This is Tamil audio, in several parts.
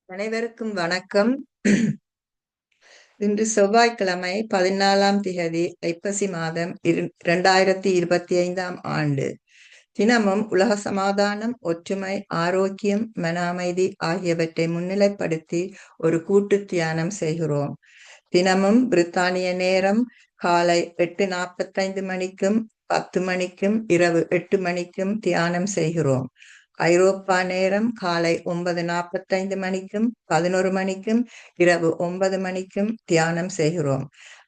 அனைவருக்கும் வணக்கம். இன்று செவ்வாய்க்கிழமை 14ஆம் திகதி ஐப்பசி மாதம் 2025ஆம் ஆண்டு. தினமும் உலக சமாதானம், ஒற்றுமை, ஆரோக்கியம், மன அமைதி ஆகியவற்றை முன்னிலைப்படுத்தி ஒரு கூட்டு தியானம் செய்கிறோம். தினமும் பிரித்தானிய நேரம் காலை 8:45 மணிக்கும் 10 மணிக்கும் இரவு 8 மணிக்கும் தியானம் செய்கிறோம். ஐரோப்பா நேரம் காலை 9:45 மணிக்கும் 11 மணிக்கும் இரவு 9 மணிக்கும் தியானம் செய்கிறோம்.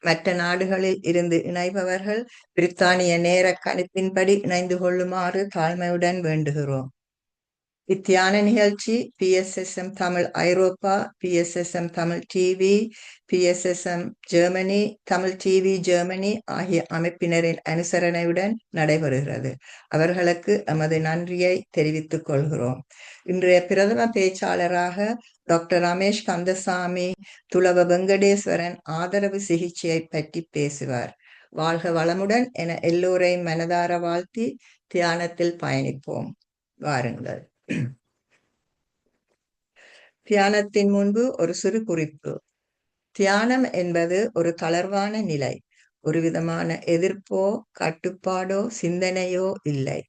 மற்ற நாடுகளில் இருந்து இணைபவர்கள் பிரித்தானிய நேர கணிப்பின்படி இணைந்து கொள்ளுமாறு தாழ்மையுடன் வேண்டுகிறோம். இத்தியான நிகழ்ச்சி PSSM தமிழ் ஐரோப்பா, PSSM Tamil TV, PSSM Germany, Tamil TV Germany ஆகிய அமைப்பினரின் அனுசரணையுடன் நடைபெறுகிறது. அவர்களுக்கு எமது நன்றியை தெரிவித்துக் கொள்கிறோம். இன்றைய பிரதம பேச்சாளராக டாக்டர் ரமேஷ் கந்தசாமி துளவ வெங்கடேஸ்வரன் ஆதரவு சிகிச்சையை பற்றி பேசுவார். வாழ்க வளமுடன் என எல்லோரையும் மனதார வாழ்த்தி தியானத்தில் பயணிப்போம். வாருங்கள். தியானத்தின் முன்பு ஒரு சிறு குறிப்பு. தியானம் என்பது ஒரு தளர்வான நிலை. ஒரு விதமான எதிர்ப்போ கட்டுப்பாடோ சிந்தனையோ இல்லை.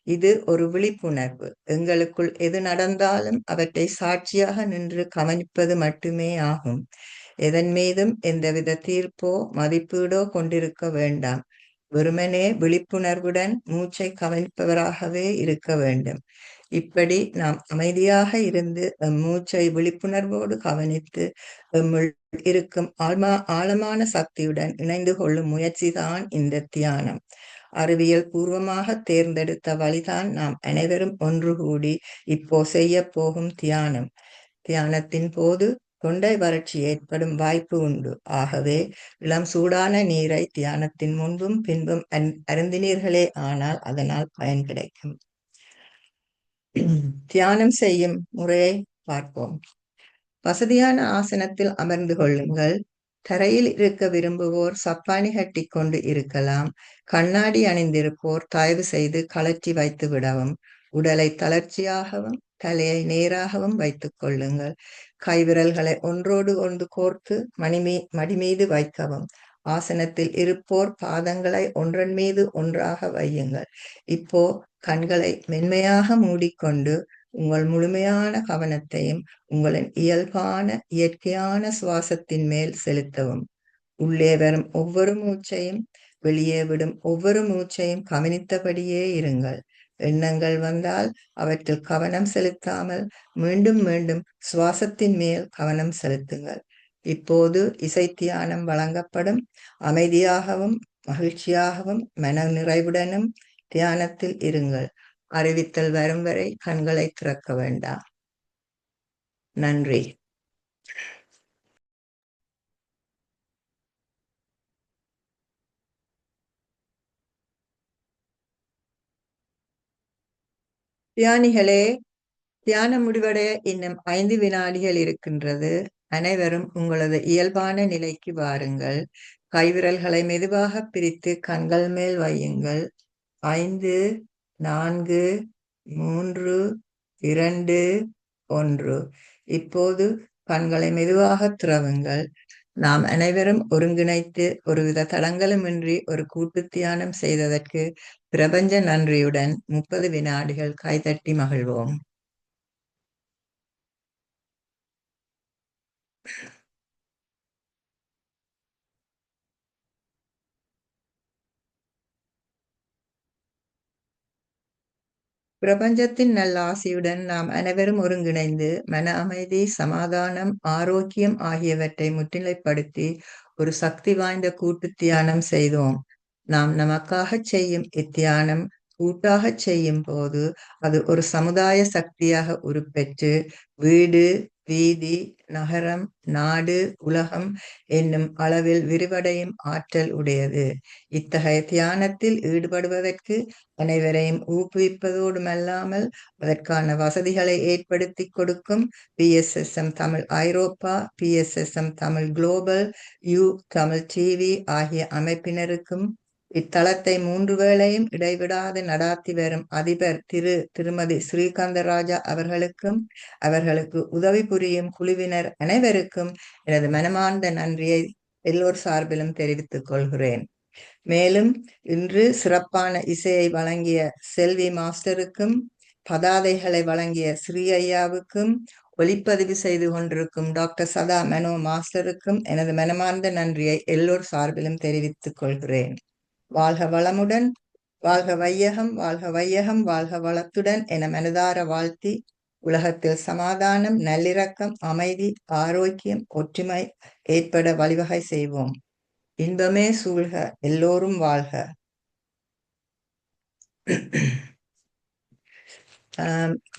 இது ஒரு விழிப்புணர்வு. எங்களுக்குள் எது நடந்தாலும் அவற்றை சாட்சியாக நின்று கவனிப்பது மட்டுமே ஆகும். எதன் மீதும் எந்தவித தீர்ப்போ மதிப்பீடோ கொண்டிருக்க வேண்டாம். வெறுமனே விழிப்புணர்வுடன் மூச்சை கவனிப்பவராகவே இருக்க வேண்டும். இப்படி நாம் அமைதியாக இருந்து மூச்சை விழிப்புணர்வோடு கவனித்து இருக்கும் ஆழமான சக்தியுடன் இணைந்து கொள்ளும் முயற்சிதான் இந்த தியானம். அறிவியல் பூர்வமாக தேர்ந்தெடுத்த வழிதான் நாம் அனைவரும் ஒன்று கூடி இப்போ செய்ய போகும் தியானம். தியானத்தின் போது தொண்டை வறட்சி ஏற்படும் வாய்ப்பு உண்டு. ஆகவே இளம் சூடான நீரை தியானத்தின் முன்பும் பின்பும் அருந்தினீர்களே ஆனால் அதனால் பயன் கிடைக்கும். தியானம் செய்யும் முறையை பார்ப்போம். வசதியான ஆசனத்தில் அமர்ந்து கொள்ளுங்கள். தரையில் இருக்க விரும்புவோர் சப்பானி கட்டி கொண்டு இருக்கலாம். கண்ணாடி அணிந்திருப்போர் தயவு செய்து கழற்றி வைத்து விடவும். உடலை தளர்ச்சியாகவும் தலையை நேராகவும் வைத்துக் கொள்ளுங்கள். கைவிரல்களை ஒன்றோடு ஒன்று கோர்த்து மடி மீது வைக்கவும். ஆசனத்தில் இருப்போர் பாதங்களை ஒன்றன் மீது ஒன்றாக வையுங்கள். இப்போ கண்களை மென்மையாக மூடிக்கொண்டு உங்கள் முழுமையான கவனத்தையும் உங்களின் இயல்பான இயற்கையான சுவாசத்தின் மேல் செலுத்தவும். உள்ளே வரும் ஒவ்வொரு மூச்சையும் வெளியே விடும் ஒவ்வொரு மூச்சையும் கவனித்தபடியே இருங்கள். எண்ணங்கள் வந்தால் அவற்றில் கவனம் செலுத்தாமல் மீண்டும் மீண்டும் சுவாசத்தின் மேல் கவனம் செலுத்துங்கள். இப்போது இசை தியானம் வழங்கப்படும். அமைதியாகவும் மகிழ்ச்சியாகவும் மன நிறைவுடனும் தியானத்தில் இருங்கள். அறிவித்தல் வரும் வரை கண்களை திறக்க வேண்டாம். நன்றி. தியானிகளே, தியானம் முடிவடைய இன்னும் 5 வினாடிகள் இருக்கின்றது. அனைவரும் உங்களது இயல்பான நிலைக்கு வாருங்கள். கைவிரல்களை மெதுவாக பிரித்து கண்கள் மேல் வையுங்கள். 5, 4, 3, 2, 1. இப்போது கண்களை மெதுவாக திறவுங்கள். நாம் அனைவரும் ஒருங்கிணைத்து ஒருவித தடங்களுமின்றி ஒரு கூட்டு தியானம் செய்ததற்கு பிரபஞ்ச நன்றியுடன் 30 வினாடிகள் கைதட்டி மகிழ்வோம். பிரபஞ்சத்தின் நல்ல ஆசியுடன் நாம் அனைவரும் ஒருங்கிணைந்து மன அமைதி, சமாதானம், ஆரோக்கியம் ஆகியவற்றை முன்னிலைப்படுத்தி ஒரு சக்தி வாய்ந்த கூட்டு தியானம் செய்தோம். நாம் நமக்காக செய்யும் இத்தியானம் கூட்டாக செய்யும் போது அது ஒரு சமுதாய சக்தியாக உருப்பெற்று வீடு, வீதி, நகரம், நாடு, உலகம் என்னும் அளவில் விரிவடையும் ஆற்றல் உடையது. இத்தகைய தியானத்தில் ஈடுபடுவதற்கு அனைவரையும் ஊக்குவிப்பதோடுமல்லாமல் அதற்கான வசதிகளை ஏற்படுத்தி கொடுக்கும் PSSM தமிழ் ஐரோப்பா, PSSM Tamil global, Tamil TV ஆகிய அமைப்பினருக்கும் இத்தலத்தை 3 வேளையும் இடைவிடாது நடாத்தி வரும் அதிபர் திருமதி ஸ்ரீகந்தராஜா அவர்களுக்கும் அவர்களுக்கு உதவி புரியும் குழுவினர் அனைவருக்கும் எனது மனமார்ந்த நன்றியை எல்லோர் சார்பிலும் தெரிவித்துக் கொள்கிறேன். மேலும் இன்று சிறப்பான இசையை வழங்கிய செல்வி மாஸ்டருக்கும் பதாதைகளை வழங்கிய ஸ்ரீ ஐயாவுக்கும் ஒளிப்பதிவு செய்து கொண்டிருக்கும் டாக்டர் சதா மனோ மாஸ்டருக்கும் எனது மனமார்ந்த நன்றியை எல்லோர் சார்பிலும் தெரிவித்துக் கொள்கிறேன். வாழ்க வளமுடன், வாழ்க வையகம், வாழ்க வையகம், வாழ்க வளத்துடன் என மனதார வாழ்த்தி உலகத்தில் சமாதானம், நல்லிரக்கம், அமைதி, ஆரோக்கியம், ஒற்றுமை ஏற்பட வழிவகை செய்வோம். இன்பமே சூழ்க, எல்லோரும் வாழ்க.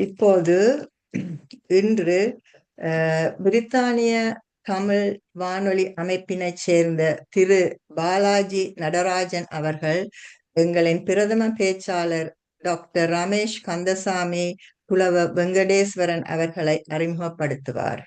இப்போது இன்று பிரித்தானிய தமிழ் வானொலி அமைப்பினைச் சேர்ந்த திரு பாலாஜி நடராஜன் அவர்கள் எங்களின் பிரதம பேச்சாளர் டாக்டர் ரமேஷ் கந்தசாமி புலவ வெங்கடேஸ்வரன் அவர்களை அறிமுகப்படுத்துவார்.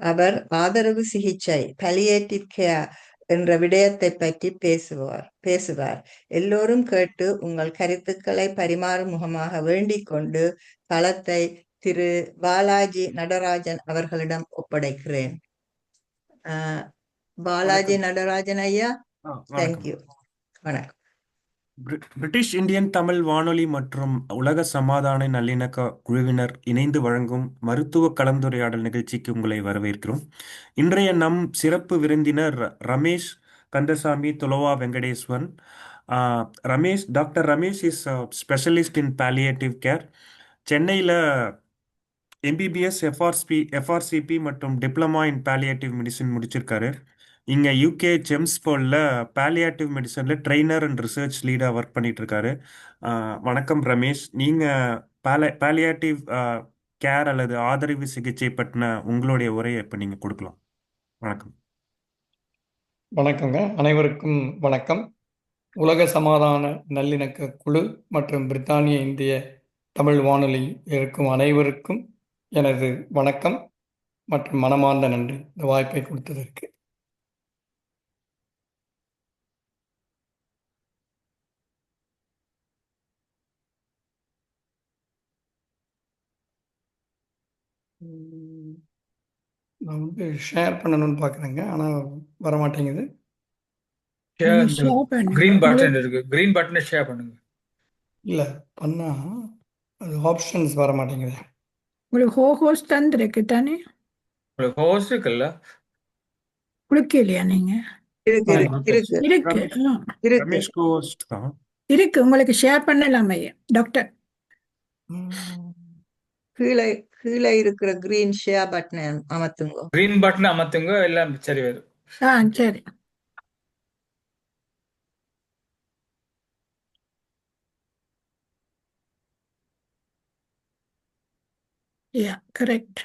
அவர் ஆதரவு சிகிச்சை palliative care என்ற விடயத்தை பற்றி பேசுவார். எல்லோரும் கேட்டு உங்கள் கருத்துக்களை பரிமாறும் முகமாக வேண்டிக் கொண்டு தளத்தை திரு பாலாஜி நடராஜன் அவர்களிடம் ஒப்படைக்கிறேன். பாலாஜி நடராஜன் ஐயா, தேங்க்யூ. வணக்கம். பிரிட்டிஷ் இந்தியன் தமிழ் வானொலி மற்றும் உலக சமாதான நல்லிணக்க குழுவினர் இணைந்து வழங்கும் மருத்துவ கலந்துரையாடல் நிகழ்ச்சிக்கு உங்களை வரவேற்கிறோம். இன்றைய நம் சிறப்பு விருந்தினர் Ramesh Kandasamy Thulava Venkateswaran. Doctor Ramesh is specialist in palliative care. சென்னையில் எம்பிபிஎஸ் எஃப்ஆர்சிபி மற்றும் டிப்ளமா இன் palliative மெடிசின் முடிச்சிருக்காரு. இங்கே யூகே ஜெம்ஸ்போர்டில் palliative மெடிசனில் ட்ரெயினர் அண்ட் ரிசர்ச் லீடாக ஒர்க் பண்ணிட்டு இருக்காரு. வணக்கம் ரமேஷ், நீங்கள் palliative கேர் அல்லது ஆதரவு சிகிச்சை பற்றின உங்களுடைய உரையை இப்போ நீங்கள் கொடுக்கலாம். வணக்கம். வணக்கங்க, அனைவருக்கும் வணக்கம். உலக சமாதான நல்லிணக்க குழு மற்றும் பிரித்தானிய இந்திய தமிழ் வானொலி இருக்கும் அனைவருக்கும் எனது வணக்கம் மற்றும் மனமார்ந்த நன்றி இந்த வாய்ப்பை கொடுத்ததற்கு. நான் ஷேர் பண்ணணும்னு பார்க்குறேங்க, ஆனால் வரமாட்டேங்குது. கிரீன் பட்டன் இருக்கு, கிரீன் பட்டனை ஷேர் பண்ணுங்க. இல்லை பண்ணால் அது ஆப்ஷன்ஸ் வர மாட்டேங்குது. உங்களுக்கு ஹோஸ்ட் தந்துருக்கு தானே? உங்களுக்கு ஹோஸ்ட் இருக்குல்ல, கொடுக்கலையா நீங்க? இருக்கு ரமேஷ் கோஸ்ட் தான் இருக்கு, உங்களுக்கு ஷேர் பண்ணலாமே டாக்டர். கீழே கீழே இருக்கிற கிரீன் ஷேர் பட்டனை அமர்த்துங்க. கிரீன் பட்டன் அமர்த்துங்க, எல்லாம் சரி வரும். சரி. யா, கரெக்ட்.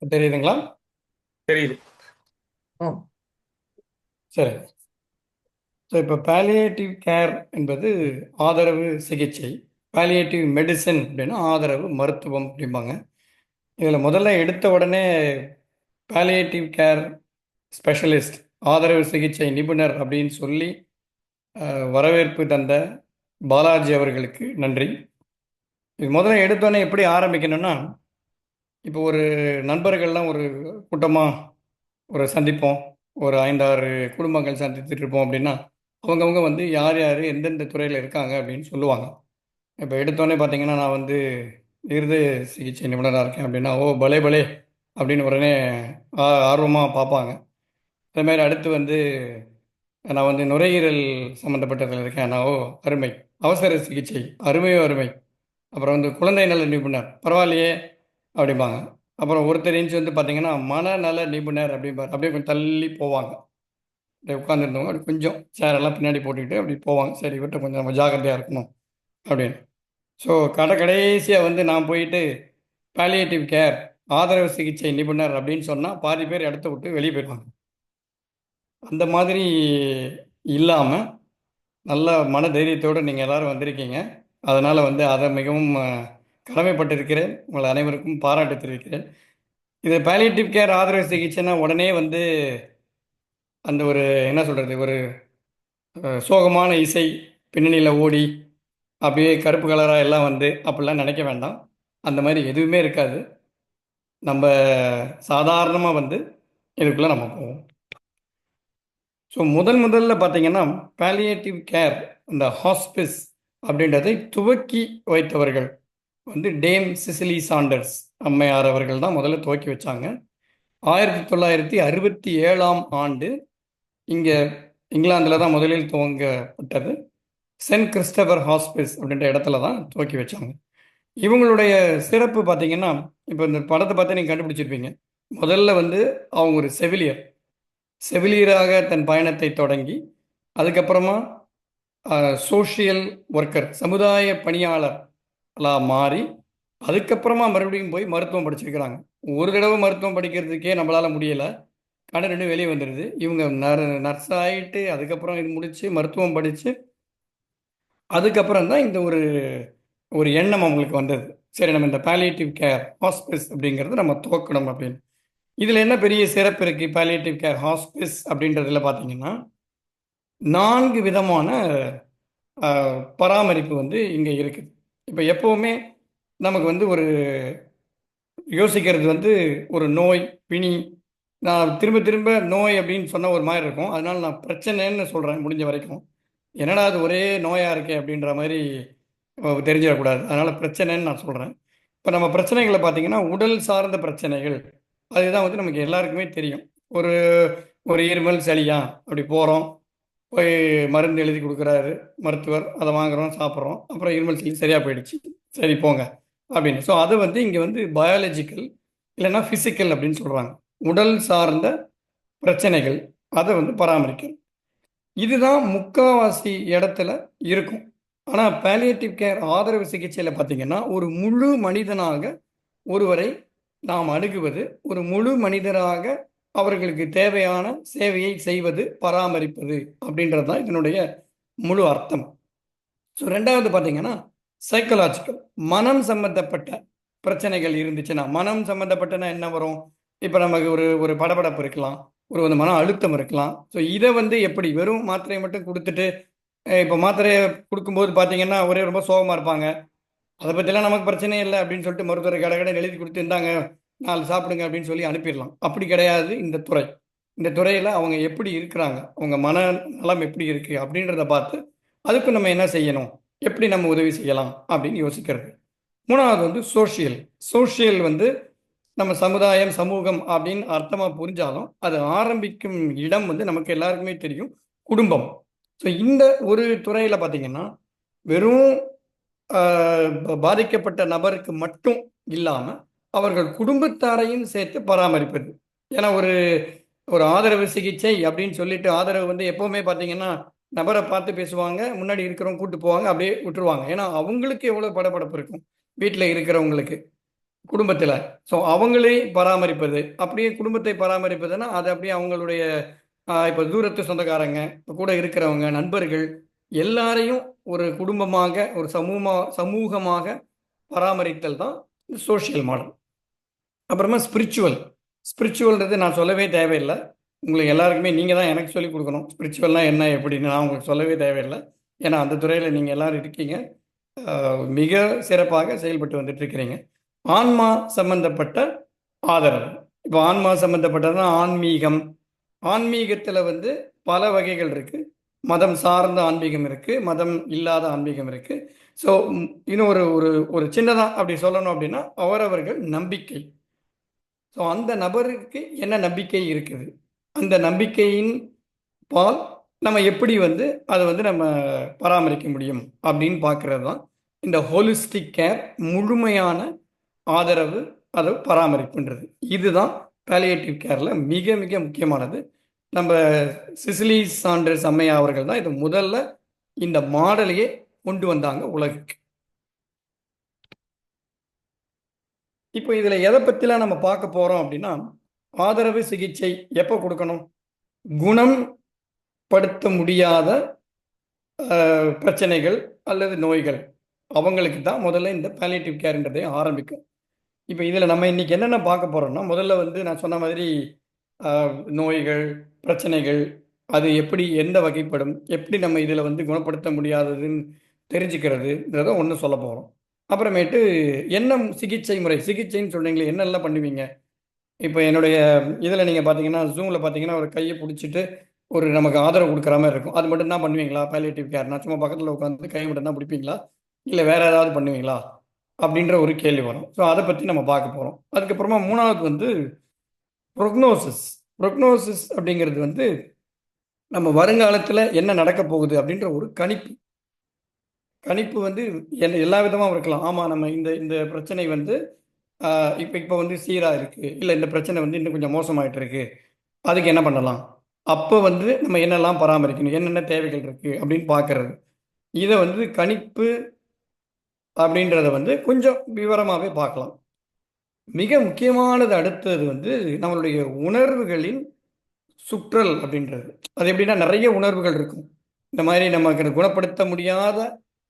தெரியுதுங்களா? தெரியுது. சரி. ஸோ இப்போ palliative கேர் என்பது ஆதரவு சிகிச்சை. palliative மெடிசன் அப்படின்னா ஆதரவு மருத்துவம் அப்படிம்பாங்க. இதில் முதல்ல எடுத்த உடனே palliative கேர் ஸ்பெஷலிஸ்ட், ஆதரவு சிகிச்சை நிபுணர் அப்படின்னு சொல்லி வரவேற்பு தந்த பாலாஜி அவர்களுக்கு நன்றி. இது முதல்ல எடுத்தோடனே எப்படி ஆரம்பிக்கணும்னா, இப்போ ஒரு நண்பர்கள்லாம் ஒரு கூட்டமாக ஒரு சந்திப்போம், ஒரு 5-6 குடும்பங்கள் சந்தித்துட்டு இருப்போம் அப்படின்னா அவங்கவுங்க வந்து யார் யார் எந்தெந்த துறையில் இருக்காங்க அப்படின்னு சொல்லுவாங்க. இப்போ எடுத்தோடனே பார்த்தீங்கன்னா நான் வந்து இருதய சிகிச்சை நிபுணராக இருக்கேன் அப்படின்னா, ஓ பலே பலே அப்படின்னு உடனே ஆர்வமாக பார்ப்பாங்க. அதேமாதிரி அடுத்து வந்து நான் வந்து நுரையீரல் சம்மந்தப்பட்டதில் இருக்கேன், நான் ஓ அருமை. அவசர சிகிச்சை அருமையோ அருமை. அப்புறம் வந்து குழந்தை நல நிபுணர் பரவாயில்லையே அப்படிம்பாங்க. அப்புறம் ஒருத்தர் இன்ச்சு வந்து பார்த்தீங்கன்னா மனநல நிபுணர் அப்படிம்பார். அப்படியே கொஞ்சம் தள்ளி போவாங்க, அப்படியே உட்காந்துருந்தவங்க அப்படி கொஞ்சம் சேரெல்லாம் பின்னாடி போட்டுக்கிட்டு அப்படி போவாங்க. சரி, இவர்கிட்ட கொஞ்சம் நம்ம ஜாக்கிரதையாக இருக்கணும் அப்படின்னு. ஸோ கடைசியாக வந்து நான் போயிட்டு palliative கேர் ஆதரவு சிகிச்சை நிபுணர் அப்படின்னு சொன்னால் பாதி பேர் இடத்த விட்டு வெளியே போயிடுவாங்க. அந்த மாதிரி இல்லாமல் நல்ல மன தைரியத்தோடு நீங்கள் எல்லோரும் வந்திருக்கீங்க. அதனால் வந்து அதை மிகவும் கடமைப்பட்டிருக்கிறேன். உங்கள் அனைவருக்கும் பாராட்டு தெரிவிக்கிறேன். இது பாலியேட்டிவ் கேர் ஆதரவு சிகிச்சைன்னா உடனே வந்து அந்த ஒரு என்ன சொல்கிறது, ஒரு சோகமான இசை பின்னணியில் ஓடி அப்படியே கருப்பு கலராக எல்லாம் வந்து அப்படிலாம் நினைக்க வேண்டாம். அந்த மாதிரி எதுவுமே இருக்காது. நம்ம சாதாரணமாக வந்து இதுக்குள்ளே நம்ம போவோம். ஸோ முதல்ல பார்த்தீங்கன்னா பாலியேட்டிவ் கேர், இந்த ஹாஸ்பிஸ் அப்படின்றதை துவக்கி வைத்தவர்கள் வந்து டேம் சிசிலி சாண்டர்ஸ் அம்மையார் அவர்கள் தான் முதல்ல துவக்கி வச்சாங்க. 1967ஆம் ஆண்டு இங்கே இங்கிலாந்தில் தான் முதலில் துவங்கப்பட்டது. சென்ட் கிறிஸ்டபர் ஹாஸ்பிஸ் அப்படின்ற இடத்துல தான் துவக்கி வச்சாங்க. இவங்களுடைய சிறப்பு பார்த்தீங்கன்னா, இப்போ இந்த படத்தை பார்த்து நீங்கள் கண்டுபிடிச்சிருப்பீங்க. முதல்ல வந்து அவங்க ஒரு செவிலியராக தன் பயணத்தை தொடங்கி, அதுக்கப்புறமா சோஷியல் ஒர்க்கர், சமுதாய பணியாளர்களாக மாறி, அதுக்கப்புறமா மறுபடியும் போய் மருத்துவம் படிச்சிருக்கிறாங்க. ஒரு தடவை மருத்துவம் படிக்கிறதுக்கே நம்மளால் முடியலை, கடன் ரெண்டும் வெளியே வந்துடுது. இவங்க நர்ஸ் ஆகிட்டு அதுக்கப்புறம் இது முடித்து மருத்துவம் படித்து அதுக்கப்புறம் தான் இந்த ஒரு எண்ணம் அவங்களுக்கு வந்தது. சரி, நம்ம இந்த பாலியேட்டிவ் கேர் ஹாஸ்பிஸ் அப்படிங்கிறது நம்ம துவக்கணும் அப்படின்னு. இதில் என்ன பெரிய சிறப்பு இருக்குது பாலியேட்டிவ் கேர் ஹாஸ்பிஸ் அப்படின்றதுல பார்த்தீங்கன்னா, 4 விதமான பராமரிப்பு வந்து இங்கே இருக்குது. இப்போ எப்போவுமே நமக்கு வந்து ஒரு யோசிக்கிறது வந்து ஒரு நோய், பிணி, நான் திரும்ப திரும்ப நோய் அப்படின்னு சொன்ன ஒரு மாதிரி இருக்கும். அதனால நான் பிரச்சனைன்னு சொல்கிறேன் முடிஞ்ச வரைக்கும். என்னடா அது ஒரே நோயாக இருக்கே அப்படின்ற மாதிரி தெரிஞ்சிடக்கூடாது. அதனால் பிரச்சனைன்னு நான் சொல்கிறேன். இப்போ நம்ம பிரச்சனைகளை பார்த்தீங்கன்னா உடல் சார்ந்த பிரச்சனைகள், அதுதான் வந்து நமக்கு எல்லாருக்குமே தெரியும். ஒரு ஒரு இருமல் சளியா அப்படி போகிறோம், போய் மருந்து எழுதி கொடுக்குறாரு மருத்துவர், அதை வாங்குகிறோம், சாப்பிட்றோம், அப்புறம் இருமல் சளி சரியாக போயிடுச்சு, சரி போங்க அப்படின்னு. ஸோ அது வந்து இங்கே வந்து பயாலஜிக்கல் இல்லைன்னா ஃபிசிக்கல் அப்படின்னு சொல்கிறாங்க. உடல் சார்ந்த பிரச்சனைகள், அதை வந்து பராமரிக்கணும். இதுதான் முக்காவாசி இடத்துல இருக்கும். ஆனால் பாலியேட்டிவ் கேர் ஆதரவு சிகிச்சையில் பார்த்தீங்கன்னா ஒரு முழு மனிதனாக ஒருவரை நாம் அணுகுவது, ஒரு முழு மனிதராக அவர்களுக்கு தேவையான சேவையை செய்வது, பராமரிப்பது அப்படின்றது தான் இதனுடைய முழு அர்த்தம். ஸோ ரெண்டாவது பார்த்தீங்கன்னா சைக்கலாஜிக்கல், மனம் சம்பந்தப்பட்ட பிரச்சனைகள் இருந்துச்சுன்னா, மனம் சம்பந்தப்பட்டனா என்ன வரும்? இப்போ நமக்கு ஒரு படபடப்பு இருக்கலாம், ஒரு மன அழுத்தம் இருக்கலாம். ஸோ இதை வந்து எப்படி வெறும் மாத்திரையை மட்டும் கொடுத்துட்டு, இப்போ மாத்திரையை கொடுக்கும்போது பார்த்தீங்கன்னா ஒரே ரொம்ப சோகமாக இருப்பாங்க, அதை பற்றிலாம் நமக்கு பிரச்சனையே இல்லை அப்படின்னு சொல்லிட்டு மருத்துவரை கடை எழுதி கொடுத்து இருந்தாங்க 4 சாப்பிடுங்க அப்படின்னு சொல்லி அனுப்பிடலாம். அப்படி கிடையாது இந்த துறை. இந்த துறையில் அவங்க எப்படி இருக்கிறாங்க, அவங்க மன நலம் எப்படி இருக்குது அப்படின்றத பார்த்து அதுக்கு நம்ம என்ன செய்யணும், எப்படி நம்ம உதவி செய்யலாம் அப்படின்னு யோசிக்கிறது. மூணாவது வந்து சோஷியல் வந்து நம்ம சமுதாயம், சமூகம் அப்படின்னு அர்த்தமாக புரிஞ்சாலும் அது ஆரம்பிக்கும் இடம் வந்து நமக்கு எல்லாருக்குமே தெரியும், குடும்பம். ஸோ இந்த ஒரு துறையில் பார்த்தீங்கன்னா வெறும் பாதிக்கப்பட்ட நபருக்கு மட்டும் இல்லாமல் அவர்கள் குடும்பத்தாரையும் சேர்த்து பராமரிப்பது. ஏன்னா ஒரு ஆதரவு சிகிச்சை அப்படின்னு சொல்லிட்டு, ஆதரவு வந்து எப்போவுமே பார்த்தீங்கன்னா நபரை பார்த்து பேசுவாங்க, முன்னாடி இருக்கிறவங்க கூட்டு போவாங்க, அப்படியே விட்டுருவாங்க. ஏன்னா அவங்களுக்கு எவ்வளோ படபடப்பு இருக்கும் வீட்டில் இருக்கிறவங்களுக்கு, குடும்பத்தில். ஸோ அவங்களே பராமரிப்பது, அப்படியே குடும்பத்தை பராமரிப்பதுன்னா அது அப்படியே அவங்களுடைய இப்போ தூரத்து சொந்தக்காரங்க, இப்போ கூட இருக்கிறவங்க, நண்பர்கள் எல்லாரையும் ஒரு குடும்பமாக, ஒரு சமூகமாக பராமரித்தல் தான் சோஷியல் மாடல். அப்புறமா ஸ்பிரிச்சுவல்ன்றது நான் சொல்லவே தேவையில்லை, உங்களுக்கு எல்லாருக்குமே நீங்கள் தான் எனக்கு சொல்லிக் கொடுக்கணும் ஸ்பிரிச்சுவல்னால் என்ன எப்படின்னு. நான் உங்களுக்கு சொல்லவே தேவையில்லை, ஏன்னா அந்த துறையில் நீங்கள் எல்லோரும் இருக்கீங்க, மிக சிறப்பாக செயல்பட்டு வந்துட்டுருக்கிறீங்க. ஆன்மா சம்பந்தப்பட்ட ஆதரவு, இப்போ ஆன்மா சம்பந்தப்பட்டதுன்னா ஆன்மீகத்தில் வந்து பல வகைகள் இருக்குது. மதம் சார்ந்த ஆன்மீகம் இருக்குது, மதம் இல்லாத ஆன்மீகம் இருக்குது. ஸோ இன்னும் ஒரு சின்னதாக அப்படி சொல்லணும் அப்படின்னா அவரவர்கள் நம்பிக்கை. ஸோ அந்த நபருக்கு என்ன நம்பிக்கை இருக்குது, அந்த நம்பிக்கையின் பால் நம்ம எப்படி வந்து அதை வந்து நம்ம பராமரிக்க முடியும் அப்படின்னு பார்க்கறது தான் இந்த ஹோலிஸ்டிக் கேர், முழுமையான ஆதரவு, அதை பராமரிப்புன்றது. இதுதான் பாலியேட்டிவ் கேரில் மிக மிக முக்கியமானது. நம்ம சிசிலி சாண்டர்ஸ் அம்மையா அவர்கள் தான் இது முதல்ல இந்த மாடலையே கொண்டு வந்தாங்க உலகுக்கு. இப்போ இதில் எதை பற்றிலாம் நம்ம பார்க்க போகிறோம் அப்படின்னா, ஆதரவு சிகிச்சை எப்போ கொடுக்கணும், குணப்படுத்த முடியாத பிரச்சனைகள் அல்லது நோய்கள், அவங்களுக்கு தான் முதல்ல இந்த பாலியேட்டிவ் கேர்ன்றதை ஆரம்பிக்கும். இப்போ இதில் நம்ம இன்னைக்கு என்னென்ன பார்க்க போறோம்னா, முதல்ல வந்து நான் சொன்ன மாதிரி நோய்கள், பிரச்சனைகள், அது எப்படி எந்த வகைப்படும், எப்படி நம்ம இதில் வந்து குணப்படுத்த முடியாததுன்னு தெரிஞ்சுக்கிறதுன்றத ஒன்று சொல்ல போகிறோம். அப்புறமேட்டு என்ன சிகிச்சை முறை, சிகிச்சைன்னு சொல்றீங்களே என்னெல்லாம் பண்ணுவீங்க? இப்போ என்னுடைய இதில் நீங்கள் பார்த்தீங்கன்னா, ஜூமில் பார்த்தீங்கன்னா ஒரு கையை பிடிச்சிட்டு ஒரு நமக்கு ஆதரவு கொடுக்குற மாதிரி இருக்கும். அது மட்டும் தான் பண்ணுவீங்களா? பாலியேட்டிவ் கேர்னா சும்மா பக்கத்தில் உட்காந்து கை மட்டும் தான் பிடிப்பீங்களா? இல்லை வேற ஏதாவது பண்ணுவீங்களா? அப்படின்ற ஒரு கேள்வி வரும். ஸோ அதை பற்றி நம்ம பார்க்க போகிறோம். அதுக்கப்புறமா மூணாவது வந்து ப்ரொக்னோசிஸ். ப்ரொக்னோசிஸ் அப்படிங்கிறது வந்து நம்ம வருங்காலத்தில் என்ன நடக்க போகுது அப்படின்ற ஒரு கணிப்பு. கணிப்பு வந்து எல்லா விதமாகவும் இருக்கலாம். ஆமாம், நம்ம இந்த இந்த பிரச்சனை வந்து இப்போ வந்து சீராக இருக்குது, இல்லை இந்த பிரச்சனை வந்து இன்னும் கொஞ்சம் மோசமாயிட்டு இருக்கு, அதுக்கு என்ன பண்ணலாம், அப்போ வந்து நம்ம என்னெல்லாம் பராமரிக்கணும், என்னென்ன தேவைகள் இருக்குது அப்படின்னு பார்க்கறது. இதை வந்து கணிப்பு அப்படின்றத வந்து கொஞ்சம் விவரமாகவே பார்க்கலாம். மிக முக்கியமானது அடுத்தது வந்து நம்மளுடைய உணர்வுகளின் சுற்றல் அப்படின்றது. அது எப்படின்னா நிறைய உணர்வுகள் இருக்கும். இந்த மாதிரி நமக்கு குணப்படுத்த முடியாத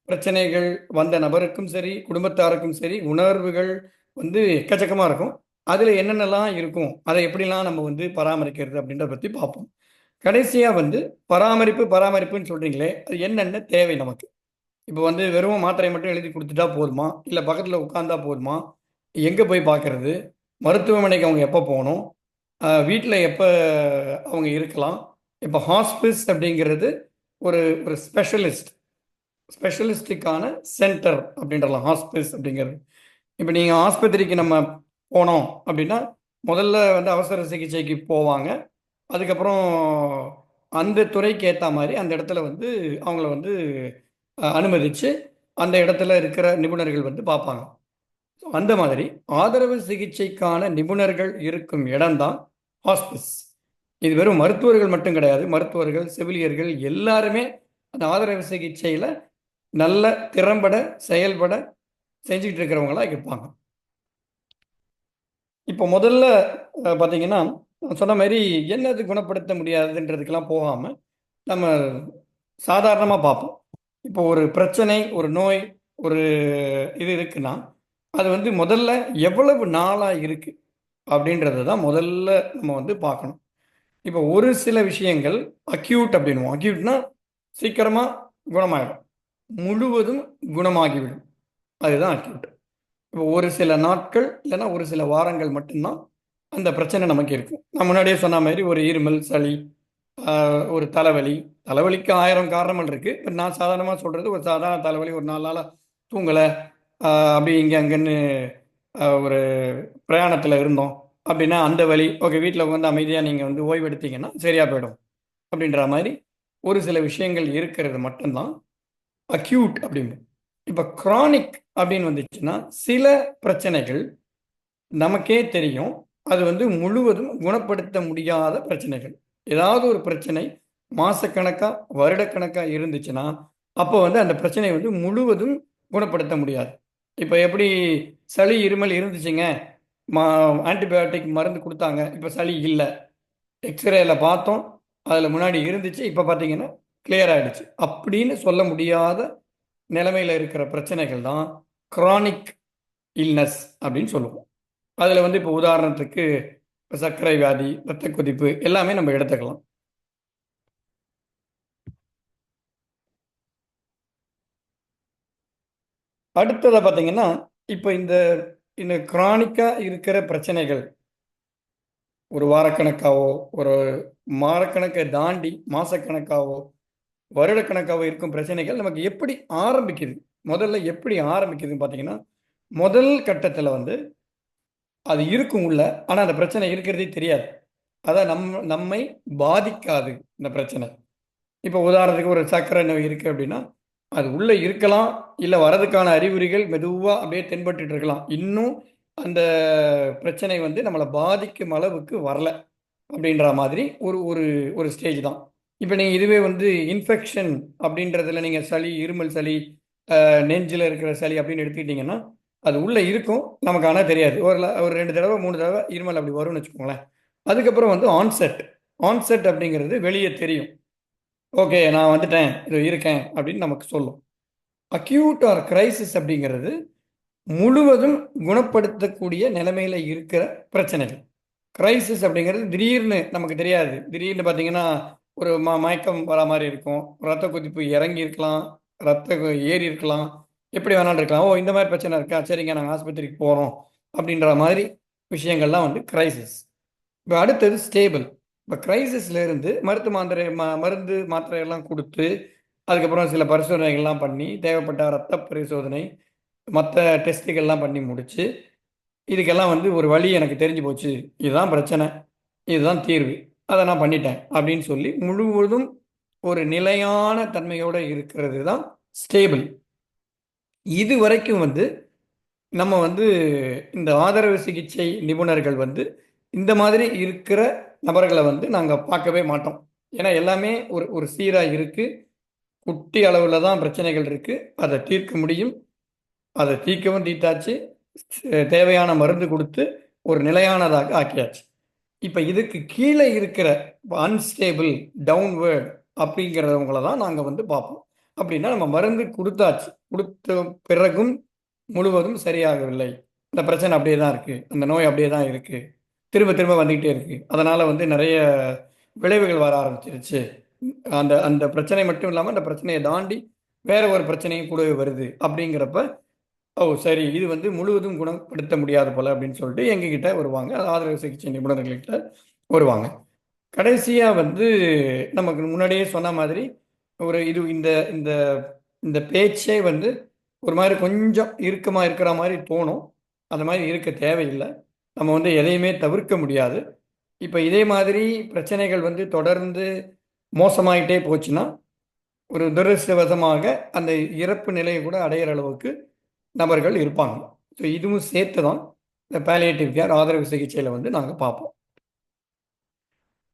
பிரச்சனைகள் வந்த நபருக்கும் சரி, குடும்பத்தாருக்கும் சரி, உணர்வுகள் வந்து எக்கச்சக்கமாக இருக்கும். அதில் என்னென்னலாம் இருக்கும், அதை எப்படிலாம் நம்ம வந்து பராமரிக்கிறது அப்படின்றத பற்றி பார்ப்போம். கடைசியாக வந்து பராமரிப்புன்னு சொல்கிறீங்களே, அது என்னென்ன தேவை நமக்கு? இப்போ வந்து வெறும் மாத்திரை மட்டும் எழுதி கொடுத்துட்டா போதுமா, இல்லை பக்கத்தில் உட்காந்தா போதுமா, எங்கே போய் பார்க்கறது, மருத்துவமனைக்கு அவங்க எப்போ போகணும், வீட்டில் எப்போ அவங்க இருக்கலாம். இப்போ ஹாஸ்பிஸ் அப்படிங்கிறது ஒரு ஒரு ஸ்பெஷலிஸ்டுக்கான சென்டர் அப்படின்றலாம் ஹாஸ்பிஸ் அப்படிங்கிறது. இப்போ நீங்கள் ஆஸ்பத்திரிக்கு நம்ம போனோம் அப்படின்னா முதல்ல வந்து அவசர சிகிச்சைக்கு போவாங்க. அதுக்கப்புறம் அந்த துறைக்கு ஏற்ற மாதிரி அந்த இடத்துல வந்து அவங்கள வந்து அனுமதித்து அந்த இடத்துல இருக்கிற நிபுணர்கள் வந்து பார்ப்பாங்க. அந்த மாதிரி ஆதரவு சிகிச்சைக்கான நிபுணர்கள் இருக்கும் இடம்தான் ஹாஸ்பிஸ். இது வெறும் மருத்துவர்கள் மட்டும் கிடையாது. மருத்துவர்கள், செவிலியர்கள் எல்லாருமே அந்த ஆதரவு சிகிச்சையில் நல்ல திறம்பட செயல்பட செஞ்சுக்கிட்டு இருக்கிறவங்களா இருப்பாங்க. இப்போ முதல்ல பார்த்தீங்கன்னா, நான் சொன்ன மாதிரி என்னது குணப்படுத்த முடியாதுன்றதுக்கெல்லாம் போகாமல் நம்ம சாதாரணமாக பார்ப்போம். இப்போ ஒரு பிரச்சனை, ஒரு நோய், ஒரு இது இருக்குன்னா அது வந்து முதல்ல எவ்வளவு நாளாக இருக்குது அப்படின்றது தான் முதல்ல நம்ம வந்து பார்க்கணும். இப்போ ஒரு சில விஷயங்கள் அக்யூட் அப்படின்வோம். அக்யூட்னா சீக்கிரமாக குணமாயிடும், முழுவதும் குணமாகிவிடும், அதுதான் அக்யூட். இப்போ ஒரு சில நாட்கள் இல்லைன்னா ஒரு சில வாரங்கள் மட்டும்தான் அந்த பிரச்சனை நமக்கு இருக்கும். நான் முன்னாடியே சொன்ன மாதிரி ஒரு இருமல், சளி, ஒரு தலைவலிக்கு 1000 காரணங்கள் இருக்குது. பட் நான் சாதாரணமாக சொல்கிறது ஒரு சாதாரண தலைவலி, ஒரு 4 நாளாக தூங்கலை, அப்படி இங்கே அங்கேன்னு ஒரு பிரயாணத்தில் இருந்தோம் அப்படின்னா அந்த வலி ஓகே, வீட்டில் வந்து அமைதியாக நீங்கள் வந்து ஓய்வு எடுத்தீங்கன்னா சரியாக போயிடும் அப்படின்ற மாதிரி ஒரு சில விஷயங்கள் இருக்கிறது மட்டும்தான் அக்யூட் அப்படின்னு. இப்போ க்ரானிக் அப்படின்னு வந்துச்சுன்னா சில பிரச்சனைகள் நமக்கே தெரியும், அது வந்து முழுவதும் குணப்படுத்த முடியாத பிரச்சனைகள். ஏதாவது ஒரு பிரச்சனை மாசக்கணக்காக வருடக்கணக்காக இருந்துச்சுன்னா அப்போ வந்து அந்த பிரச்சனை வந்து முழுவதும் குணப்படுத்த முடியாது. இப்போ எப்படி சளி இருமல் இருந்துச்சுங்க, ஆன்டிபயோட்டிக் மருந்து கொடுத்தாங்க, இப்போ சளி இல்லை, எக்ஸ்ரேல பார்த்தோம் அதில் முன்னாடி இருந்துச்சு, இப்போ பார்த்தீங்கன்னா கிளியர் ஆகிடுச்சு அப்படின்னு சொல்ல முடியாத நிலைமையில் இருக்கிற பிரச்சனைகள் தான் க்ரானிக் இல்னஸ் அப்படின்னு சொல்லுவோம். அதில் வந்து இப்போ உதாரணத்துக்கு இப்போ சர்க்கரை வியாதி, இரத்த கொதிப்பு எல்லாமே நம்ம எடுத்துக்கலாம். அடுத்ததை பார்த்தீங்கன்னா இப்போ இந்த இந்த க்ரானிக்காக இருக்கிற பிரச்சனைகள் ஒரு வாரக்கணக்காவோ ஒரு மாதக்கணக்கை தாண்டி மாசக்கணக்காவோ வருடக்கணக்காவோ இருக்கும் பிரச்சனைகள் நமக்கு எப்படி ஆரம்பிக்குது, முதல்ல எப்படி ஆரம்பிக்குதுன்னு பார்த்தீங்கன்னா முதல் கட்டத்தில் வந்து அது இருக்கும் உள்ள, ஆனால் அந்த பிரச்சனை இருக்கிறதே தெரியாது. அதான் நம்மை பாதிக்காது இந்த பிரச்சனை. இப்போ உதாரணத்துக்கு ஒரு சர்க்கரை நோய் இருக்குது அப்படின்னா அது உள்ளே இருக்கலாம், இல்லை வரதுக்கான அறிகுறிகள் மெதுவாக அப்படியே தென்பட்டு இருக்கலாம், இன்னும் அந்த பிரச்சனை வந்து நம்மளை பாதிக்கும் அளவுக்கு வரல அப்படின்ற மாதிரி ஒரு ஒரு ஒரு ஸ்டேஜ் தான். இப்போ நீங்கள் இதுவே வந்து இன்ஃபெக்ஷன் அப்படின்றதுல நீங்கள் சளி, இருமல் சளி, நெஞ்சில் இருக்கிற சளி அப்படின்னு எடுத்துக்கிட்டிங்கன்னா அது உள்ளே இருக்கும், நமக்கு ஆனால் தெரியாது. ஒரு 2 தடவை 3 தடவை இருமல் அப்படி வரும்னு வச்சுக்கோங்களேன். அதுக்கப்புறம் வந்து ஆன்செட் அப்படிங்கிறது வெளியே தெரியும், ஓகே நான் வந்துட்டேன், இது இருக்கேன் அப்படின்னு நமக்கு சொல்லும். அக்யூட் ஆர் கிரைசிஸ் அப்படிங்கிறது முழுவதும் குணப்படுத்தக்கூடிய நிலைமையில இருக்கிற பிரச்சனைகள். கிரைசிஸ் அப்படிங்கிறது திடீர்னு நமக்கு தெரியாது. திடீர்னு பார்த்தீங்கன்னா ஒரு மயக்கம் வர மாதிரி இருக்கும், ரத்த கொதிப்பு இறங்கி இருக்கலாம், ஏறி இருக்கலாம், எப்படி வேணாலும் இருக்கலாம். ஓ, இந்த மாதிரி பிரச்சனை இருக்கா, சரிங்க நாங்கள் ஆஸ்பத்திரிக்கு போகிறோம் அப்படின்ற மாதிரி விஷயங்கள்லாம் வந்து கிரைசிஸ். இப்போ அடுத்தது ஸ்டேபிள். இப்போ கிரைசிஸ்ல இருந்து மருந்து மாத்திரை எல்லாம் கொடுத்து அதுக்கப்புறம் சில பரிசோதனைகள்லாம் பண்ணி தேவைப்பட்ட ரத்த பரிசோதனை மற்ற டெஸ்ட்டுகள்லாம் பண்ணி முடிச்சு இதுக்கெல்லாம் வந்து ஒரு வழி எனக்கு தெரிஞ்சு போச்சு, இதுதான் பிரச்சனை, இதுதான் தீர்வு, அதை நான் பண்ணிட்டேன் அப்படின்னு சொல்லி முழுவதும் ஒரு நிலையான தன்மையோடு இருக்கிறது தான் ஸ்டேபிள். இது வரைக்கும் வந்து நம்ம வந்து இந்த ஆதரவு சிகிச்சை நிபுணர்கள் வந்து இந்த மாதிரி இருக்கிற நபர்களை வந்து நாங்கள் பார்க்கவே மாட்டோம். ஏன்னா எல்லாமே ஒரு ஒரு சீராக இருக்குது, குட்டி அளவில் தான் பிரச்சனைகள் இருக்குது, அதை தீர்க்க முடியும், அதை தீர்க்கவும் தீர்த்தாச்சு, தேவையான மருந்து கொடுத்து ஒரு நிலையானதாக ஆக்கியாச்சு. இப்போ இதுக்கு கீழே இருக்கிற அன்ஸ்டேபிள் டவுன்வேர்ட் அப்படிங்கிறவங்கள தான் நாங்கள் வந்து பார்ப்போம். அப்படின்னா நம்ம மருந்து கொடுத்தாச்சு, கொடுத்த பிறகும் முழுவதும் சரியாகவில்லை, இந்த பிரச்சனை அப்படியே தான் இருக்குது, அந்த நோய் அப்படியே தான் இருக்குது, திரும்ப திரும்ப வந்துக்கிட்டே இருக்குது, அதனால் வந்து நிறைய விளைவுகள் வர ஆரம்பிச்சிருச்சு, அந்த அந்த பிரச்சனை மட்டும் இல்லாமல் அந்த பிரச்சனையை தாண்டி வேற ஒரு பிரச்சனையும் கூடவே வருது அப்படிங்கிறப்ப, ஓ சரி, இது வந்து முழுவதும் குணப்படுத்த முடியாது போல அப்படின்னு சொல்லிட்டு எங்ககிட்ட வருவாங்க, ஆதரவு சிகிச்சை நிபுணர்கள்கிட்ட வருவாங்க. கடைசியாக வந்து நமக்கு முன்னாடியே சொன்ன மாதிரி ஒரு இது இந்த இந்த இந்த பேச்சே வந்து ஒரு மாதிரி கொஞ்சம் இறுக்கமாக இருக்கிற மாதிரி தோணும். அந்த மாதிரி இருக்க தேவையில்லை, நம்ம வந்து எதையுமே தவிர்க்க முடியாது. இப்போ இதே மாதிரி பிரச்சனைகள் வந்து தொடர்ந்து மோசமாயிட்டே போச்சுன்னா ஒரு துரதிருஷ்டவசமாக அந்த இறப்பு நிலையை கூட அடையிற அளவுக்கு நபர்கள் இருப்பாங்க. ஸோ இதுவும் சேர்த்து தான் இந்த பாலியேட்டிவ் கேர் ஆதரவு சிகிச்சையில் வந்து நாங்கள் பார்ப்போம்.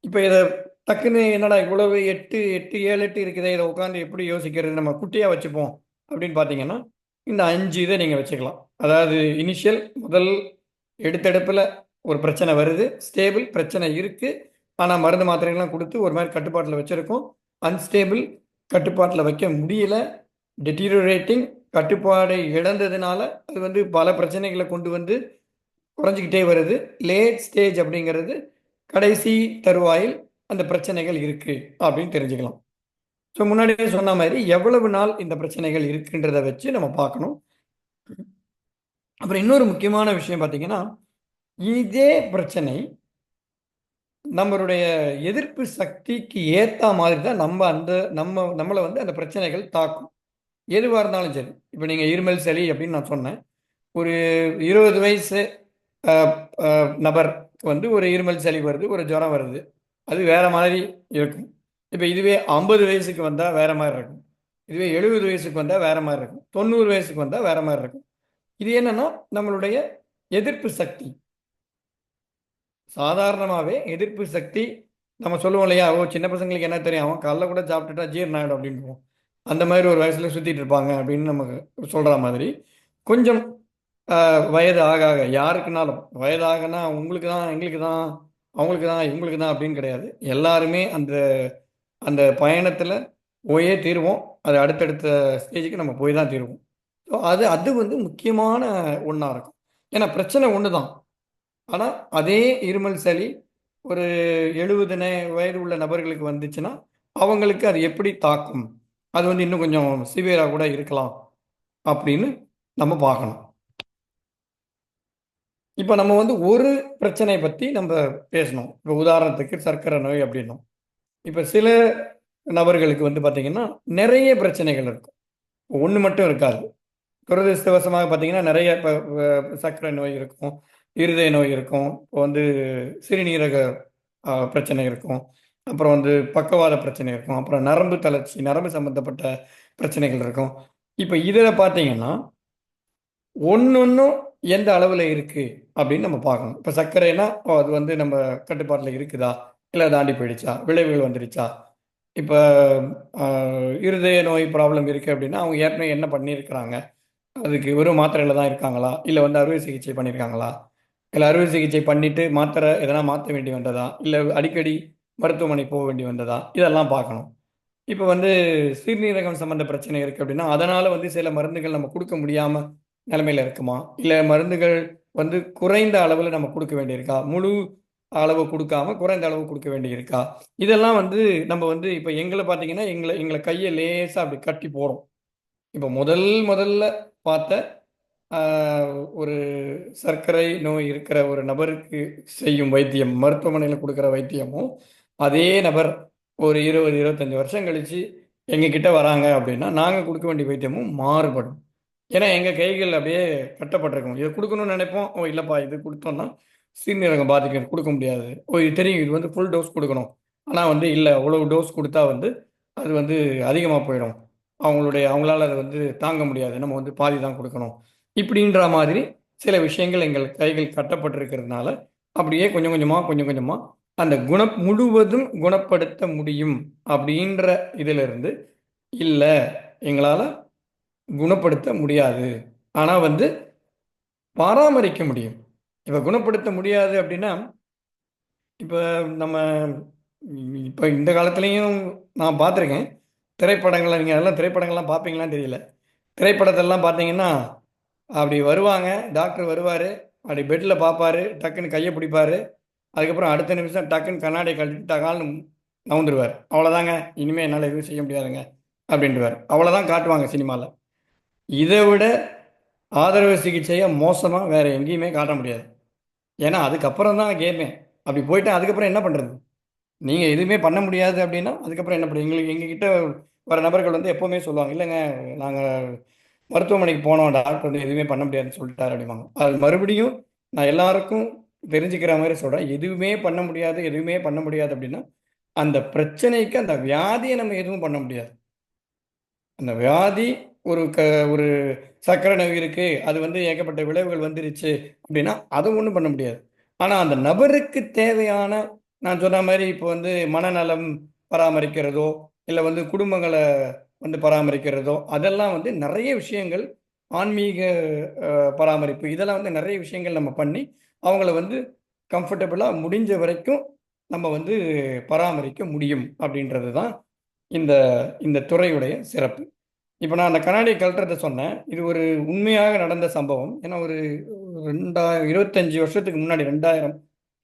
இப்போ இதை டக்குன்னு என்னடா இவ்வளவு 8 7 8 இருக்குதே, இதை உட்காந்து எப்படி யோசிக்கிறது, நம்ம குட்டியாக வச்சுப்போம் அப்படின்னு பார்த்தீங்கன்னா இந்த 5 இதை நீங்கள் வச்சுக்கலாம். அதாவது இனிஷியல் முதல் எடுத்தெடுப்பில் ஒரு பிரச்சனை வருது, ஸ்டேபிள் பிரச்சனை இருக்குது ஆனால் மருந்து மாத்திரைகள்லாம் கொடுத்து ஒரு மாதிரி கட்டுப்பாட்டில் வச்சுருக்கோம், அன்ஸ்டேபிள் கட்டுப்பாட்டில் வைக்க முடியல, டெட்டீரியோரேட்டிங் கட்டுப்பாடை இழந்ததுனால அது வந்து பல பிரச்சனைகளை கொண்டு வந்து குறைஞ்சிக்கிட்டே வருது, லேட் ஸ்டேஜ் அப்படிங்கிறது கடைசி தருவாயில் அந்த பிரச்சனைகள் இருக்குது அப்படின்னு தெரிஞ்சுக்கலாம். ஸோ முன்னாடியே சொன்ன மாதிரி எவ்வளவு நாள் இந்த பிரச்சனைகள் இருக்குன்றதை வச்சு நம்ம பார்க்கணும். அப்புறம் இன்னொரு முக்கியமான விஷயம் பார்த்தீங்கன்னா, இதே பிரச்சனை நம்மளுடைய எதிர்ப்பு சக்திக்கு ஏற்ற மாதிரி தான் நம்மளை வந்து அந்த பிரச்சனைகள் தாக்கும், எதுவாக இருந்தாலும் சரி. இப்போ நீங்கள் இருமல் சளி அப்படின்னு நான் சொன்னேன், ஒரு 20 வயசு நபர் வந்து ஒரு இருமல் சளி வருது, ஒரு ஜுரம் வருது, அது வேற மாதிரி இருக்கும். இப்போ இதுவே 50 வயசுக்கு வந்தால் வேற மாதிரி இருக்கும், இதுவே 70 வயசுக்கு வந்தால் வேற மாதிரி இருக்கும், 90 வயசுக்கு வந்தால் வேற மாதிரி இருக்கும். இது என்னன்னா நம்மளுடைய எதிர்ப்பு சக்தி. சாதாரணமாகவே எதிர்ப்பு சக்தி நம்ம சொல்லுவோம் இல்லையா, ஓ சின்ன பசங்களுக்கு என்ன தெரியும், அவன் காலைல கூட சாப்பிட்டுட்டா ஜீரணம் ஆகிடும் அப்படின்வோம், அந்த மாதிரி ஒரு வயசில் சுற்றிட்டு இருப்பாங்க அப்படின்னு நமக்கு சொல்கிற மாதிரி கொஞ்சம் வயது ஆக ஆக யாருக்குனாலும் வயதாகனா உங்களுக்கு தான் எங்களுக்கு தான் அவங்களுக்கு தான் இவங்களுக்கு தான் அப்படின்னு கிடையாது, எல்லாருமே அந்த அந்த பயணத்தில் போயே தீருவோம், அது அடுத்தடுத்த ஸ்டேஜுக்கு நம்ம போய் தான் தீருவோம். ஸோ அது வந்து முக்கியமான ஒன்றா இருக்கும். ஏன்னா பிரச்சனை ஒன்று தான், ஆனால் அதே இருமல் சளி ஒரு 70 வயது உள்ள நபர்களுக்கு வந்துச்சுன்னா அவங்களுக்கு அது எப்படி தாக்கும், அது வந்து இன்னும் கொஞ்சம் சிவியராக கூட இருக்கலாம் அப்படின்னு நம்ம பார்க்கணும். இப்போ நம்ம வந்து ஒரு பிரச்சனை பற்றி நம்ம பேசணும். இப்போ உதாரணத்துக்கு சர்க்கரை நோய் அப்படின்னும், இப்போ சில நபர்களுக்கு வந்து பார்த்திங்கன்னா நிறைய பிரச்சனைகள் இருக்கும், ஒன்று மட்டும் இருக்காது. துரதிருஷ்டவசமாக பார்த்தீங்கன்னா நிறைய இப்போ சர்க்கரை நோய் இருக்கும், இருதய நோய் இருக்கும், இப்போ வந்து சிறுநீரக பிரச்சனை இருக்கும், அப்புறம் வந்து பக்கவாத பிரச்சனை இருக்கும், அப்புறம் நரம்பு தளர்ச்சி நரம்பு சம்மந்தப்பட்ட பிரச்சனைகள் இருக்கும். இப்போ இதில் பார்த்தீங்கன்னா ஒன்னொன்னும் எந்த அளவில் இருக்குது அப்படின்னு நம்ம பார்க்கணும். இப்போ சர்க்கரைனா அது வந்து நம்ம கட்டுப்பாட்டில் இருக்குதா, இல்லை தாண்டி போயிடுச்சா, விளைவுகள் வந்துடுச்சா. இப்போ இருதய நோய் ப்ராப்ளம் இருக்குது அப்படின்னா அவங்க ஏற்கனவே என்ன பண்ணியிருக்கிறாங்க, அதுக்கு வெறும் மாத்திரையில் தான் இருக்காங்களா, இல்லை வந்து அறுவை சிகிச்சை பண்ணியிருக்காங்களா, இல்லை அறுவை சிகிச்சை பண்ணிவிட்டு மாத்திரை எதனா மாற்ற வேண்டி வந்ததா, இல்லை அடிக்கடி மருத்துவமனை போக வேண்டி வந்ததா, இதெல்லாம் பார்க்கணும். இப்போ வந்து சிறுநீரகம் சம்மந்த பிரச்சனை இருக்குது அப்படின்னா அதனால் வந்து சில மருந்துகள் நம்ம கொடுக்க முடியாமல் நிலைமையில இருக்குமா, இல்லை மருந்துகள் வந்து குறைந்த அளவில் நம்ம கொடுக்க வேண்டியிருக்கா, முழு அளவு கொடுக்காம குறைந்த அளவு கொடுக்க வேண்டியிருக்கா, இதெல்லாம் வந்து நம்ம வந்து இப்போ எங்களை பார்த்தீங்கன்னா எங்களை எங்களை கையை லேசாக அப்படி கட்டி போகிறோம். இப்போ முதல்ல பார்த்த ஒரு சர்க்கரை நோய் இருக்கிற ஒரு நபருக்கு செய்யும் வைத்தியம், மருத்துவமனையில் கொடுக்குற வைத்தியமும் அதே நபர் ஒரு 20-25 வருஷம் கழிச்சு எங்ககிட்ட வராங்க அப்படின்னா நாங்கள் கொடுக்க வேண்டிய வைத்தியமும் மாறுபடும். ஏன்னா எங்கள் கைகள் அப்படியே கட்டப்பட்டிருக்கும். இதை கொடுக்கணும்னு நினைப்போம், ஓ இல்லைப்பா இது கொடுத்தோம்னா சிறுநீரகம் பாதிக்கும், கொடுக்க முடியாது. ஓ இது தெரியும், இது வந்து ஃபுல் டோஸ் கொடுக்கணும், ஆனால் வந்து இல்லை அவ்வளோ டோஸ் கொடுத்தா வந்து அது வந்து அதிகமாக போயிடும், அவங்களால அதை வந்து தாங்க முடியாது, நம்ம வந்து பாதி தான் கொடுக்கணும். இப்படின்ற மாதிரி சில விஷயங்கள் எங்கள் கைகள் கட்டப்பட்டிருக்கிறதுனால அப்படியே கொஞ்சம் கொஞ்சமாக அந்த முழுவதும் குணப்படுத்த முடியும் அப்படின்ற இதிலிருந்து இல்லை எங்களால் குணப்படுத்த முடியாது, ஆனால் வந்து பராமரிக்க முடியும். இப்போ குணப்படுத்த முடியாது அப்படின்னா இப்போ நம்ம இப்போ இந்த காலத்துலேயும் நான் பார்த்துருக்கேன் திரைப்படங்களை, நீங்கள் அதெல்லாம் திரைப்படங்கள்லாம் பார்ப்பீங்களான்னு தெரியல. திரைப்படத்தெல்லாம் பார்த்தீங்கன்னா அப்படி வருவாங்க, டாக்டர் வருவார், அப்படி பெட்டில் பார்ப்பாரு, டக்குன்னு கையை பிடிப்பாரு, அதுக்கப்புறம் அடுத்த நிமிஷம் டக்குன்னு கண்ணாடியை கழட்டிட்டு டகால்னு நவுந்துருவார். அவ்வளோதாங்க, இனிமேல் என்னால் எதுவும் செய்ய முடியாதுங்க அப்படின்ட்டுவார். அவ்வளோதான் காட்டுவாங்க சினிமாவில். இதை விட ஆதரவு சிகிச்சையை மோசமாக வேறு எங்கேயுமே காட்ட முடியாது. ஏன்னா அதுக்கப்புறம் தான் கேமே. அப்படி போயிட்டு அதுக்கப்புறம் என்ன பண்ணுறது? நீங்கள் எதுவுமே பண்ண முடியாது அப்படின்னா அதுக்கப்புறம் என்ன பண்ணுறது? எங்ககிட்ட வர நபர்கள் வந்து எப்போவுமே சொல்லுவாங்க, இல்லைங்க நாங்கள் மருத்துவமனைக்கு போனோம், டாக்டர் வந்து எதுவுமே பண்ண முடியாதுன்னு சொல்லிட்டாரு அப்படிம்பாங்க. அது மறுபடியும் நான் எல்லாருக்கும் தெரிஞ்சுக்கிற மாதிரி சொல்கிறேன், எதுவுமே பண்ண முடியாது அப்படின்னா அந்த பிரச்சனைக்கு அந்த வியாதியை நம்ம எதுவும் பண்ண முடியாது. அந்த வியாதி ஒரு சர்க்கரை நோய் இருக்கு, அது வந்து ஏகப்பட்ட விளைவுகள் வந்துருச்சு அப்படின்னா அதை ஒன்றும் பண்ண முடியாது. ஆனால் அந்த நபருக்கு தேவையான, நான் சொன்ன மாதிரி இப்போ வந்து மனநலம் பராமரிக்கிறதோ இல்லை வந்து குடும்பங்களை வந்து பராமரிக்கிறதோ அதெல்லாம் வந்து நிறைய விஷயங்கள், ஆன்மீக பராமரிப்பு, இதெல்லாம் வந்து நிறைய விஷயங்கள் நம்ம பண்ணி அவங்கள வந்து கம்ஃபர்டபுளாக முடிஞ்ச வரைக்கும் நம்ம வந்து பராமரிக்க முடியும் அப்படின்றது தான் இந்த இந்த துறையுடைய சிறப்பு. இப்போ நான் அந்த கண்ணாடியை கழட்டுறதை சொன்னேன், இது ஒரு உண்மையாக நடந்த சம்பவம். ஏன்னா ஒரு 25 வருஷத்துக்கு முன்னாடி 2000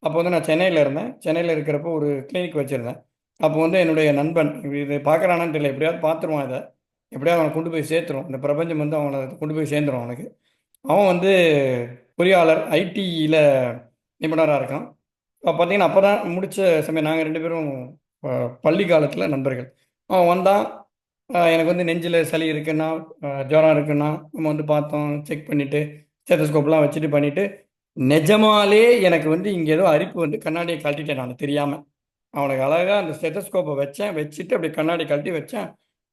அப்போ வந்து நான் சென்னையில் இருந்தேன். சென்னையில் இருக்கிறப்போ ஒரு கிளினிக் வச்சுருந்தேன். அப்போ வந்து என்னுடைய நண்பன், இதை பார்க்குறானான்னு தெரியல, எப்படியாவது பார்த்துருவான், இதை எப்படியாவது அவனை கொண்டு போய் சேர்த்துரும், இந்த பிரபஞ்சம் வந்து அவனை கொண்டு போய் சேர்ந்துடும் அவனுக்கு. அவன் வந்து பொறியாளர் ஐடியில் நிபுணராக இருக்கான். இப்போ பார்த்தீங்கன்னா அப்போ தான் முடித்த சமயம், நாங்கள் 2 பேரும் பள்ளி காலத்தில் நண்பர்கள். அவன் வந்தான், எனக்கு வந்து நெஞ்சில் சளி இருக்குன்னா, ஜுரம் இருக்குன்னா நம்ம வந்து பார்த்தோம், செக் பண்ணிவிட்டு ஸ்டெத்தஸ்கோப்லாம் வச்சுட்டு பண்ணிவிட்டு, நிஜமாலே எனக்கு வந்து இங்கே ஏதோ அரிப்பு வந்து கண்ணாடியை கழட்டிட்டேன் நான் தெரியாமல். அவனுக்கு அழகாக அந்த ஸ்டெத்தஸ்கோப்பை வச்சுட்டு அப்படி கண்ணாடி கழட்டி வச்சேன்.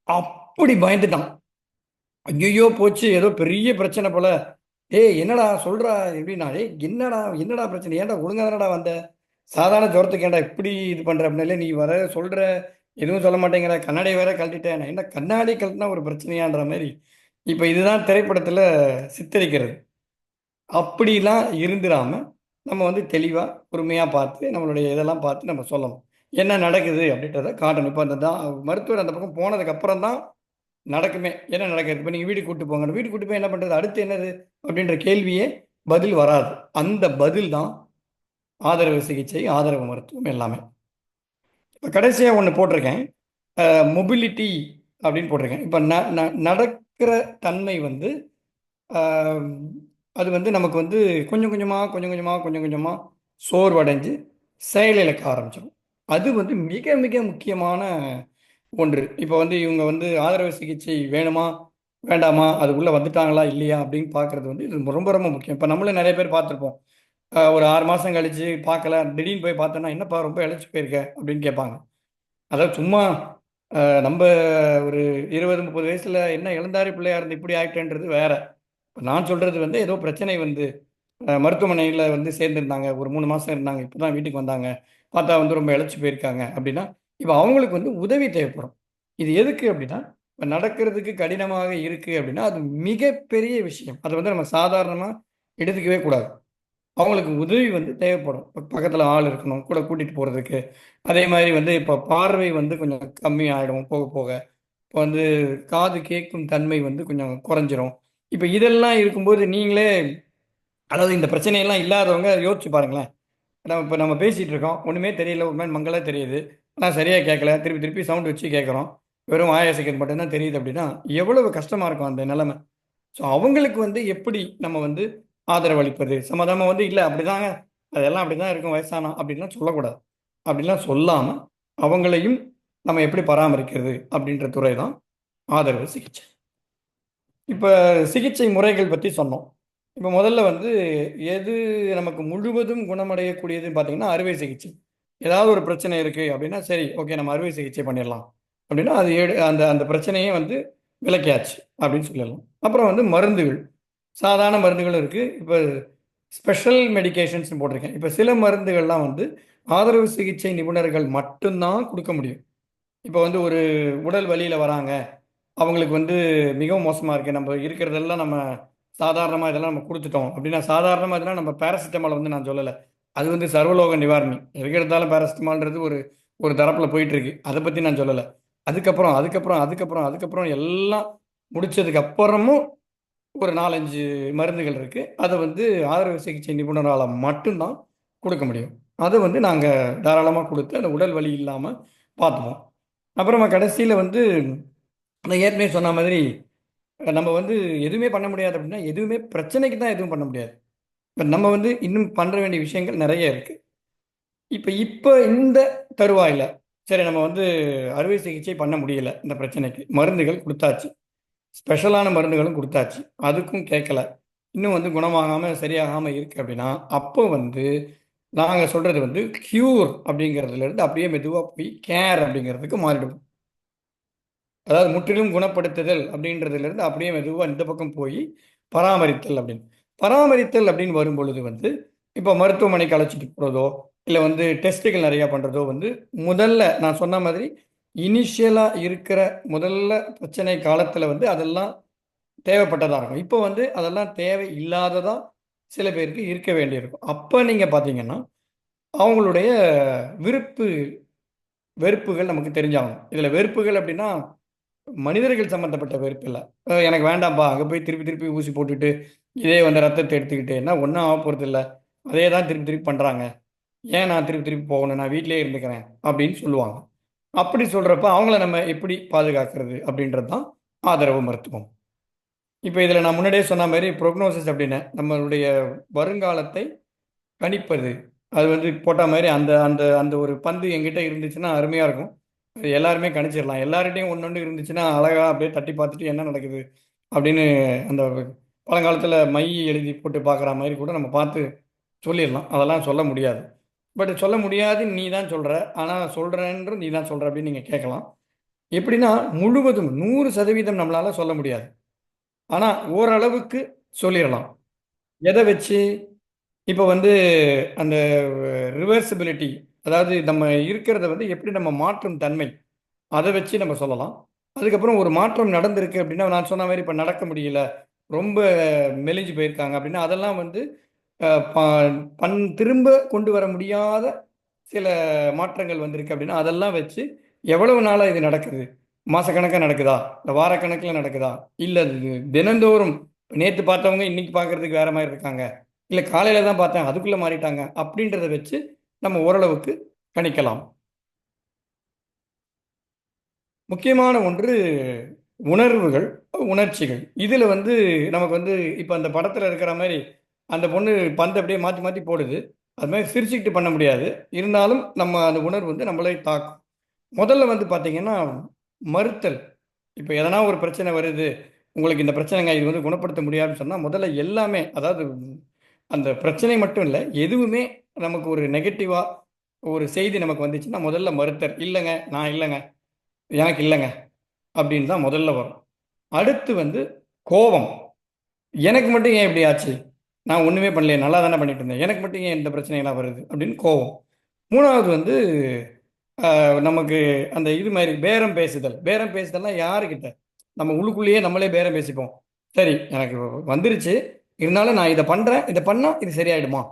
அப்படி பயந்துட்டான், ஐயோ போச்சு ஏதோ பெரிய பிரச்சனை போல. ஏய் என்னடா சொல்கிறா எப்படின்னா, ஏய் என்னடா பிரச்சனை, ஏன்டா ஒழுங்காக தானடா வந்த, சாதாரண ஜுரத்துக்கு ஏன்டா இப்படி இது பண்ணுற அப்படின்னாலே, நீ வர சொல்கிற எதுவும் சொல்ல மாட்டேங்கிற, கண்ணாடியை வேற கழட்டிட்டேன், நான் என்ன கண்ணாடி கழட்டினா ஒரு பிரச்சனையான்ற மாதிரி. இப்போ இதுதான் திரைப்படத்தில் சித்தரிக்கிறது. அப்படிலாம் இருந்துடாம நம்ம வந்து தெளிவாக பொறுமையாக பார்த்து நம்மளுடைய இதெல்லாம் பார்த்து நம்ம சொல்லணும், என்ன நடக்குது அப்படின்றத காட்டணும். இப்போ அந்த மருத்துவர் அந்த பக்கம் போனதுக்கப்புறம் தான் நடக்குமே, என்ன நடக்குது. இப்போ நீங்கள் வீட்டுக்கு கூப்பிட்டு போங்க, வீட்டுக்கு கூப்பிட்டு போய் என்ன பண்ணுறது, அடுத்து என்னது அப்படின்ற கேள்வியே பதில் வராது. அந்த பதில் தான் ஆதரவு சிகிச்சை, ஆதரவு மருத்துவம் எல்லாமே. இப்போ கடைசியாக ஒன்று போட்டிருக்கேன், மொபிலிட்டி அப்படின்னு போட்டிருக்கேன். இப்போ நடக்கிற தன்மை வந்து அது வந்து நமக்கு வந்து கொஞ்சம் கொஞ்சமாக சோர்வடைஞ்சு செயலிழக்க ஆரம்பிச்சிடும். அது வந்து மிக மிக முக்கியமான ஒன்று. இப்போ வந்து இவங்க வந்து ஆதரவு சிகிச்சை வேணுமா வேண்டாமா, அது உள்ளே வந்துட்டாங்களா இல்லையா அப்படின்னு பார்க்குறது வந்து இது ரொம்ப ரொம்ப முக்கியம். இப்போ நம்மளும் நிறைய பேர் பார்த்துருப்போம், ஒரு 6 மாதம் கழித்து பார்க்கல, திடீர்னு போய் பார்த்தோன்னா என்னப்பா ரொம்ப இழைச்சி போயிருக்க அப்படின்னு கேட்பாங்க. அதாவது சும்மா நம்ம ஒரு 20-30 வயசில் என்ன இளந்தாரி பிள்ளையா இருந்து இப்படி ஆகிட்டேன்றது வேற. நான் சொல்கிறது வந்து ஏதோ பிரச்சனை வந்து மருத்துவமனையில் வந்து சேர்ந்துருந்தாங்க, ஒரு 3 மாதம் இருந்தாங்க, இப்போ தான் வீட்டுக்கு வந்தாங்க, பார்த்தா வந்து ரொம்ப இழைச்சி போயிருக்காங்க அப்படின்னா, இப்போ அவங்களுக்கு வந்து உதவி தேவைப்படும். இது எதுக்கு அப்படின்னா, இப்போ நடக்கிறதுக்கு கடினமாக இருக்குது அப்படின்னா அது மிகப்பெரிய விஷயம், அதை வந்து நம்ம சாதாரணமாக எடுத்துக்கவே கூடாது. அவங்களுக்கு உதவி வந்து தேவைப்படும். பக்கத்தில் ஆள் இருக்கணும் கூட கூட்டிகிட்டு போகிறதுக்கு. அதே மாதிரி வந்து இப்போ பார்வை வந்து கொஞ்சம் கம்மி ஆகிடும் போக போக. இப்போ வந்து காது கேட்கும் தன்மை வந்து கொஞ்சம் குறைஞ்சிரும். இப்போ இதெல்லாம் இருக்கும்போது நீங்களே, அதாவது இந்த பிரச்சனையெல்லாம் இல்லாதவங்க யோசிச்சு பாருங்களேன். நம்ம பேசிகிட்டு இருக்கோம், ஒன்றுமே தெரியல, ஒரு மாதிரி மங்கலாக தெரியுது, ஆனால் சரியாக கேட்கல, திருப்பி திருப்பி சவுண்ட் வச்சு கேட்குறோம், வெறும் ஆயாசிக்கிறது மட்டும்தான் தெரியுது அப்படின்னா எவ்வளவு கஷ்டமாக இருக்கும் அந்த நிலைமை. ஸோ அவங்களுக்கு எப்படி நம்ம ஆதரவு அளிப்பது? சமாதானமாக இல்லை அப்படிதாங்க, அதெல்லாம் அப்படி தான் இருக்கும் வயசானா அப்படின்லாம் சொல்லக்கூடாது. அப்படிலாம் சொல்லாமல் அவங்களையும் நம்ம எப்படி பராமரிக்கிறது அப்படின்ற துறை தான் ஆதரவு சிகிச்சை. இப்போ சிகிச்சை முறைகள் பற்றி சொன்னோம். இப்போ முதல்ல எது நமக்கு முழுவதும் குணமடையக்கூடியதுன்னு பார்த்தீங்கன்னா அறுவை சிகிச்சை. ஏதாவது ஒரு பிரச்சனை இருக்குது அப்படின்னா சரி ஓகே நம்ம அறுவை சிகிச்சை பண்ணிடலாம் அப்படின்னா அது அந்த அந்த பிரச்சனையே விலக்கியாச்சு அப்படின்னு சொல்லலாம். அப்புறம் மருந்துகள், சாதாரண மருந்துகளும் இருக்குது. இப்போ ஸ்பெஷல் மெடிகேஷன்ஸ் போட்டிருக்கேன். இப்போ சில மருந்துகள்லாம் ஆதரவு சிகிச்சை நிபுணர்கள் மட்டும்தான் கொடுக்க முடியும். இப்போ ஒரு உடல் வலியில் வராங்க, அவங்களுக்கு மிகவும் மோசமாக இருக்குது, நம்ம இருக்கிறதெல்லாம் நம்ம சாதாரணமாக இதெல்லாம் நம்ம கொடுத்துட்டோம் அப்படின்னா, சாதாரணமாக இதெல்லாம் நம்ம பேராசிட்டமால் நான் சொல்லலை, அது சர்வலோக நிவாரணி, எதுக்கு எடுத்தாலும் பேராசிட்டமால்ன்றது ஒரு ஒரு தரப்பில் போயிட்டுருக்கு, அதை பற்றி நான் சொல்லலை. அதுக்கப்புறம் அதுக்கப்புறம் அதுக்கப்புறம் அதுக்கப்புறம் எல்லாம் முடிச்சதுக்கு அப்புறமும் ஒரு 4-5 மருந்துகள் இருக்குது. அதை ஆதரவு சிகிச்சை நிபுணரால் மட்டும்தான் கொடுக்க முடியும். அதை நாங்கள் தாராளமாக கொடுத்து அந்த உடல் வலி இல்லாமல் பார்த்துப்போம். அப்புறமா கடைசியில் நான் ஏற்கனவே சொன்ன மாதிரி நம்ம எதுவுமே பண்ண முடியாது அப்படின்னா எதுவுமே பிரச்சனைக்கு தான் எதுவும் பண்ண முடியாது. இப்போ நம்ம இன்னும் பண்ண வேண்டிய விஷயங்கள் நிறைய இருக்குது. இப்போ இந்த தருவாயில் சரி நம்ம அறுவை சிகிச்சை பண்ண முடியல, இந்த பிரச்சனைக்கு மருந்துகள் கொடுத்தாச்சு, ஸ்பெஷலான மருந்துகளும் கொடுத்தாச்சு, அதுக்கும் கேட்கல, இன்னும் குணமாகாமல் சரியாகாமல் இருக்குது அப்படின்னா அப்போ நாங்கள் சொல்கிறது க்யூர் அப்படிங்கிறதுலேருந்து அப்படியே மெதுவாக போய் கேர் அப்படிங்கிறதுக்கு மாறிடுவோம். அதாவது முற்றிலும் குணப்படுத்துதல் அப்படின்றதுலேருந்து அப்படியே மெதுவாக இந்த பக்கம் போய் பராமரித்தல் அப்படின்னு வரும் பொழுது இப்போ மருத்துவமனைக்கு அழைச்சிட்டு போகிறதோ இல்லை டெஸ்ட்டுகள் நிறையா பண்ணுறதோ முதல்ல நான் சொன்ன மாதிரி இனிஷியலாக இருக்கிற முதல்ல பிரச்சனை காலத்தில் அதெல்லாம் தேவைப்பட்டதாக இருக்கும். இப்போ அதெல்லாம் தேவை இல்லாததாக சில பேருக்கு இருக்க வேண்டியிருக்கும். அப்போ நீங்கள் பார்த்தீங்கன்னா அவங்களுடைய விருப்பு வெறுப்புகள் நமக்கு தெரிஞ்சாகணும். இதில் வெறுப்புகள் அப்படின்னா மனிதர்கள் சம்மந்தப்பட்ட வெறுப்பு இல்லை. எனக்கு வேண்டாம்ப்பா, அங்கே போய் திருப்பி திருப்பி ஊசி போட்டுட்டு இதே ரத்தத்தை எடுத்துக்கிட்டு என்ன ஒன்றும் ஆக போகிறது இல்லை, அதே தான் திருப்பி திருப்பி பண்ணுறாங்க, ஏன் நான் திருப்பி திருப்பி போகணும், நான் வீட்டிலே இருந்துக்கிறேன் அப்படின்னு சொல்லுவாங்க. அப்படி சொல்கிறப்ப அவங்கள நம்ம எப்படி பாதுகாக்கிறது அப்படின்றது தான் ஆதரவு மருத்துவம். இப்போ இதில் நான் முன்னாடியே சொன்ன மாதிரி ப்ரோக்னோசிஸ் அப்படின்னு நம்மளுடைய வருங்காலத்தை கணிப்பது, அது போட்ட மாதிரி அந்த அந்த அந்த ஒரு பந்து எங்கிட்ட இருந்துச்சுன்னா அருமையாக இருக்கும். அது எல்லாருமே கணிச்சிடலாம். எல்லார்கிட்டையும் ஒன்று இருந்துச்சுன்னா அழகாக அப்படியே தட்டி பார்த்துட்டு என்ன நடக்குது அப்படின்னு அந்த பழங்காலத்தில் மை எழுதி போட்டு பார்க்குற மாதிரி கூட நம்ம பார்த்து சொல்லிடலாம். அதெல்லாம் சொல்ல முடியாது. பட் சொல்ல முடியாது நீ தான் சொல்கிற, ஆனால் சொல்கிறேன்ற நீ தான் சொல்கிற அப்படின்னு நீங்கள் கேட்கலாம். எப்படின்னா முழுவதும் 100% நம்மளால் சொல்ல முடியாது, ஆனால் ஓரளவுக்கு சொல்லிடலாம். எதை வச்சு? இப்போ அந்த ரிவர்சிபிலிட்டி, அதாவது நம்ம இருக்கிறத எப்படி நம்ம மாற்றும் தன்மை, அதை வச்சு நம்ம சொல்லலாம். அதுக்கப்புறம் ஒரு மாற்றம் நடந்திருக்கு அப்படின்னா நான் சொன்ன மாதிரி இப்போ நடக்க முடியல, ரொம்ப மெலிஞ்சு போயிருக்காங்க அப்படின்னா அதெல்லாம் திரும்ப கொண்டு வர முடியாத சில மாற்றங்கள் வந்திருக்கு அப்படின்னா அதெல்லாம் வச்சு எவ்வளவு நாளாக இது நடக்குது, மாதக்கணக்காக நடக்குதா, இல்லை வாரக்கணக்கில் நடக்குதா, இல்லை தினந்தோறும் நேற்று பார்த்தவங்க இன்னைக்கு பார்க்கறதுக்கு வேற மாதிரி இருக்காங்க, இல்லை காலையில் தான் பார்த்தேன் அதுக்குள்ளே மாறிட்டாங்க அப்படின்றத வச்சு நம்ம ஓரளவுக்கு கணிக்கலாம். முக்கியமான ஒன்று உணர்வுகள், உணர்ச்சிகள். இதில் நமக்கு இப்போ அந்த படத்தில் இருக்கிற மாதிரி அந்த பொண்ணு பந்து அப்படியே மாற்றி மாற்றி போடுது, அது மாதிரி சிரிச்சுக்கிட்டு பண்ண முடியாது, இருந்தாலும் நம்ம அந்த உணர்வு நம்மளே தாக்கும். முதல்ல பார்த்தீங்கன்னா மறுத்தல். இப்போ எதனா ஒரு பிரச்சனை வருது, உங்களுக்கு இந்த பிரச்சனைங்க இது குணப்படுத்த முடியாதுன்னு சொன்னால் முதல்ல எல்லாமே, அதாவது அந்த பிரச்சனை மட்டும் இல்லை, எதுவுமே நமக்கு ஒரு நெகட்டிவாக ஒரு செய்தி நமக்கு வந்துச்சுன்னா முதல்ல மறுத்தல். இல்லைங்க, நான் இல்லைங்க, எனக்கு இல்லைங்க அப்படின்னு தான் முதல்ல வரும். அடுத்து கோபம். எனக்கு மட்டும் ஏன் இப்படி ஆச்சு, நான் ஒன்றுமே பண்ணலையே, நல்லா தானே பண்ணிட்டு இருந்தேன், எனக்கு மட்டும் ஏன் இந்த பிரச்சனைகள்லாம் வருது அப்படின்னு கோபம். மூணாவது நமக்கு அந்த இது மாதிரி பேரம் பேசுதல். பேரம் பேசுதல்னால் யாருக்கிட்ட, நம்ம உள்ளுக்குள்ளேயே நம்மளே பேரம் பேசிப்போம். சரி எனக்கு வந்துருச்சு, இருந்தாலும் நான் இதை பண்ணுறேன், இதை பண்ணால் இது சரியாயிடுமா,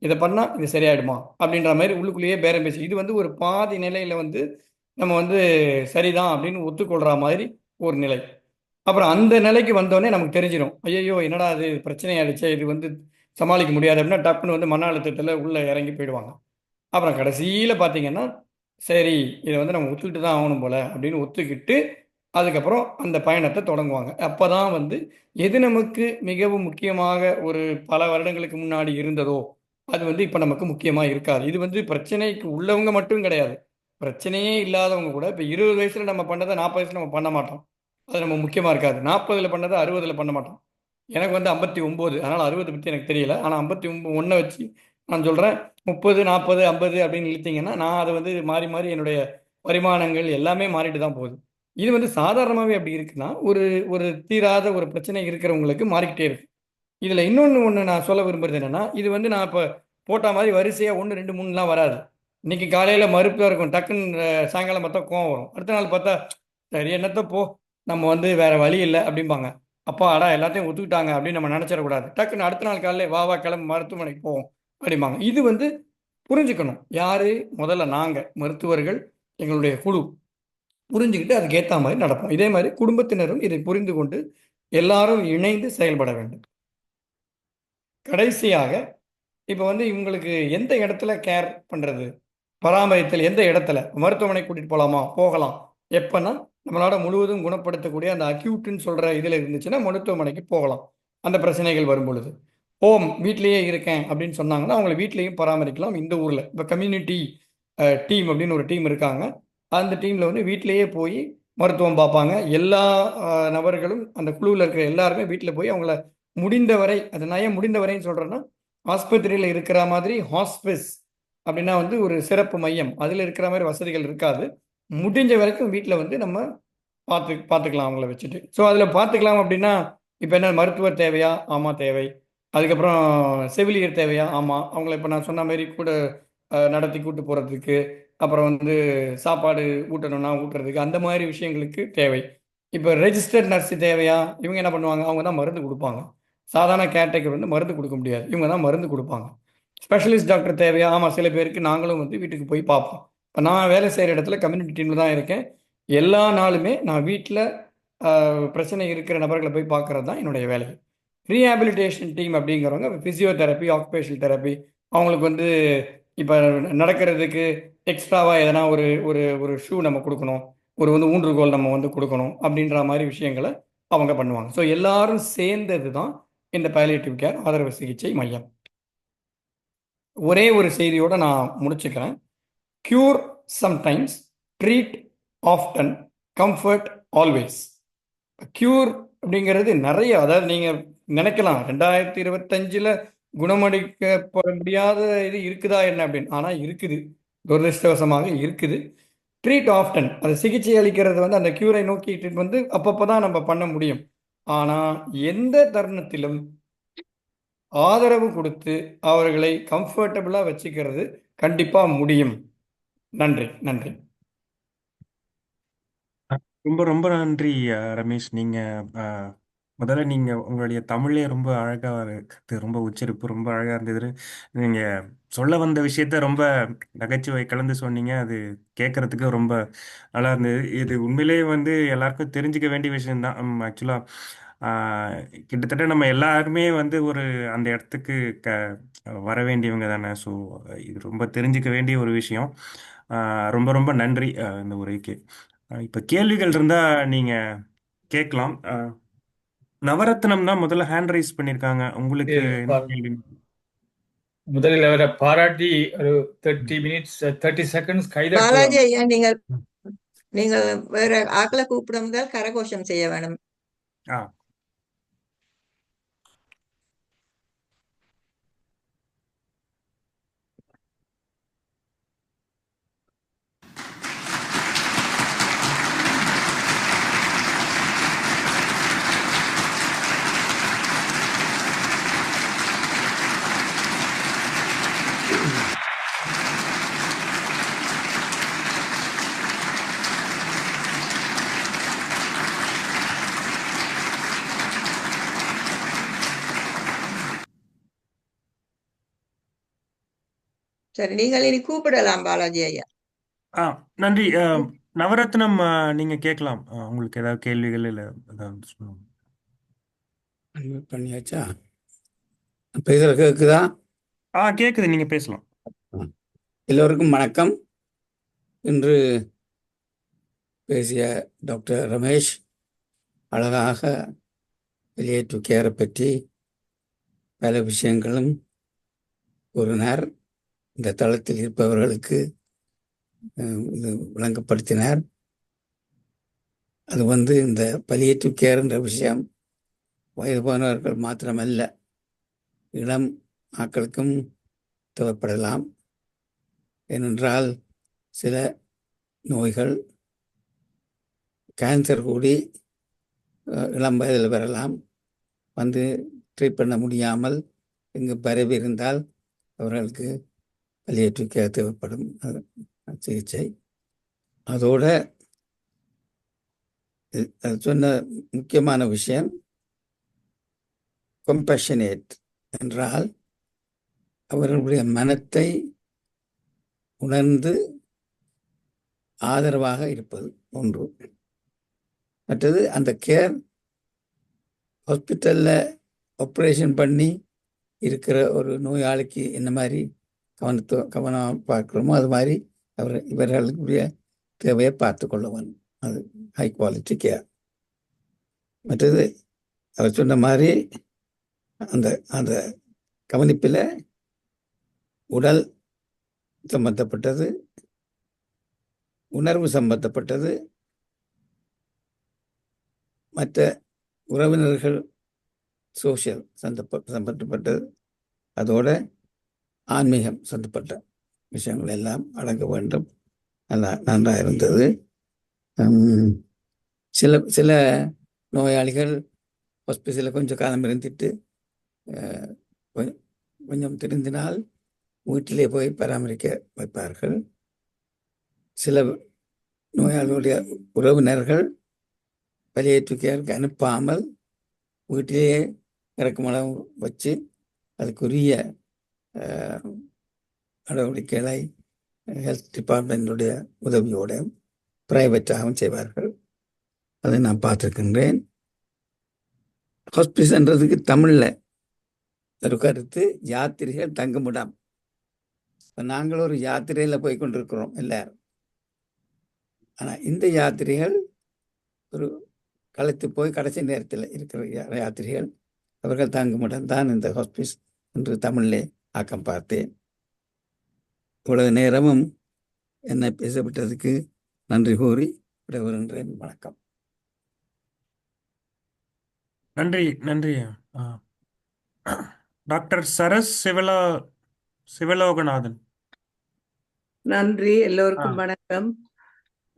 இதை பண்ணால் இது சரியாயிடுமா அப்படின்ற மாதிரி உள்ளுக்குள்ளேயே பேரம் பேசி, இது ஒரு பாதி நிலையில் நம்ம சரிதான் அப்படின்னு ஒத்துக்கொள்கிற மாதிரி ஒரு நிலை. அப்புறம் அந்த நிலைக்கு வந்தோடனே நமக்கு தெரிஞ்சிடும், ஐயோ என்னடா அது பிரச்சனை ஆயிடுச்சே, இது வந்து சமாளிக்க முடியாது அப்படின்னா டப்புன்னு வந்து மன அழுத்தத்தில் உள்ளே இறங்கி போயிடுவாங்க. அப்புறம் கடைசியில் பார்த்தீங்கன்னா, சரி இதை வந்து நம்ம ஒத்துக்கிட்டு தான் ஆகணும் போல அப்படின்னு ஒத்துக்கிட்டு அதுக்கப்புறம் அந்த பயணத்தை தொடங்குவாங்க. அப்போ தான் வந்து எது நமக்கு மிகவும் முக்கியமாக ஒரு பல வருடங்களுக்கு முன்னாடி இருந்ததோ அது வந்து இப்போ நமக்கு முக்கியமாக இருக்காது. இது வந்து பிரச்சனைக்கு உள்ளவங்க மட்டும் கிடையாது, பிரச்சனையே இல்லாதவங்க கூட இப்போ 20 வயசில் நம்ம பண்ணதை 40 வயசில் நம்ம பண்ண மாட்டோம். அது நம்ம முக்கியமாக இருக்காது. 40ல் பண்ணதை 60ல் பண்ண மாட்டோம். எனக்கு வந்து 59, அதனால் 60 பற்றி எனக்கு தெரியல. ஆனால் 51 வச்சு நான் சொல்கிறேன். 30, 40, 50 அப்படின்னு இழுத்தீங்கன்னா நான் அதை வந்து மாறி மாறி என்னுடைய பரிமாணங்கள் எல்லாமே மாறிட்டு தான் போகுது. இது வந்து சாதாரணமாகவே அப்படி இருக்குன்னா ஒரு ஒரு தீராத ஒரு பிரச்சனை இருக்கிறவங்களுக்கு மாறிக்கிட்டே இருக்கு. இதில் ஒன்று நான் சொல்ல விரும்புறது என்னன்னா, இது வந்து நான் இப்போ போட்ட மாதிரி வரிசையாக 1, 2, 3லாம் வராது. இன்னைக்கு காலையில் மறுப்பாக இருக்கும், டக்குன்னு சாயங்காலம் பார்த்தா கோவம் வரும், அடுத்த நாள் பார்த்தா சரி என்னத்த போ நம்ம வந்து வேற வழி இல்லை அப்படிம்பாங்க. அப்பா அடா எல்லாத்தையும் ஒத்துக்கிட்டாங்க அப்படின்னு நம்ம நினச்சிடக்கூடாது. டக்குன்னு அடுத்த நாள் காலையில் வா வா கிளம்பு மருத்துவமனைக்கு போவோம் அப்படிம்பாங்க. இது வந்து புரிஞ்சுக்கணும். யாரு முதல்ல நாங்கள் மருத்துவர்கள், எங்களுடைய குழு புரிஞ்சுக்கிட்டு அதுக்கேற்ற மாதிரி நடப்போம். இதே மாதிரி குடும்பத்தினரும் இதை புரிந்து கொண்டு எல்லாரும் இணைந்து செயல்பட வேண்டும். கடைசியாக இப்போ வந்து இவங்களுக்கு எந்த இடத்துல கேர் பண்ணுறது, பராமரித்தல் எந்த இடத்துல மருத்துவமனை கூட்டிகிட்டு போகலாமா, போகலாம். எப்போன்னா நம்மளால முழுவதும் குணப்படுத்தக்கூடிய அந்த அக்யூட்னு சொல்கிற இதில் இருந்துச்சுன்னா மருத்துவமனைக்கு போகலாம் அந்த பிரச்சனைகள் வரும் பொழுது. ஹோம் வீட்டிலேயே இருக்கேன் அப்படின்னு சொன்னாங்கன்னா அவங்களை வீட்லேயும் பராமரிக்கலாம். இந்த ஊரில் இப்போ கம்யூனிட்டி டீம் அப்படின்னு ஒரு டீம் இருக்காங்க. அந்த டீமில் வந்து வீட்டிலேயே போய் மருத்துவம் பார்ப்பாங்க. எல்லா நபர்களும் அந்த குழுவில் இருக்கிற எல்லாருமே வீட்டில் போய் அவங்கள முடிந்தவரை, அது நான் ஏன் முடிந்தவரைன்னு சொல்கிறேன்னா, ஆஸ்பத்திரியில் இருக்கிற மாதிரி ஹாஸ்பிஸ் அப்படின்னா வந்து ஒரு சிறப்பு மையம் அதில் இருக்கிற மாதிரி வசதிகள் இருக்காது. முடிஞ்ச வரைக்கும் வீட்டில் வந்து நம்ம பார்த்துக்கலாம் அவங்கள வச்சுட்டு. ஸோ அதில் பார்த்துக்கலாம் அப்படின்னா இப்போ என்ன மருத்துவர் தேவையா? ஆமாம் தேவை. அதுக்கப்புறம் செவிலியர் தேவையா? ஆமாம். அவங்கள இப்போ நான் சொன்ன மாதிரி கூட நடத்தி கூட்டு போகிறதுக்கு, அப்புறம் வந்து சாப்பாடு ஊட்டணும்னா ஊட்டுறதுக்கு, அந்த மாதிரி விஷயங்களுக்கு தேவை. இப்போ ரெஜிஸ்டர்ட் நர்ஸ் தேவையா? இவங்க என்ன பண்ணுவாங்க, அவங்க தான் மருந்து கொடுப்பாங்க. சாதாரண கேர்டேக்கர் வந்து மருந்து கொடுக்க முடியாது, இவங்க தான் மருந்து கொடுப்பாங்க. ஸ்பெஷலிஸ்ட் டாக்டர் தேவையா? ஆமாம், சில பேருக்கு நாங்களும் வந்து வீட்டுக்கு போய் பார்ப்போம். இப்போ நான் வேலை செய்கிற இடத்துல கம்யூனிட்டி டீமில் தான் இருக்கேன். எல்லா நாளுமே நான் வீட்டில் பிரச்சனை இருக்கிற நபர்களை போய் பார்க்குறது தான் என்னுடைய வேலை. ரீஹாபிலிட்டேஷன் டீம் அப்படிங்கிறவங்க ஃபிசியோதெரப்பி, ஆக்குபேஷனல் தெரப்பி, அவங்களுக்கு வந்து இப்போ நடக்கிறதுக்கு எக்ஸ்ட்ராவாக எதனா ஒரு ஒரு ஒரு ஷூ நம்ம கொடுக்கணும், ஒரு வந்து ஊன்றுகோல் நம்ம வந்து கொடுக்கணும் அப்படின்ற மாதிரி விஷயங்களை அவங்க பண்ணுவாங்க. ஸோ எல்லாரும் சேர்ந்தது தான் இந்த பாலியேட்டிவ் கேர் ஆதரவு சிகிச்சை மையம். ஒரே ஒரு செய்தியோட நான் முடிச்சுக்கிறேன். Cure sometimes, treat often, comfort always. Cure அப்படிங்கிறது நிறைய, அதாவது நீங்கள் நினைக்கலாம் 2025ல் குணமளிக்கப்பட முடியாத இது இருக்குதா என்ன அப்படின்னு, ஆனால் இருக்குது, துரதிருஷ்டவசமாக இருக்குது. ட்ரீட் ஆஃப்டன், அது சிகிச்சை அளிக்கிறது வந்து அந்த கியூரை நோக்கி வந்து அப்பப்போ தான் நம்ம பண்ண முடியும். ஆனால் எந்த தருணத்திலும் ஆதரவு கொடுத்து அவர்களை கம்ஃபர்டபுளாக வச்சுக்கிறது கண்டிப்பாக முடியும். நன்றி நன்றி. ரொம்ப ரொம்ப நன்றி ரமேஷ். முதல்ல உங்களுடைய தமிழே ரொம்ப அழகாக இருக்குது, ரொம்ப உச்சரிப்பு ரொம்ப அழகாக இருந்தது. நீங்கள் சொல்ல வந்த விஷயத்த ரொம்ப நகைச்சுவை கலந்து சொன்னீங்க, அது கேட்குறதுக்கு ரொம்ப நல்லா இருந்தது. இது உண்மையிலேயே வந்து எல்லாருக்கும் தெரிஞ்சுக்க வேண்டிய விஷயம்தான். ஆக்சுவலாக கிட்டத்தட்ட நம்ம எல்லாருமே வந்து அந்த இடத்துக்கு வர வேண்டியவங்க தானே. ஸோ இது ரொம்ப தெரிஞ்சுக்க வேண்டிய ஒரு விஷயம். ரொம்ப ரொம்ப நன்றி இந்த உரைக்கு. இப்போ கேள்விகள் இருந்தால் நீங்கள் கேட்கலாம். நவரத்னம் தான் முதல்ல ஹேண்ட் ரைஸ் பண்ணியிருக்காங்க. உங்களுக்கு என்ன கேள்வி? முதலில் அவரை பாராட்டி ஒரு 30 மினிட்ஸ் 30 செகண்ட்ஸ் பாலாஜி கைதட்டுவாங்க. ஐயா, நீங்கள் வேற ஆக்களை கூப்பிட முதல் கரகோஷம் செய்ய வேணும். ஆ சரி, நீங்கள் இனி கூப்பிடலாம் பாலாஜி ஐயா. நன்றி. நவரத்னம், நீங்க கேட்கலாம். உங்களுக்கு ஏதாவது கேள்விகள் இல்லை ஏதாவது சொல்லுங்க. அன்மியூட் பண்ணியாச்சா? பேசுகிற கேட்குதா? கேக்குது, நீங்க பேசலாம். எல்லோருக்கும் வணக்கம். இன்று பேசிய டாக்டர் ரமேஷ் அழகாக வெளியேற்று கேரை பற்றி பல விஷயங்களும் கூறினார். இந்த தளத்தில் இருப்பவர்களுக்கு இது விளங்கப்படுத்தினார். அது இந்த பலியேற்று கேர் என்ற விஷயம் வயது போனவர்கள் மாத்திரமல்ல, இளம் ஆட்களுக்கும் தேவைப்படலாம். ஏனென்றால் சில நோய்கள், கேன்சர் கூடி இளம் வயதில் வரலாம். ட்ரீட் பண்ண முடியாமல் இங்கு பரவி இருந்தால் அவர்களுக்கு பலியேற்று கேர் தேவைப்படும் சிகிச்சை. அதோட சொன்ன முக்கியமான விஷயம் கம்பேஷனேட் என்றால் அவர்களுடைய மனத்தை உணர்ந்து ஆதரவாக இருப்பது ஒன்று. மற்றது அந்த கேர் ஹாஸ்பிட்டலில் ஆப்ரேஷன் பண்ணி இருக்கிற ஒரு நோயாளிக்கு என்ன மாதிரி கவனம் பார்க்குறோமோ அது மாதிரி இவர்களுடைய தேவையை பார்த்து கொள்ளவன். அது ஹை குவாலிட்டி கேர். மற்றது அவர் சொன்ன மாதிரி அந்த அந்த கவனிப்பில் உடல் சம்பந்தப்பட்டது, உணர்வு சம்பந்தப்பட்டது, மற்ற உறவினர்கள் சோஷியல் சம்பந்தப்பட்டது, அதோட ஆன்மீகம் சம்பந்தப்பட்ட விஷயங்கள் எல்லாம் அடங்க வேண்டும். நன்றாக இருந்தது. சில நோயாளிகள் ஹாஸ்பிட்டலில் கொஞ்சம் காலம் இருந்துட்டு கொஞ்சம் திருந்தினால் வீட்டிலே போய் பராமரிக்க வைப்பார்கள். சில நோயாளிகளுடைய உறவினர்கள் பலியேற்று கேருக்கு அனுப்பாமல் வீட்டிலேயே இறக்குமளவு வச்சு அதுக்குரிய நடவடிக்கைகளை ஹெல்த் டிபார்ட்மெண்ட்டுடைய உதவியோடு பிரைவேட்டாகவும் செய்வார்கள். அதை நான் பார்த்துருக்கின்றேன். ஹாஸ்பிட்டல்ன்றதுக்கு தமிழில் ஒரு கருத்து யாத்திரைகள் தங்குமிடம். இப்போ நாங்கள் ஒரு யாத்திரையில் போய் கொண்டிருக்கிறோம் எல்லாரும். ஆனால் இந்த யாத்திரைகள் ஒரு களைத்து போய் கடைசி நேரத்தில் இருக்கிற யாத்திரைகள், அவர்கள் தங்குமிடம் தான் இந்த ஹாஸ்பிட்டல் என்று தமிழிலே ஆக்கம் பார்த்தேன். இவ்வளவு நேரமும் என்னை பேசப்பட்டதுக்கு நன்றி கூறி விடைபெறுகின்றேன். வணக்கம். நன்றி நன்றி. டாக்டர் சரஸ் சிவலோகநாதன். நன்றி. எல்லோருக்கும் வணக்கம்.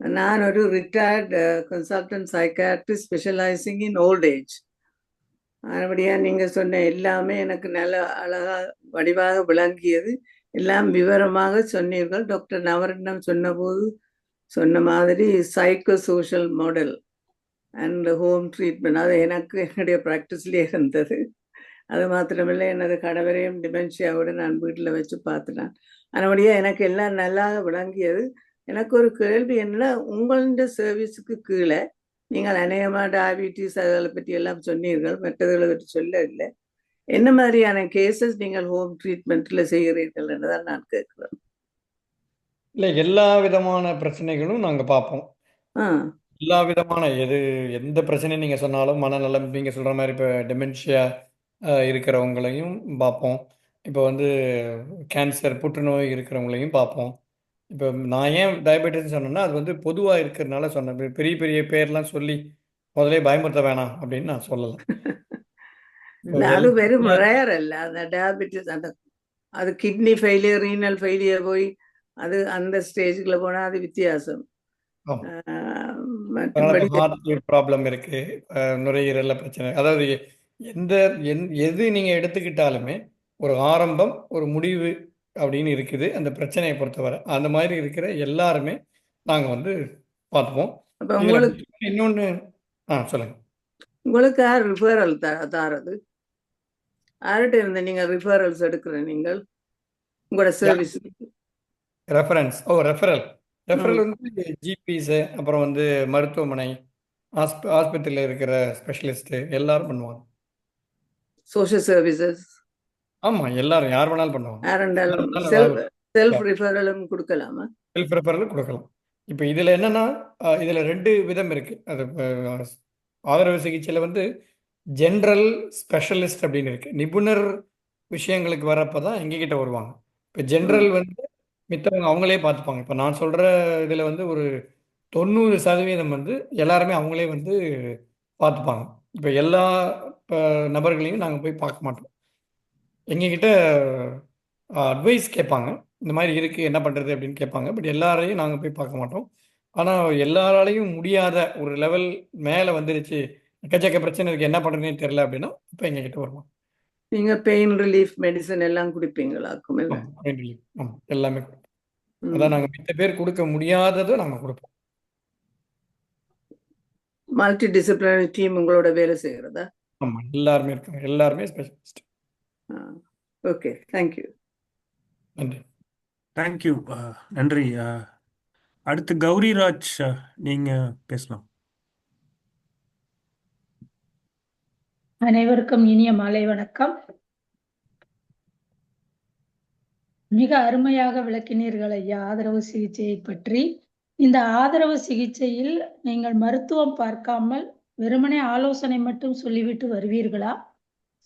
நான் ஒரு retired consultant psychiatrist specialising in old age. மறுபடியாக நீங்கள் சொன்ன எல்லாமே எனக்கு நல்ல அழகாக வடிவாக விளங்கியது. எல்லாம் விவரமாக சொன்னீர்கள். டாக்டர் நவரத்னம் சொன்ன மாதிரி psycho social model and home treatment, அது எனக்கு என்னுடைய ப்ராக்டிஸ்லேயே இருந்தது. அது மாத்திரமில்லை, எனது கணவரையும் டிமென்ஷியாவோடு நான் வீட்டில் வச்சு பார்த்துட்டேன். அதனுடைய எனக்கு எல்லாம் நல்லா விளங்கியது. எனக்கு ஒரு கேள்வி என்னன்னா, உங்களுடைய சர்வீஸுக்கு கீழே நீங்கள் அநேகமாக டயபிட்டிஸ் அதை பற்றி எல்லாம் சொன்னீர்கள், மற்றவர்களை பற்றி சொல்லவில்லை. என்ன மாதிரியான கேசஸ் நீங்கள் ஹோம் ட்ரீட்மெண்ட்டில் செய்கிறீர்கள் என்றுதான் நான் கேட்குறேன். இல்லை, எல்லா விதமான பிரச்சனைகளும் நாங்கள் பார்ப்போம். எல்லா விதமான எந்த பிரச்சனை நீங்கள் சொன்னாலும், மனநலம் நீங்கள் சொல்கிற மாதிரி இப்போ டெமென்ஷியா இருக்கிறவங்களையும் பார்ப்போம். இப்போ கேன்சர், புற்றுநோய் இருக்கிறவங்களையும் பார்ப்போம். இப்போ நான் ஏன் டயபெட்டிஸ் சொன்னேன்னா, அது பொதுவாக இருக்கிறதுனால சொன்னேன். பெரிய பெரிய பேர்லாம் சொல்லி முதலே பயமுறுத்த வேணாம் அப்படின்னு நான் சொல்லலை. அது வெறும் ரேர் அல்ல. அந்த டயபெட்டிஸ் அது கிட்னி ஃபெயிலியர், ரீனல் ஃபெயிலியர் போய் அது அந்த ஸ்டேஜுக்குள்ள போனால் அது வித்தியாசம். ப்ராப்ளம் இருக்கு, நுரையீரல்ல பிரச்சனை. அதாவது எது நீங்க எடுத்துக்கிட்டாலுமே ஒரு ஆரம்பம், ஒரு முடிவு அப்படின்னு இருக்குது அந்த பிரச்சனையை பொறுத்தவரை. அந்த மாதிரி இருக்கிற எல்லாருமே நாங்க பார்த்துப்போம். இன்னொன்னு சொல்லுங்க. உங்களுக்கு யார் ரிஃபரல் தாரது? யார்கிட்ட இருந்து நீங்க ரிஃபரல்ஸ் எடுக்கிற? நீங்கள் உங்களோட சர்வீஸ் ரெஃபரன்ஸ்? ரெஃபரல் ரெஃபரல் வந்து ஜிபிஸ், அப்புறம் வந்து மருத்துவமனை, ஆஸ்பத்திரியில் இருக்கிற ஸ்பெஷலிஸ்ட் எல்லாரும் பண்ணுவாங்க. சோஷியல் சர்வீசஸ் ஆமா, எல்லாரும் யார் வேணாலும் பண்ணுவாங்க. யார் யாரெண்டாலும் வேணாலும் செல்ஃப் ரிஃபரலும் கொடுக்கலாமா? செல்ஃப் ரெஃபரல் கொடுக்கலாம். இப்போ இதில் என்னன்னா, இதில் 2 விதம் இருக்கு. அது ஆதரவு சிகிச்சையில் வந்து ஜென்ரல், ஸ்பெஷலிஸ்ட் அப்படின்னு இருக்கு. நிபுணர் விஷயங்களுக்கு வரப்போ தான் எங்ககிட்ட வருவாங்க. இப்போ ஜென்ரல் வந்து மித்தவங்க அவங்களே பார்த்துப்பாங்க. இப்போ நான் சொல்கிற இதில் வந்து ஒரு 90% வந்து எல்லாருமே அவங்களே வந்து பார்த்துப்பாங்க. இப்போ எல்லா நபர்களையும் நாங்கள் போய் பார்க்க மாட்டோம். எங்ககிட்ட அட்வைஸ் கேட்பாங்க. இந்த மாதிரி இருக்குது, என்ன பண்ணுறது அப்படின்னு கேட்பாங்க. பட் எல்லாரையும் நாங்கள் போய் பார்க்க மாட்டோம். ஆனால் எல்லாராலையும் முடியாத ஒரு லெவல் மேலே வந்துருச்சு, எக்கச்சக்க பிரச்சனை இருக்குது, என்ன பண்ணுறதுனே தெரில அப்படின்னா இப்போ எங்ககிட்ட வருவாங்க. நீங்க பெயின் ரிலீஃப் மெடிசன் எல்லாம் குடிப்பீங்களாக்கும் இல்ல? ஆமாம், பெயின் ரிலீஃப், ஆமாம், எல்லாமே கொடுப்போம். அதான் நாங்கள் மித்த பேர் கொடுக்க முடியாததை நாங்கள் கொடுப்போம். மல்டி டிசிப்ளினரி டீம் உங்களோட வேலை செய்கிறதா? ஆமாம், எல்லாருமே இருக்காங்க, எல்லாருமே ஸ்பெஷலிஸ்ட். Okay, thank you. நன்றி. தேங்க்யூ. நன்றி. அடுத்து கௌரிராஜ், நீங்க பேசலாம். அனைவருக்கும் இனிய மாலை வணக்கம். மிக அருமையாக விளக்கினீர்கள் ஐயா ஆதரவு சிகிச்சையை பற்றி. இந்த ஆதரவு சிகிச்சையில் நீங்கள் மருத்துவம் பார்க்காமல் வெறுமனே ஆலோசனை மட்டும் சொல்லிவிட்டு வருவீர்களா?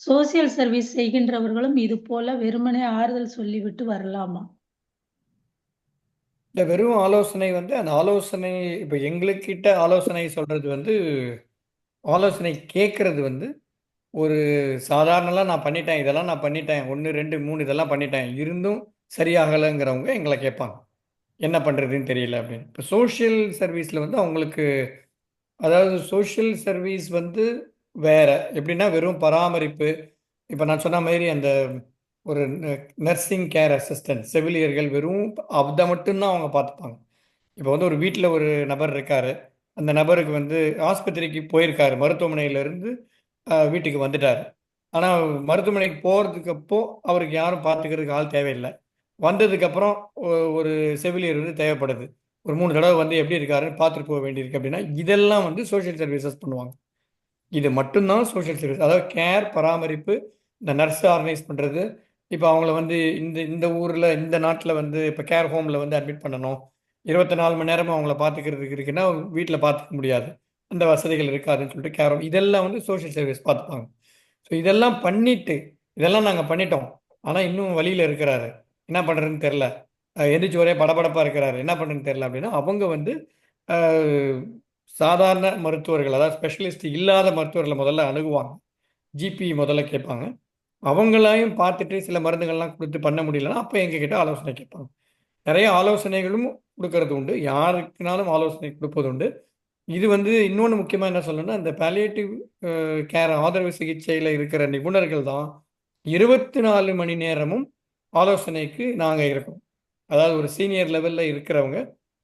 சோசியல் சர்வீஸ் செய்கின்றவர்களும் இது போல வெறுமனே ஆறுதல் சொல்லிவிட்டு வரலாமா? இல்லை, வெறும் ஆலோசனை வந்து அந்த ஆலோசனை இப்போ எங்களுக்கிட்ட ஆலோசனை சொல்கிறது வந்து ஆலோசனை கேட்குறது வந்து ஒரு சாதாரணலாம் நான் பண்ணிட்டேன், இதெல்லாம் நான் பண்ணிட்டேன், 1 2 3 இதெல்லாம் பண்ணிட்டேன், இருந்தும் சரியாகலைங்கிறவங்க எங்களை கேட்பாங்க, என்ன பண்ணுறதுன்னு தெரியல அப்படின்னு. இப்போ சோஷியல் சர்வீஸில் வந்து அவங்களுக்கு, அதாவது சோஷியல் சர்வீஸ் வந்து வேற எப்படின்னா வெறும் பராமரிப்பு. இப்போ நான் சொன்ன மாதிரி அந்த ஒரு நர்சிங் கேர் அசிஸ்டன்ட் செவிலியர்கள் வெறும் அதை மட்டும்தான் அவங்க பார்த்துப்பாங்க. இப்போ வந்து ஒரு வீட்டில் ஒரு நபர் இருக்காரு, அந்த நபருக்கு வந்து ஆஸ்பத்திரிக்கு போயிருக்காரு, மருத்துவமனையிலேருந்து வீட்டுக்கு வந்துட்டார். ஆனால் மருத்துவமனைக்கு போகிறதுக்கு அப்போ அவருக்கு யாரும் பார்த்துக்கிறதுக்கு ஆள் தேவையில்லை. வந்ததுக்கப்புறம் ஒரு செவிலியர் வந்து தேவைப்படுது, ஒரு 3 தடவை வந்து எப்படி இருக்காருன்னு பார்த்துட்டு போக வேண்டியிருக்கு அப்படின்னா இதெல்லாம் வந்து சோஷியல் சர்வீசஸ் பண்ணுவாங்க. இது மட்டும்தான் சோஷியல் சர்வீஸ், அதாவது கேர், பராமரிப்பு, இந்த நர்ஸ் ஆர்கனைஸ் பண்ணுறது. இப்போ அவங்கள வந்து இந்த இந்த ஊரில் இந்த நாட்டில் வந்து இப்போ கேர் ஹோமில் வந்து அட்மிட் பண்ணணும், 24 மணி நேரமும் அவங்கள பார்த்துக்கிறதுக்கு இருக்குன்னா வீட்டில் பார்த்துக்க முடியாது, அந்த வசதிகள் இருக்காதுன்னு சொல்லிட்டு கேர் ஹோம் இதெல்லாம் வந்து சோஷியல் சர்வீஸ் பார்த்துப்பாங்க. ஸோ இதெல்லாம் பண்ணிட்டு, இதெல்லாம் நாங்கள் பண்ணிட்டோம், ஆனால் இன்னும் வழியில் இருக்கிறாரு, என்ன பண்ணுறதுன்னு தெரில, எந்திரிச்சு ஒரே படபடப்பாக இருக்கிறாரு, என்ன பண்ணுறதுன்னு தெரில அப்படின்னா அவங்க வந்து சாதாரண மருத்துவர்கள், அதாவது ஸ்பெஷலிஸ்ட் இல்லாத மருத்துவர்களை முதல்ல அணுகுவாங்க. ஜிபி முதல்ல கேட்பாங்க. அவங்களையும் பார்த்துட்டு சில மருந்துகள்லாம் கொடுத்து பண்ண முடியலன்னா அப்போ எங்ககிட்ட ஆலோசனை கேட்பாங்க. நிறைய ஆலோசனைகளும் கொடுக்கறது உண்டு, யாருக்குனாலும் ஆலோசனை கொடுப்பது உண்டு. இது வந்து இன்னொன்று முக்கியமாக என்ன சொல்லணும்னா, இந்த பாலியேட்டிவ் கேர் ஆதரவு சிகிச்சையில் இருக்கிற நிபுணர்கள் தான் 24 மணி நேரமும் ஆலோசனைக்கு நாங்கள் இருக்கோம். அதாவது ஒரு சீனியர் லெவலில் இருக்கிறவங்க,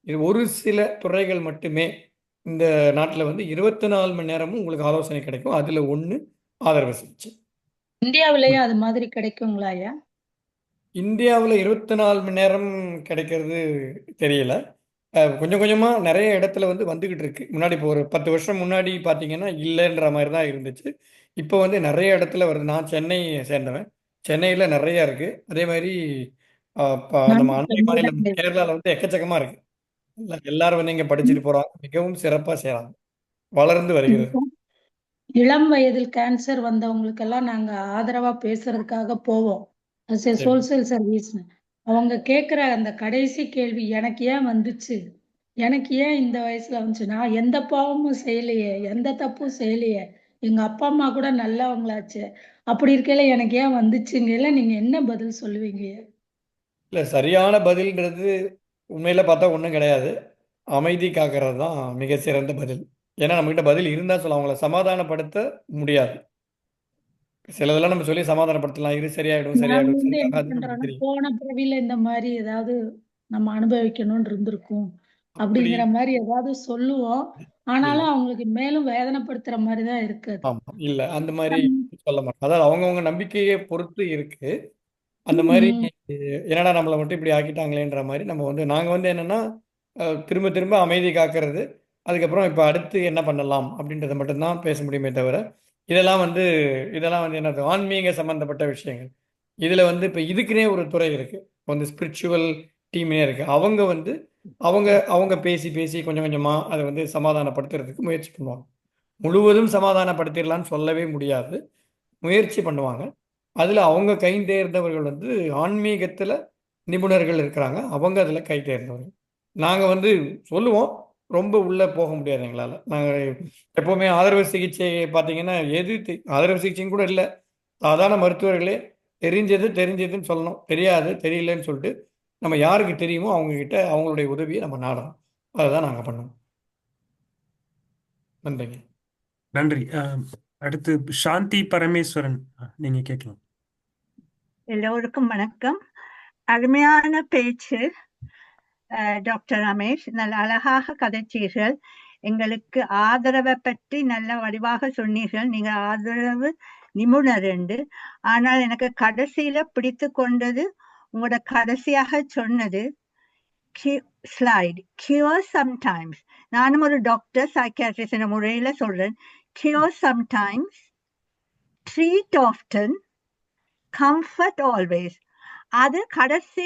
இது ஒரு சில துறைகள் மட்டுமே இந்த நாட்டில் வந்து 24 மணி நேரமும் உங்களுக்கு ஆலோசனை கிடைக்கும். அதில் ஒன்று ஆதரவு சிகிச்சை. இந்தியாவிலேயே அது மாதிரி கிடைக்குங்களா ஐயா? இந்தியாவில் 24 மணி நேரம் கிடைக்கிறது தெரியல. கொஞ்சம் கொஞ்சமாக நிறைய இடத்துல வந்து வந்துக்கிட்டு இருக்கு. முன்னாடி இப்போ ஒரு 10 வருஷம் முன்னாடி பார்த்தீங்கன்னா இல்லைன்ற மாதிரி தான் இருந்துச்சு. இப்போ வந்து நிறைய இடத்துல வருது. நான் சென்னை சேர்ந்தவன், சென்னையில் நிறையா இருக்குது. அதே மாதிரி நம்ம அண்டை மாநிலம் கேரளாவில் வந்து எக்கச்சக்கமாக இருக்குது. எல்லாரும் வந்து இங்கே படிச்சுட்டு போகிறாங்க, மிகவும் சிறப்பாக செய்கிறாங்க, வளர்ந்து வருகிறது. இளம் வயதில் கேன்சர் வந்தவங்களுக்கெல்லாம் நாங்க ஆதரவா பேசுறதுக்காக போவோம். சோசியல் சர்வீஸ் அவங்க கேட்குற அந்த கடைசி கேள்வி, எனக்கு ஏன் வந்துச்சு, எனக்கு ஏன் இந்த வயசுல வந்துச்சு, நான் எந்த பாவமும் செய்யலையே, எந்த தப்பும் செய்யலையே, எங்க அப்பா அம்மா கூட நல்லவங்களாச்சு, அப்படி இருக்கையில எனக்கு ஏன் வந்துச்சுங்கல நீங்க என்ன பதில் சொல்லுவீங்க? இல்லை, சரியான பதில்ன்றது உண்மையில பார்த்தா ஒன்றும் கிடையாது. அமைதி காக்கிறது தான் மிக சிறந்த பதில். ஏன்னா நம்மகிட்ட பதில் இருந்தால் சொல்ல அவங்கள சமாதானப்படுத்த முடியாது. சிலதெல்லாம் நம்ம சொல்லி சமாதானப்படுத்தலாம், இது சரியாயிடும் சரியாயிடும். போன பிறவில இந்த மாதிரி ஏதாவது நம்ம அனுபவிக்கணும்னு இருந்திருக்கும் அப்படிங்கிற மாதிரி ஏதாவது சொல்லுவோம். ஆனாலும் அவங்களுக்கு மேலும் வேதனைப்படுத்துற மாதிரி தான் இருக்கு. ஆமா, இல்ல அந்த மாதிரி சொல்ல மாட்டோம். அதாவது அவங்கவுங்க நம்பிக்கையை பொறுத்து இருக்கு. அந்த மாதிரி என்னடா நம்மளை மட்டும் இப்படி ஆக்கிட்டாங்களேன்ற மாதிரி நம்ம வந்து நாங்கள் வந்து என்னன்னா திரும்ப திரும்ப அமைதி காக்கிறது, அதுக்கப்புறம் இப்போ அடுத்து என்ன பண்ணலாம் அப்படின்றத மட்டும்தான் பேச முடியுமே தவிர, இதெல்லாம் வந்து என்னது ஆன்மீக சம்பந்தப்பட்ட விஷயங்கள். இதில் வந்து இப்போ இதுக்குன்னே ஒரு துறை இருக்குது, வந்து ஸ்பிரிச்சுவல் டீமே இருக்குது. அவங்க வந்து அவங்க அவங்க பேசி பேசி கொஞ்சம் கொஞ்சமாக அதை வந்து சமாதானப்படுத்துறதுக்கு முயற்சி பண்ணுவாங்க. முழுவதும் சமாதானப்படுத்திடலான்னு சொல்லவே முடியாது, முயற்சி பண்ணுவாங்க. அதில் அவங்க கை தேர்ந்தவர்கள் வந்து ஆன்மீகத்தில் நிபுணர்கள் இருக்கிறாங்க, அவங்க அதில் கை தேர்ந்தவர்கள். நாங்கள் வந்து சொல்லுவோம், ரொம்ப உள்ளே போக முடியாது எங்களால். நாங்கள் எப்போவுமே ஆதரவு சிகிச்சை பார்த்தீங்கன்னா ஆதரவு சிகிச்சையும் கூட இல்லை, சாதாரண மருத்துவர்களே தெரிஞ்சதுன்னு சொல்லணும், தெரியாது தெரியலன்னு சொல்லிட்டு நம்ம யாருக்கு தெரியுமோ அவங்கக்கிட்ட அவங்களுடைய உதவியை நம்ம நாடணும். அதை தான் நாங்கள் பண்ணோம். நன்றிங்க. நன்றி. அடுத்து சாந்தி பரமேஸ்வரன், நீங்க கேட்கலாம். எல்லோருக்கும் வணக்கம். அருமையான பேச்சு டாக்டர் ரமேஷ், நல்ல அழகாக கதைச்சீர்கள். எங்களுக்கு ஆதரவை பற்றி நல்ல வடிவாக சொன்னீர்கள். நீங்க ஆதரவு நிபுணர் என்று. ஆனால் எனக்கு கடைசியில பிடித்து கொண்டது உங்களோட கடைசியாக சொன்னது ஸ்லைடு கியூர் சம்டைம்ஸ். நானும் ஒரு டாக்டர் சைக்கியாட்ரிஸ்ட் என்ற முறையில சொல்றேன். Cure sometimes, treat often, comfort always. அது கடைசி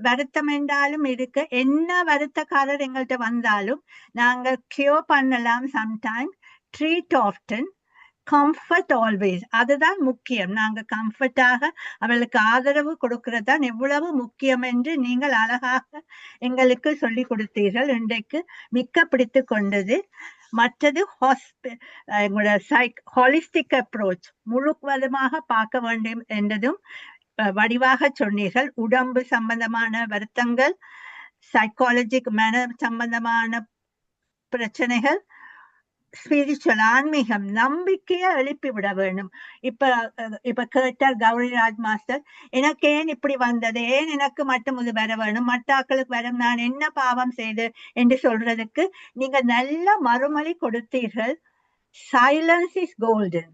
வருத்தம் என்றாலும் இருக்கு. என்ன வருத்தக்காரர் எங்கள்கிட்ட வந்தாலும் நாங்கள் கியூர் பண்ணலாம். Sometime, treat often, comfort always. அதுதான் முக்கியம். நாங்கள் கம்ஃபர்ட்டாக அவளுக்கு ஆதரவு கொடுக்கிறது தான் எவ்வளவு முக்கியம் என்று நீங்கள் அழகாக எங்களுக்கு சொல்லி கொடுத்தீர்கள். இன்றைக்கு மிக்க பிடித்து கொண்டது. மற்றது எங்களோட ஹாலிஸ்டிக் அப்ரோச் முழுவதுமாக பார்க்க வேண்டும் என்றதும் வடிவாக சொன்னீர்கள். உடம்பு சம்பந்தமான வருத்தங்கள், சைக்காலஜிக் மன சம்பந்தமான பிரச்சனைகள், ஸ்பிரிச்சுவல் ஆன்மீகம், நம்பிக்கையை எழுப்பி விட வேண்டும். இப்ப கேட்டார் கௌரிராஜ் மாஸ்டர், எனக்கு ஏன் இப்படி வந்தது, ஏன் எனக்கு மட்டும் இது வர வேணும், மற்றாக்களுக்கு வரும், நான் என்ன பாவம் செய்து என்று சொல்றதுக்கு நீங்க நல்ல மறுமொழி கொடுத்தீர்கள். Silence is golden.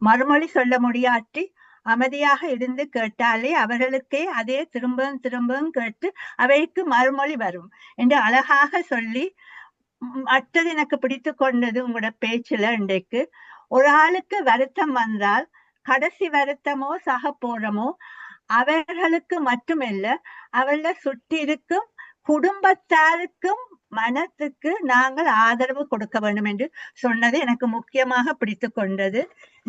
மறுமொழி சொல்ல முடியாட்டி அமைதியாக இருந்து கேட்டாலே அவர்களுக்கே அதே திரும்பவும் கேட்டு அவைக்கு மறுமொழி வரும் என்று அழகாக சொல்லி, மற்றது எனக்கு பிடித்து கொண்டது உங்களோட பேச்சுல இன்றைக்கு, ஒரு ஆளுக்கு வருத்தம் வந்தால் கடைசி வருத்தமோ சக போறமோ அவர்களுக்கு மட்டுமல்ல, அவளை சுற்றி இருக்கும் குடும்பத்தாருக்கும் மனத்துக்கு நாங்கள் ஆதரவு கொடுக்க வேண்டும் என்று சொன்னது எனக்கு முக்கியமாக பிடித்து கொண்டது.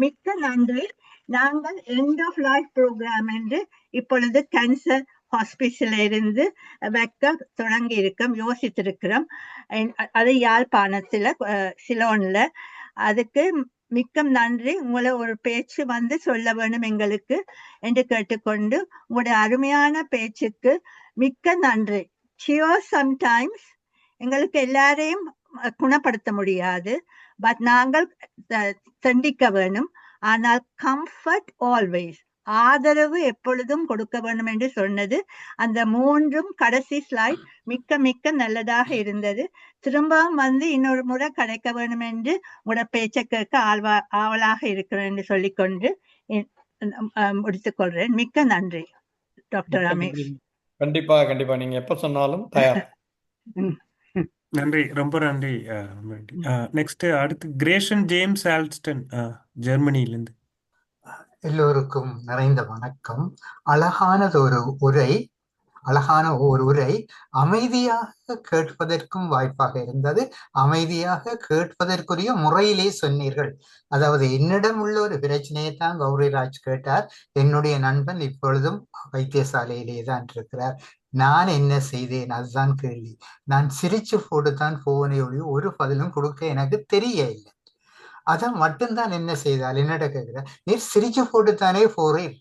மிக்க நன்றி. நாங்கள் எண்ட் ஆஃப் லைஃப் ப்ரோக்ராம் என்று இப்பொழுது கேன்சர் ஹாஸ்பிட்டல இருந்து வைக்க தொடங்கி இருக்கோம், யோசித்திருக்கிறோம். அது யாழ்ப்பாணத்துல சிலோன்ல. அதுக்கு மிக்க நன்றி. உங்களை ஒரு பேச்சு வந்து சொல்ல வேணும் எங்களுக்கு என்று கேட்டுக்கொண்டு உங்களுடைய அருமையான பேச்சுக்கு மிக்க நன்றி. சியோர் சம்டைம்ஸ் எங்களுக்கு எல்லாரையும் குணப்படுத்த முடியாது, பட் நாங்கள் சந்திக்க வேணும். ஆனால் கம்ஃபர்ட் ஆல்வேஸ், ஆதரவு எப்பொழுதும் கொடுக்க வேண்டும் என்று சொன்னது. அந்த மூன்றும் கடைசி ஸ்லைட் மிக்க மிக்க நல்லதாக இருந்தது. திரும்பவும் வந்து இன்னொரு முறை கிடைக்க வேண்டும் என்று உங்களோட பேச்சை கேட்க ஆவலாக இருக்கிறேன் என்று சொல்லிக்கொண்டு முடித்துக் கொள்றேன். மிக்க நன்றி டாக்டர் ரமேஷ். கண்டிப்பா நீங்க எப்ப சொன்னாலும் தயார். நன்றி, ரொம்ப நன்றி. நெக்ஸ்ட் அடுத்து கிரேஷன் ஜேம்ஸ் ஆல்ஸ்டன், ஜெர்மனியிலிருந்து. எல்லோருக்கும் நிறைந்த வணக்கம். அழகான ஒரு உரை அமைதியாக கேட்பதற்கும் வாய்ப்பாக இருந்தது. அமைதியாக கேட்பதற்குரிய முறையிலே சொன்னீர்கள். அதாவது என்னிடம் உள்ள ஒரு பிரச்சனையை தான் கௌரிராஜ் கேட்டார். என்னுடைய நண்பன் இப்பொழுதும் வைத்தியசாலையிலே தான் இருக்கிறார். நான் என்ன செய்தேன், அதுதான் கேள்வி. நான் சிரிச்சு போட்டுத்தான் போவனே ஒழிய ஒரு பதிலும் கொடுக்க எனக்கு தெரியல. அதான் மட்டும்தான் என்ன செய்தால் என்னிட கேட்கிற, நீர் சிரிச்சு போட்டுத்தானே போறீர்,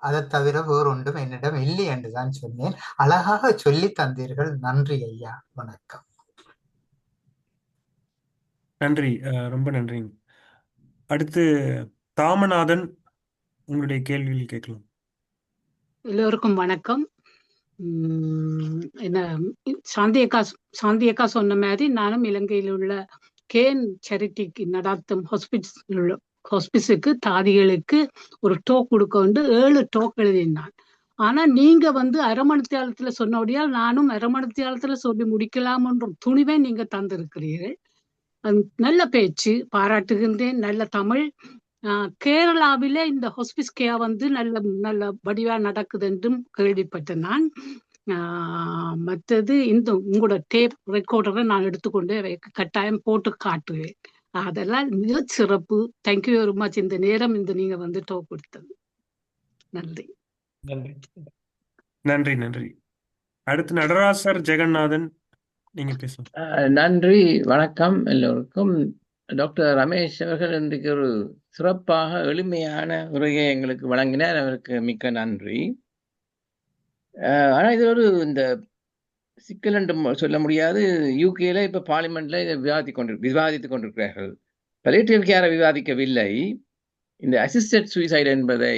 அதை தவிர வேறொன்றும் என்னிடம் இல்லை என்றுதான் சொன்னேன். அழகாக சொல்லி தந்தீர்கள். நன்றி ஐயா, வணக்கம். நன்றி, ரொம்ப நன்றி. அடுத்து தாமநாதன், உங்களுடைய கேள்வியில் கேட்கலாம். எல்லோருக்கும் வணக்கம். என்ன சாந்தி அக்கா சொன்ன மாதிரி நானும் இலங்கையில் உள்ள கேன் சேரிட்டிக்கு நடாத்தும் ஹாஸ்பிஸுக்கு தாதிகளுக்கு ஒரு டோக் கொடுக்க வந்து 7 டோக் எழுதினான். ஆனா நீங்க வந்து அரை மணித்தியாலத்துல சொன்னபடியால் நானும் அரை மணித்தியாலத்துல சொல்லி முடிக்கலாம்ன்ற துணிவை நீங்க தந்திருக்கிறீர்கள். நல்ல பேச்சு, பாராட்டுகின்றேன். நல்ல தமிழ். கேரளாவிலே இந்த ஹாஸ்பிஸ் கேர் வந்து நல்ல நல்ல வடிவா நடக்குது என்றும் கேள்விப்பட்டேன் நான். மற்றது இந்த உங்களோட டேப் ரெக்கார்டரை நான் எடுத்துக்கொண்டு கட்டாயம் போட்டு காட்டுவேன். அதெல்லாம் மிக சிறப்பு. Thank you very much. இந்த நேரம் நீங்க வந்து டோக் கொடுத்தது நன்றி. நன்றி. நன்றி நன்றி. அடுத்து நடராசர் ஜெகநாதன், நீங்க பேசலாம். நன்றி, வணக்கம் எல்லோருக்கும். டாக்டர் ரமேஷ் அவர்கள் இன்றைக்கு ஒரு சிறப்பாக எளிமையான உரையை எங்களுக்கு வழங்கினார். அவருக்கு மிக்க நன்றி. ஆனால் இது ஒரு இந்த சிக்கல் என்று சொல்ல முடியாது. யூகேல இப்போ பார்லிமெண்ட்ல இதை விவாதித்துக் கொண்டிருக்கிறார்கள். பலியேட்டிவ் கேரை விவாதிக்கவில்லை. இந்த அசிஸ்டட் சூசைட் என்பதை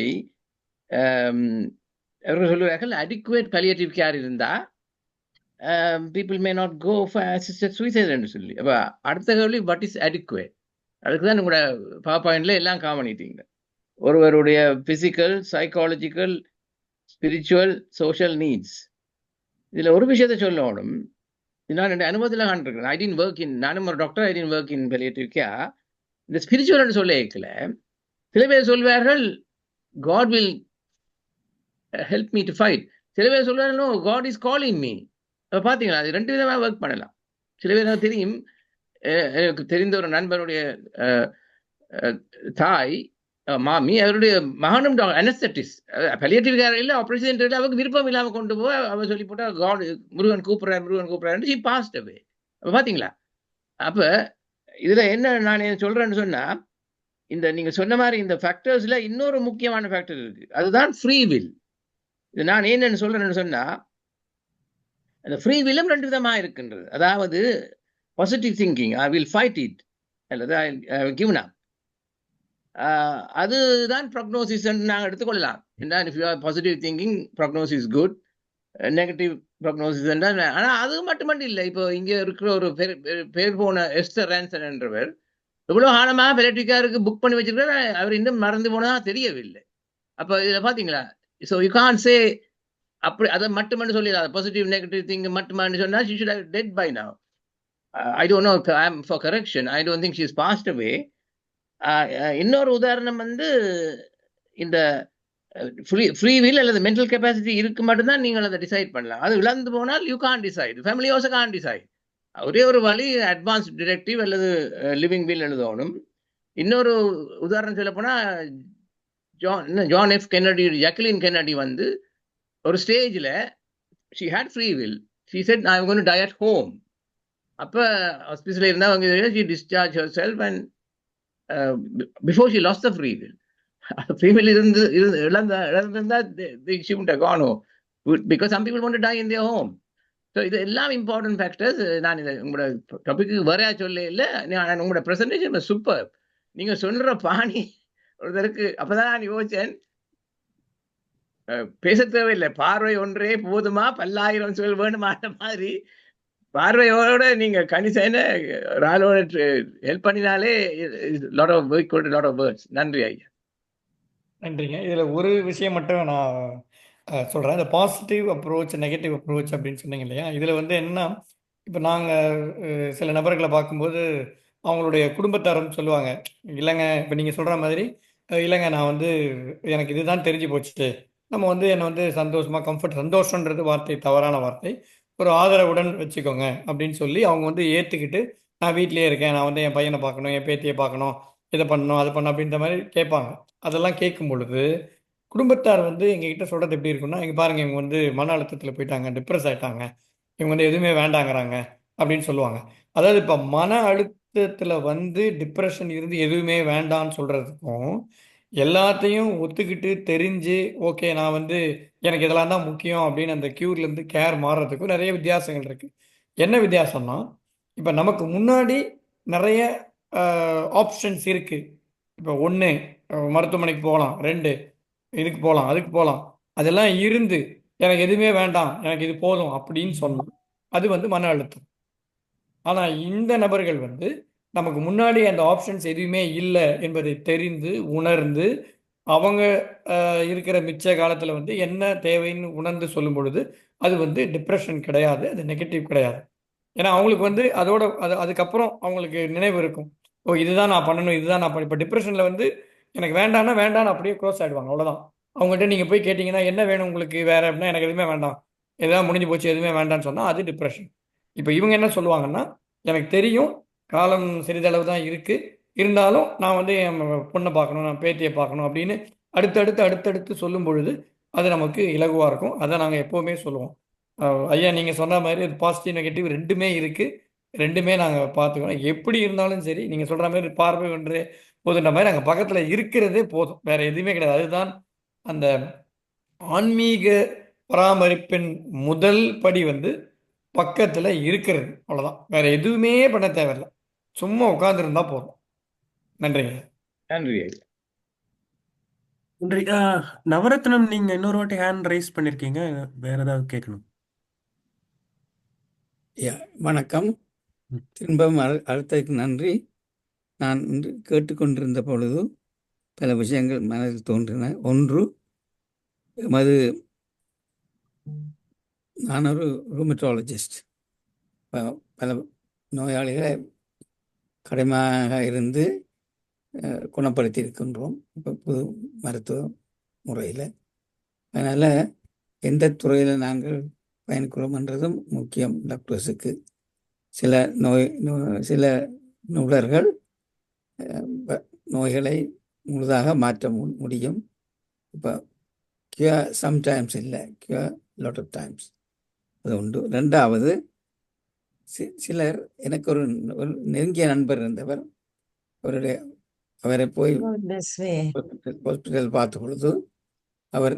அவர்கள் சொல்லுவார்கள், அடிக்குவேட் பலியேட்டிவ் கேர் இருந்தா people may not go for assisted suicide என்று சொல்லி. அப்போ அடுத்த கேள்வி, வாட் இஸ் adequate? அதுக்கு தான் உங்களோட பவர் பாயிண்ட்ல எல்லாம் காமனிட்டீங்க. ஒருவருடைய physical, psychological, spiritual, social needs. இதுல ஒரு விஷயத்த சொல்லணும். நான் என்னுடைய அனுபவத்தில் காண்றேன். நானும் ஒரு doctor, I didn't work in palliative care. இந்த ஸ்பிரிச்சுவல் சொல்ல கேட்கல. சில பேர் சொல்வார்கள், God will help me to fight. சில பேர் சொல்வார்கள், no, God is calling me. பார்த்தீங்களா, அது ரெண்டு விதமாக ஒர்க் பண்ணலாம். சில பேர் எனக்கு தெரியும், எனக்கு தெரிந்த ஒரு நண்பருடைய தாய் மாமி, அவருடைய மகனும் அனஸ்தட்டிஸ்ட், பலியேட்டிவ் கேர் இல்லை, ஆப்ரேஷன் இல்லை, அவருக்கு விருப்பம் இல்லாமல் கொண்டு போய் அவர் சொல்லி போட்டா, காட் முருகன் கூப்பிட்றாரு, ஷி பாஸ்ட் அவே. அப்போ பார்த்தீங்களா, அப்போ இதில் என்ன நான் சொல்கிறேன்னு சொன்னால், இந்த நீங்கள் சொன்ன மாதிரி இந்த ஃபேக்டர்ஸில் இன்னொரு முக்கியமான ஃபேக்டர் இருக்குது, அதுதான் ஃப்ரீ வில். இது நான் என்னென்னு சொல்கிறேன்னு சொன்னால், அந்த ஃப்ரீ வில்லும் ரெண்டு விதமாக இருக்கின்றது. அதாவது positive thinking, I will fight it, அல்லது ஐ வில் கிவ் அப். அதுதான் ப்ரொக்னோசிஸ் நாங்கள் எடுத்துக்கொள்ளலாம். என்ன, if you are positive thinking, prognosis good. Negative prognosis என்றால், ஆனால் அது மட்டுமட்டும் இல்லை. இப்போ இங்கே இருக்கிற ஒரு பேர் போன எஸ்தர் ரான்சன் என்றவர் எவ்வளோ ஆழமாக palliative careக்கு புக் பண்ணி வச்சிருக்காரு, அவர் இன்னும் மறந்து போனதாக தெரியவில்லை. அப்போ இதில் பார்த்தீங்களா, ஸோ யூ கான் சே அப்படி அதை மட்டுமென்று சொல்லிடாது. பாசிட்டிவ் நெகட்டிவ் திங் மட்டுமான்னு சொன்னால் she should have dead by now. I don't know, I am for correction. I don't think she is passed away. இன்னொரு உதாரணம் வந்து, இந்த ஃப்ரீ வில் அல்லது மென்டல் கெப்பாசிட்டி இருக்கு மட்டும்தான் நீங்கள் அதை டிசைட் பண்ணலாம். அது இழந்து போனால் you can decide, family also can decide. ஒரே ஒரு வழி, அட்வான்ஸ் டிரெக்டிவ் அல்லது லிவிங் வில் எழுதணும். இன்னொரு உதாரணம் சொல்ல போனால், John F Kennedy, Jacqueline Kennedy வந்து ஒரு ஸ்டேஜில் she had free will. She said, I'm going to die at home. அப்போ ஹாஸ்பிட்டலில் இருந்தால் அவங்க she discharged herself and before she lost the free will. Free will இழந்திருந்தா she wouldn't have gone home, because some people want to die in their home. So இது எல்லாம் இம்பார்ட்டன்ட் ஃபேக்டர்ஸ். நான் இதை உங்களோட டாபிக்கு வரையா சொல்ல இல்லை, நான் உங்களோட ப்ரெசன்டேஷன் சூப்பர். நீங்கள் சொல்கிற பாணி ஒருத்தருக்கு அப்போதான் நான் யோசிச்சேன், பேச தேவையில்லை, பார்வை ஒன்றே போதுமா பல்லாயிரம் சொல் வேணுமான மாதிரி பார்வையோட நீங்க கணிசன ஒரு ஆளோட ஹெல்ப் பண்ணினாலே lot of work, lot of words. நன்றி ஐயா. நன்றிங்க. இதில் ஒரு விஷயம் மட்டும் நான் சொல்கிறேன். இந்த பாசிட்டிவ் அப்ரோச், நெகட்டிவ் அப்ரோச் அப்படின்னு சொன்னீங்க இல்லையா, இதில் வந்து என்ன, இப்போ நாங்கள் சில நபர்களை பார்க்கும்போது அவங்களுடைய குடும்பத்தாரன்னு சொல்லுவாங்க, இல்லைங்க இப்போ நீங்கள் சொல்கிற மாதிரி, இல்லைங்க நான் வந்து எனக்கு இதுதான் தெரிஞ்சு போச்சு, நம்ம வந்து என்னை வந்து சந்தோஷமாக சந்தோஷன்றது வார்த்தை தவறான வார்த்தை, ஒரு ஆதரவுடன் வச்சுக்கோங்க அப்படின்னு சொல்லி அவங்க வந்து ஏற்றுக்கிட்டு, நான் வீட்டிலேயே இருக்கேன், நான் வந்து என் பையனை பார்க்கணும், என் பேத்தியை பார்க்கணும், இதை பண்ணணும், அதை பண்ணணும் அப்படின்ற மாதிரி கேட்பாங்க. அதெல்லாம் கேட்கும் பொழுது குடும்பத்தார் வந்து எங்ககிட்ட சொல்கிறது எப்படி இருக்குன்னா, இங்கே பாருங்கள், இவங்க வந்து மன அழுத்தத்தில் போயிட்டாங்க, டிப்ரெஸ் ஆகிட்டாங்க, இவங்க வந்து எதுவுமே வேண்டாங்கிறாங்க அப்படின்னு சொல்லுவாங்க. அதாவது இப்போ மன அழுத்தத்தில் வந்து டிப்ரெஷன் இருந்து எதுவுமே வேண்டான்னு சொல்கிறதுக்கும், எல்லாத்தையும் ஒத்துக்கிட்டு தெரிஞ்சு ஓகே நான் வந்து எனக்கு இதெல்லாம் தான் முக்கியம் அப்படின்னு அந்த க்யூர்லேருந்து கேர் மாறுறதுக்கும் நிறைய வித்தியாசங்கள் இருக்குது. என்ன வித்தியாசம்னா, இப்போ நமக்கு முன்னாடி நிறைய ஆப்ஷன்ஸ் இருக்குது. இப்போ 1 மருத்துவமனைக்கு போகலாம், 2 இதுக்கு போகலாம், அதுக்கு போகலாம், அதெல்லாம் இருந்து எனக்கு எதுவுமே வேண்டாம், எனக்கு இது போதும் அப்படின்னு சொன்னோம், அது வந்து மன அழுத்தம். ஆனால் இந்த நபர்கள் வந்து நமக்கு முன்னாடி அந்த ஆப்ஷன்ஸ் எதுவுமே இல்லை என்பதை தெரிந்து உணர்ந்து அவங்க இருக்கிற மிச்ச காலத்தில் வந்து என்ன தேவைன்னு உணர்ந்து சொல்லும் பொழுது அது வந்து டிப்ரெஷன் கிடையாது, அது நெகட்டிவ் கிடையாது. ஏன்னா அவங்களுக்கு வந்து அதோட அதுக்கப்புறம் அவங்களுக்கு நினைவு இருக்கும். ஓ இதுதான் நான் பண்ணணும், இதுதான் நான் இப்போ டிப்ரெஷனில் வந்து எனக்கு வேண்டாம்னா வேண்டாம்னு அப்படியே க்ளோஸ் ஆகிடுவாங்க, அவ்வளோதான். அவங்ககிட்ட நீங்கள் போய் கேட்டிங்கன்னா என்ன வேணும் உங்களுக்கு வேறு அப்படின்னா எனக்கு எதுவுமே வேண்டாம், எதாவது முடிஞ்சு போச்சு எதுவுமே வேண்டாம்னு சொன்னால் அது டிப்ரெஷன். இப்போ இவங்க என்ன சொல்லுவாங்கன்னா, எனக்கு தெரியும் காலம் சிறிதளவு தான் இருக்குது, இருந்தாலும் நான் வந்து என் பொண்ணை பார்க்கணும், நான் பேத்தியை பார்க்கணும் அப்படின்னு அடுத்தடுத்து சொல்லும் பொழுது அது நமக்கு இலகுவாக இருக்கும். அதை நாங்கள் எப்போவுமே சொல்லுவோம். ஐயா நீங்கள் சொன்ன மாதிரி அது பாசிட்டிவ் நெகட்டிவ் ரெண்டுமே இருக்குது, ரெண்டுமே நாங்கள் பார்த்துக்கணும். எப்படி இருந்தாலும் சரி நீங்கள் சொல்கிற மாதிரி பார்வை ஒன்று போதுன்ற மாதிரி நாங்கள் பக்கத்தில் இருக்கிறதே போதும், வேற எதுவுமே கிடையாது. அதுதான் அந்த ஆன்மீக பராமரிப்பின் முதல் படி வந்து பக்கத்தில் இருக்கிறது, அவ்வளோதான். வேற எதுவுமே பண்ண தேவையில்லை, சும்மா உட்காந்துருந்தா போதும். நன்றிங்க. நன்றி. நன்றி. நவரத்னம், நீங்க இன்னொரு வாட்டி ஹேண்ட் ரைஸ் பண்ணிருக்கீங்க, வேற ஏதாவது கேட்கணும்? வணக்கம். திரும்பவும் அடுத்ததுக்கு நன்றி. நான் இன்று கேட்டுக்கொண்டிருந்த பொழுது பல விஷயங்கள் மனதில் தோன்றின. ஒன்று, நான் ஒரு ரூமட்டாலஜிஸ்ட். பல நோயாளிகளை கடுமையாக இருந்து குணப்படுத்தி இருக்கின்றோம் இப்போ புது மருத்துவ முறையில். அதனால் எந்த துறையில் நாங்கள் பயணிக்கிறோம்ன்றதும் முக்கியம் டாக்டர்ஸுக்கு. சில நிபுணர்கள் நோய்களை முழுதாக மாற்ற முடியும். இப்போ கியூர் சம்டைம்ஸ் இல்லை, கியூர் லாட் ஆஃப் டைம்ஸ், அது உண்டு. ரெண்டாவது, சிலர் எனக்கு ஒரு நெருங்கிய நண்பர் இருந்தவர், அவரை போய் ஹாஸ்பிட்டல் பார்த்த பொழுது அவர்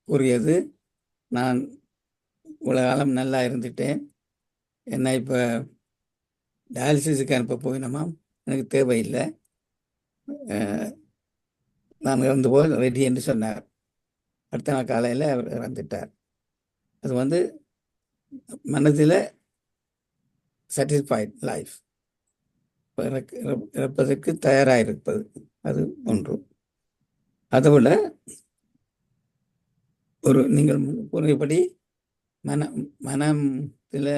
கூறியது, நான் இவ்வளோ காலம் நல்லா இருந்துட்டேன், என்ன இப்போ டயாலிசிஸுக்கு அனுப்ப போயினோமா, எனக்கு தேவையில்லை, நான் இறந்து போய் ரெடி என்று சொன்னார். அடுத்த நாள் காலையில் அவர் இறந்துட்டார். அது வந்து மனதில் சாட்டிஸ்ஃபைட் லைஃப், இறப்பதற்கு தயாராக இருப்பது, அது ஒன்று. அதோட நீங்கள் கூறியபடி மனத்தில்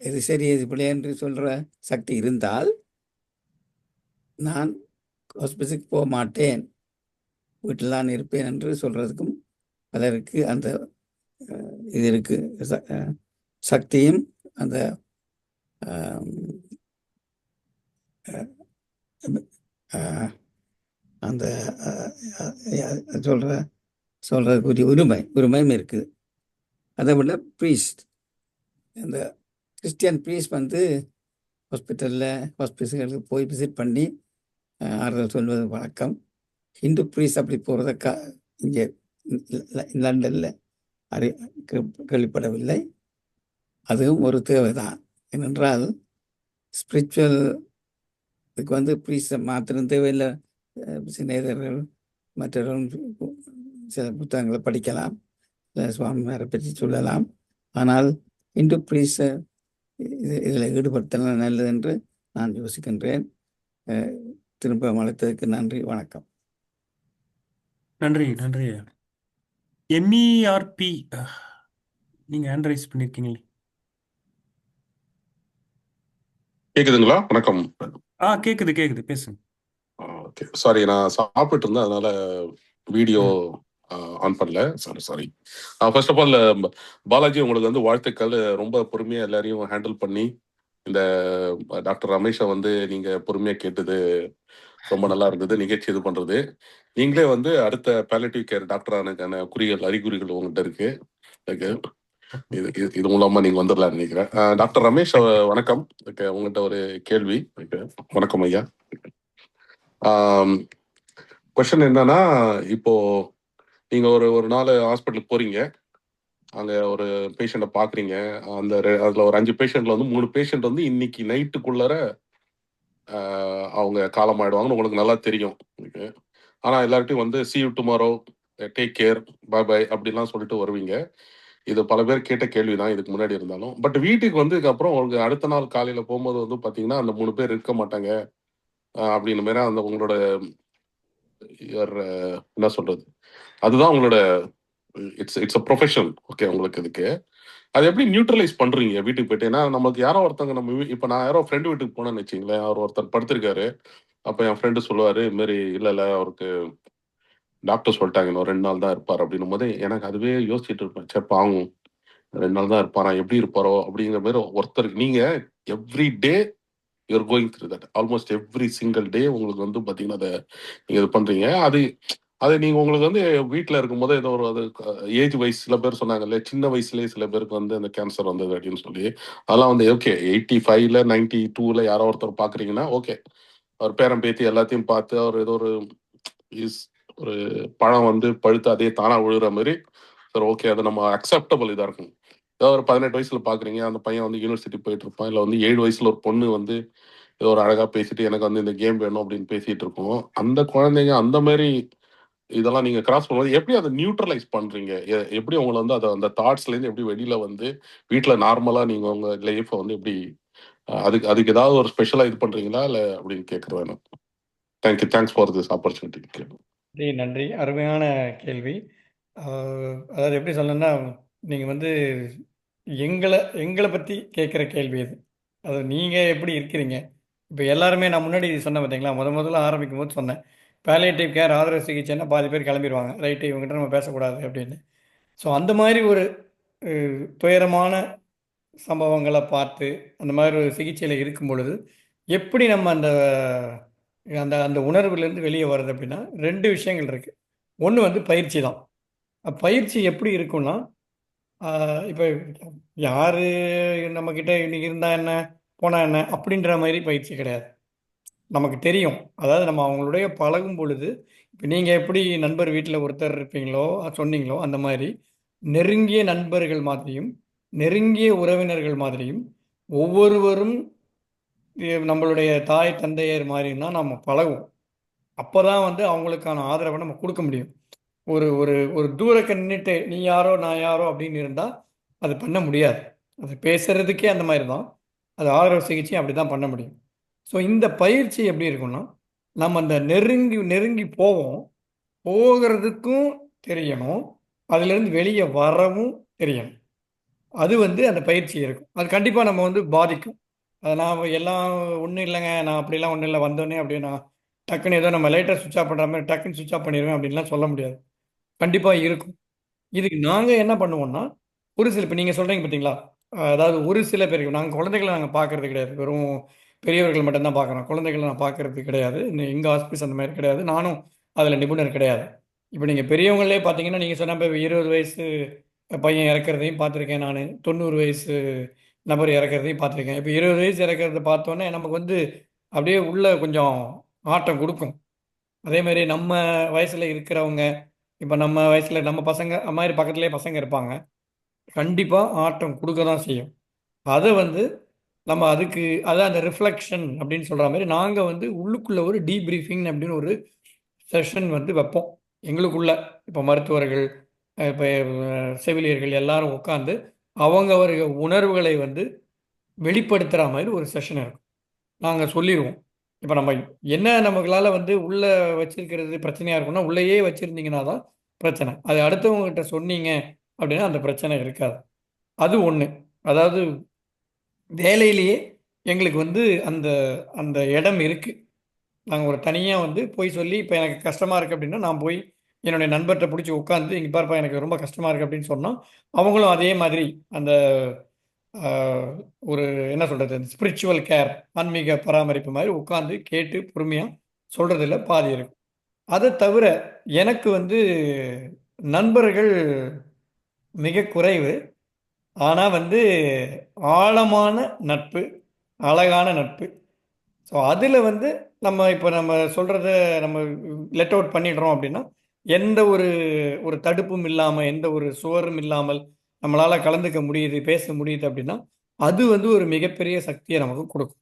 எது சரி எது பிள்ளை என்று சொல்கிற சக்தி இருந்தால் நான் ஹாஸ்பிட்டலுக்கு போக மாட்டேன், வீட்டில் தான் இருப்பேன் என்று சொல்கிறதுக்கும் பலருக்கு அந்த இது இருக்குது, சக்தியும் அந்த அந்த சொல்கிறதுக்குரிய உரிமையும் இருக்குது. அதை விட ப்ரீஸ்ட், அந்த கிறிஸ்டியன் ப்ரீஸ்ட் வந்து ஹாஸ்பிட்டலுக்கு போய் விசிட் பண்ணி ஆறுதல் சொல்வது வழக்கம். ஹிந்து ப்ரீஸ்ட் அப்படி போகிறத இங்கே லண்டனில் கேள்விப்படவில்லை. அதுவும் ஒரு தேவை தான். ஏனென்றால் ஸ்பிரிச்சுவல் இதுக்கு வந்து ப்ரீஸ்டை மாத்திரம் தேவையில்லை. சிநேகர்கள் மற்றவர்கள் சில புத்தகங்களை படிக்கலாம், சுவாமிமாரை பற்றி சொல்லலாம். ஆனால் இந்து ப்ரீஸ்டை இதில் ஈடுபடுத்தலாம் நல்லது என்று நான் யோசிக்கின்றேன். திரும்ப அழைத்ததற்கு நன்றி, வணக்கம். நன்றி. MERP, நீங்க ஹேண்ட் ரைஸ் பண்ணிருக்கீங்களே. கேக்குதுங்களா? வணக்கம். கேக்குது, பேசுங்க. ஓகே, சாரி, நான் சாப்பிட்டு இருந்தேன், அதனால வீடியோ ஆன் பண்ணல. Sorry. First of all Balaji, உங்களுக்கு வந்து வாழ்த்துக்கள். ரொம்ப பொறுமையா எல்லாரையும் ஹேண்டில் பண்ணி இந்த டாக்டர் ரமேஷை வந்து நீங்க பொறுமையா கேட்டது ரொம்ப நல்லா இருந்தது. நிகழ்ச்சி இது பண்றது, நீங்களே வந்து அடுத்த பாலியேட்டிவ் கேர் டாக்டரானுக்கான அறிகுறிகள் உங்கள்கிட்ட இருக்கு. இது மூலமா நீங்க வந்துடலாம் நினைக்கிறேன். டாக்டர் ரமேஷ், வணக்கம். உங்கள்கிட்ட ஒரு கேள்வி. வணக்கம் ஐயா. கொஸ்டின் என்னன்னா, இப்போ நீங்க ஒரு நாள் ஹாஸ்பிட்டலுக்கு போறீங்க, அங்க ஒரு பேஷண்ட்டை பாக்குறீங்க. அதுல ஒரு 5 பேஷண்ட்ல வந்து 3 பேஷண்ட் வந்து இன்னைக்கு நைட்டுக்குள்ளார அவங்க காலமாயிடுவாங்கன்னு உங்களுக்கு நல்லா தெரியும். ஆனா எல்லார்ட்டையும் வந்து see you tomorrow, take care, bye அப்படிலாம் சொல்லிட்டு வருவீங்க. இது பல பேர் கேட்ட கேள்விதான் இதுக்கு முன்னாடி இருந்தாலும். பட் வீட்டுக்கு வந்ததுக்கு அப்புறம் உங்களுக்கு அடுத்த நாள் காலையில போகும்போது வந்து பாத்தீங்கன்னா அந்த 3 பேர் இருக்க மாட்டாங்க அப்படின்னு மாரி அந்த உங்களோட என்ன சொல்றது, அதுதான் உங்களோட இட்ஸ் அ ப்ரொஃபஷன். ஓகே, உங்களுக்கு இதுக்கு அது எப்படி நியூட்ரலைஸ் பண்றீங்க வீட்டுக்கு போயிட்டு? ஏன்னா நமக்கு யாரோ ஒருத்தவங்க இப்போ நான் யாரோ ஃப்ரெண்டு வீட்டுக்கு போனேன்னு வச்சிங்களேன், அவர் ஒருத்தர் படுத்திருக்காரு. அப்போ என் ஃப்ரெண்டு சொல்லுவாரு, இது மாதிரி இல்லை அவருக்கு டாக்டர் சொல்லிட்டாங்க இன்னும் 2 நாள் தான் இருப்பார் அப்படின்னும் போது எனக்கு அதுவே யோசிச்சுட்டு இருப்பேன், சே பாவம் 2 நாள் தான் இருப்பாரா, எப்படி இருப்பாரோ அப்படிங்கிற மாதிரி. ஒருத்தருக்கு நீங்க every day you're going through that, almost every single day உங்களுக்கு வந்து பார்த்தீங்கன்னா அதை நீங்கள் இது பண்ணுறீங்க. அது நீங்கள் உங்களுக்கு வந்து வீட்டில் இருக்கும்போது ஏதோ ஒரு அது ஏஜ் வைஸ் சில பேர் சொன்னாங்க இல்லையா, சின்ன வயசுலேயே சில பேருக்கு வந்து அந்த கேன்சர் வந்தது அப்படின்னு சொல்லி. அதெல்லாம் வந்து ஓகே 85ல 92ல யாரோ ஒருத்தர் பார்க்குறீங்கன்னா ஓகே, அவர் பேரன் பேத்தி எல்லாத்தையும் பார்த்து அவர் ஏதோ ஒரு பழம் வந்து பழுத்து அதே தானாக விழுகிற மாதிரி சார், ஓகே அது நம்ம அக்செப்டபிள் இதாக இருக்கும். ஏதோ ஒரு 18 வயசுல பார்க்குறீங்க, அந்த பையன் வந்து யூனிவர்சிட்டி போயிட்டு இருப்பான், இல்லை வந்து 7 வயசுல ஒரு பொண்ணு வந்து ஏதோ ஒரு அழகாக பேசிட்டு எனக்கு வந்து இந்த கேம் வேணும் அப்படின்னு பேசிட்டு இருக்கோம். அந்த குழந்தைங்க அந்த மாதிரி இதெல்லாம் நீங்கள் கிராஸ் பண்ணும்போது எப்படி அதை நியூட்ரலைஸ் பண்ணுறீங்க? எப்படி உங்களை வந்து அதை அந்த தாட்ஸ்லேருந்து எப்படி வெளியில் வந்து வீட்டில் நார்மலாக நீங்கள் உங்கள் லைஃப்பை வந்து எப்படி அதுக்கு ஏதாவது ஒரு ஸ்பெஷலாக இது பண்ணுறீங்களா இல்லை அப்படின்னு கேட்குறது வேணும். Thanks for this opportunity. நன்றி, அருமையான கேள்வி. அதாவது எப்படி சொல்லணும்னா, நீங்கள் வந்து எங்களை பற்றி கேட்குற கேள்வி அது. அது நீங்கள் எப்படி இருக்கிறீங்க இப்போ எல்லாருமே. நான் முன்னாடி சொன்னேன் பார்த்தீங்களா, முதல்ல ஆரம்பிக்கும் போது சொன்னேன், பாலியேட்டிவ் கேர் ஆதரவு சிகிச்சைன்னா பாதி பேர் கிளம்பிடுவாங்க, ரைட்டு இவங்ககிட்ட நம்ம பேசக்கூடாது அப்படின்னு. ஸோ அந்த மாதிரி ஒரு துயரமான சம்பவங்களை பார்த்து அந்த மாதிரி ஒரு சிகிச்சையில் இருக்கும் பொழுது எப்படி நம்ம அந்த அந்த அந்த உணர்வுலேருந்து வெளியே வர்றது அப்படின்னா 2 விஷயங்கள் இருக்குது. ஒன்று வந்து பயிற்சி தான். பயிற்சி எப்படி இருக்குன்னா, இப்போ யார் நம்மக்கிட்ட இன்னைக்கு இருந்தால் என்ன போனால் என்ன அப்படின்ற மாதிரி பயிற்சி கிடையாது. நமக்கு தெரியும், அதாவது நம்ம அவங்களுடைய பழகும் பொழுது, இப்போ நீங்கள் எப்படி நண்பர் வீட்டில் ஒருத்தர் இருப்பீங்களோ சொன்னீங்களோ, அந்த மாதிரி நெருங்கிய நண்பர்கள் மாதிரியும் நெருங்கிய உறவினர்கள் மாதிரியும் ஒவ்வொருவரும் நம்மளுடைய தாய் தந்தையர் மாதிரியும் தான் நம்ம பழகுவோம். அப்போ தான் வந்து அவங்களுக்கான ஆதரவை நம்ம கொடுக்க முடியும். ஒரு ஒரு ஒரு தூரக்க நின்றுட்டு நீ யாரோ நான் யாரோ அப்படின்னு இருந்தால் அது பண்ண முடியாது. அது பேசுறதுக்கே அந்த மாதிரி தான். அது ஆதரவு சிகிச்சை அப்படி தான் பண்ண முடியும். ஸோ இந்த பயிற்சி எப்படி இருக்குன்னா, நம்ம அந்த நெருங்கி போகிறதுக்கும் தெரியணும், அதுலேருந்து வெளியே வரவும் தெரியணும். அது வந்து அந்த பயிற்சி இருக்கும். அது கண்டிப்பாக நம்ம வந்து பாதிக்கும். அது நான் எல்லாம் ஒன்றும் இல்லைங்க, நான் அப்படிலாம் ஒன்றும் இல்லை, வந்தோடனே அப்படியே நான் டக்குன்னு ஏதோ நம்ம லைட்டாக சுவிட்ச் ஆஃப் பண்ணுற மாதிரி டக்குன்னு சுவிட்ச் ஆஃப் பண்ணிடுவேன் அப்படின்லாம் சொல்ல முடியாது. கண்டிப்பாக இருக்கும். இதுக்கு நாங்கள் என்ன பண்ணுவோம்னா, ஒரு சில இப்போ நீங்கள் சொல்கிறீங்க பார்த்தீங்களா, அதாவது ஒரு சில பேருக்கு நாங்கள் குழந்தைகளை நாங்கள் பார்க்கறது கிடையாது, வெறும் பெரியவர்கள் மட்டும்தான் பார்க்குறோம். குழந்தைகளை நான் பார்க்கறது கிடையாது. எங்கள் ஹாஸ்பிஸ் அந்த மாதிரி கிடையாது. நானும் அதில் நிபுணர் கிடையாது. இப்போ நீங்கள் பெரியவங்களே பார்த்தீங்கன்னா, நீங்கள் சொன்ன 20 வயசு பையன் இறக்கிறதையும் பார்த்துருக்கேன் நான். 90 வயசு நபர் இறக்கிறதையும் பார்த்துருக்கேன். இப்போ 20 வயசு இறக்கிறத பார்த்தோன்னே நமக்கு வந்து அப்படியே உள்ள கொஞ்சம் ஆட்டம் கொடுக்கும். அதே மாதிரி நம்ம வயசில் இருக்கிறவங்க, இப்போ நம்ம வயசில் நம்ம பசங்க அது மாதிரி பக்கத்துலேயே பசங்க இருப்பாங்க, கண்டிப்பாக ஆட்டம் கொடுக்க தான் செய்யும். அதை வந்து நம்ம அதுக்கு அதான் அந்த ரிஃப்ளெக்ஷன் அப்படின்னு சொல்கிற மாதிரி நாங்கள் வந்து உள்ளுக்குள்ளே ஒரு டீப்ரீஃபிங் அப்படின்னு ஒரு செஷன் வந்து வைப்போம் எங்களுக்குள்ள. இப்போ மருத்துவர்கள், இப்போ செவிலியர்கள் எல்லாரும் உட்காந்து அவர்கள் உணர்வுகளை வந்து வெளிப்படுத்துகிற மாதிரி ஒரு செஷன் இருக்கும். நாங்கள் சொல்லிடுவோம், இப்போ நம்ம என்ன நமக்களால் வந்து உள்ளே வச்சிருக்கிறது பிரச்சனையாக இருக்கும்னா, உள்ளேயே வச்சுருந்தீங்கன்னா தான் பிரச்சனை. அது அடுத்தவங்ககிட்ட சொன்னீங்க அப்படின்னா அந்த பிரச்சனை இருக்காது. அது ஒன்று. அதாவது வேலையிலேயே எங்களுக்கு வந்து அந்த அந்த இடம் இருக்குது. நாங்கள் ஒரு தனியாக வந்து போய் சொல்லி, இப்போ எனக்கு கஷ்டமாக இருக்குது அப்படின்னா நான் போய் என்னுடைய நண்பர்கிட்ட பிடிச்சி உட்காந்து, இங்கே பாருப்பா எனக்கு ரொம்ப கஷ்டமாக இருக்குது அப்படின்னு சொன்னால் அவங்களும் அதே மாதிரி அந்த ஒரு என்ன சொல்கிறது, ஸ்பிரிச்சுவல் கேர், ஆன்மீக பராமரிப்பு மாதிரி உட்காந்து கேட்டு பொறுமையாக சொல்கிறதுல பாதி இருக்கும். அதை தவிர எனக்கு வந்து நண்பர்கள் மிக குறைவு. ஆனால் வந்து ஆழமான நட்பு, அழகான நட்பு. ஸோ அதில் வந்து நம்ம சொல்கிறத நம்ம லெட் அவுட் பண்ணிடுறோம் அப்படின்னா, எந்த ஒரு தடுப்பும் இல்லாமல், எந்த ஒரு சுவரும் இல்லாமல் நம்மளால் கலந்துக்க முடியுது, பேச முடியுது அப்படின்னா, அது வந்து ஒரு மிகப்பெரிய சக்தியை நமக்கு கொடுக்கும்.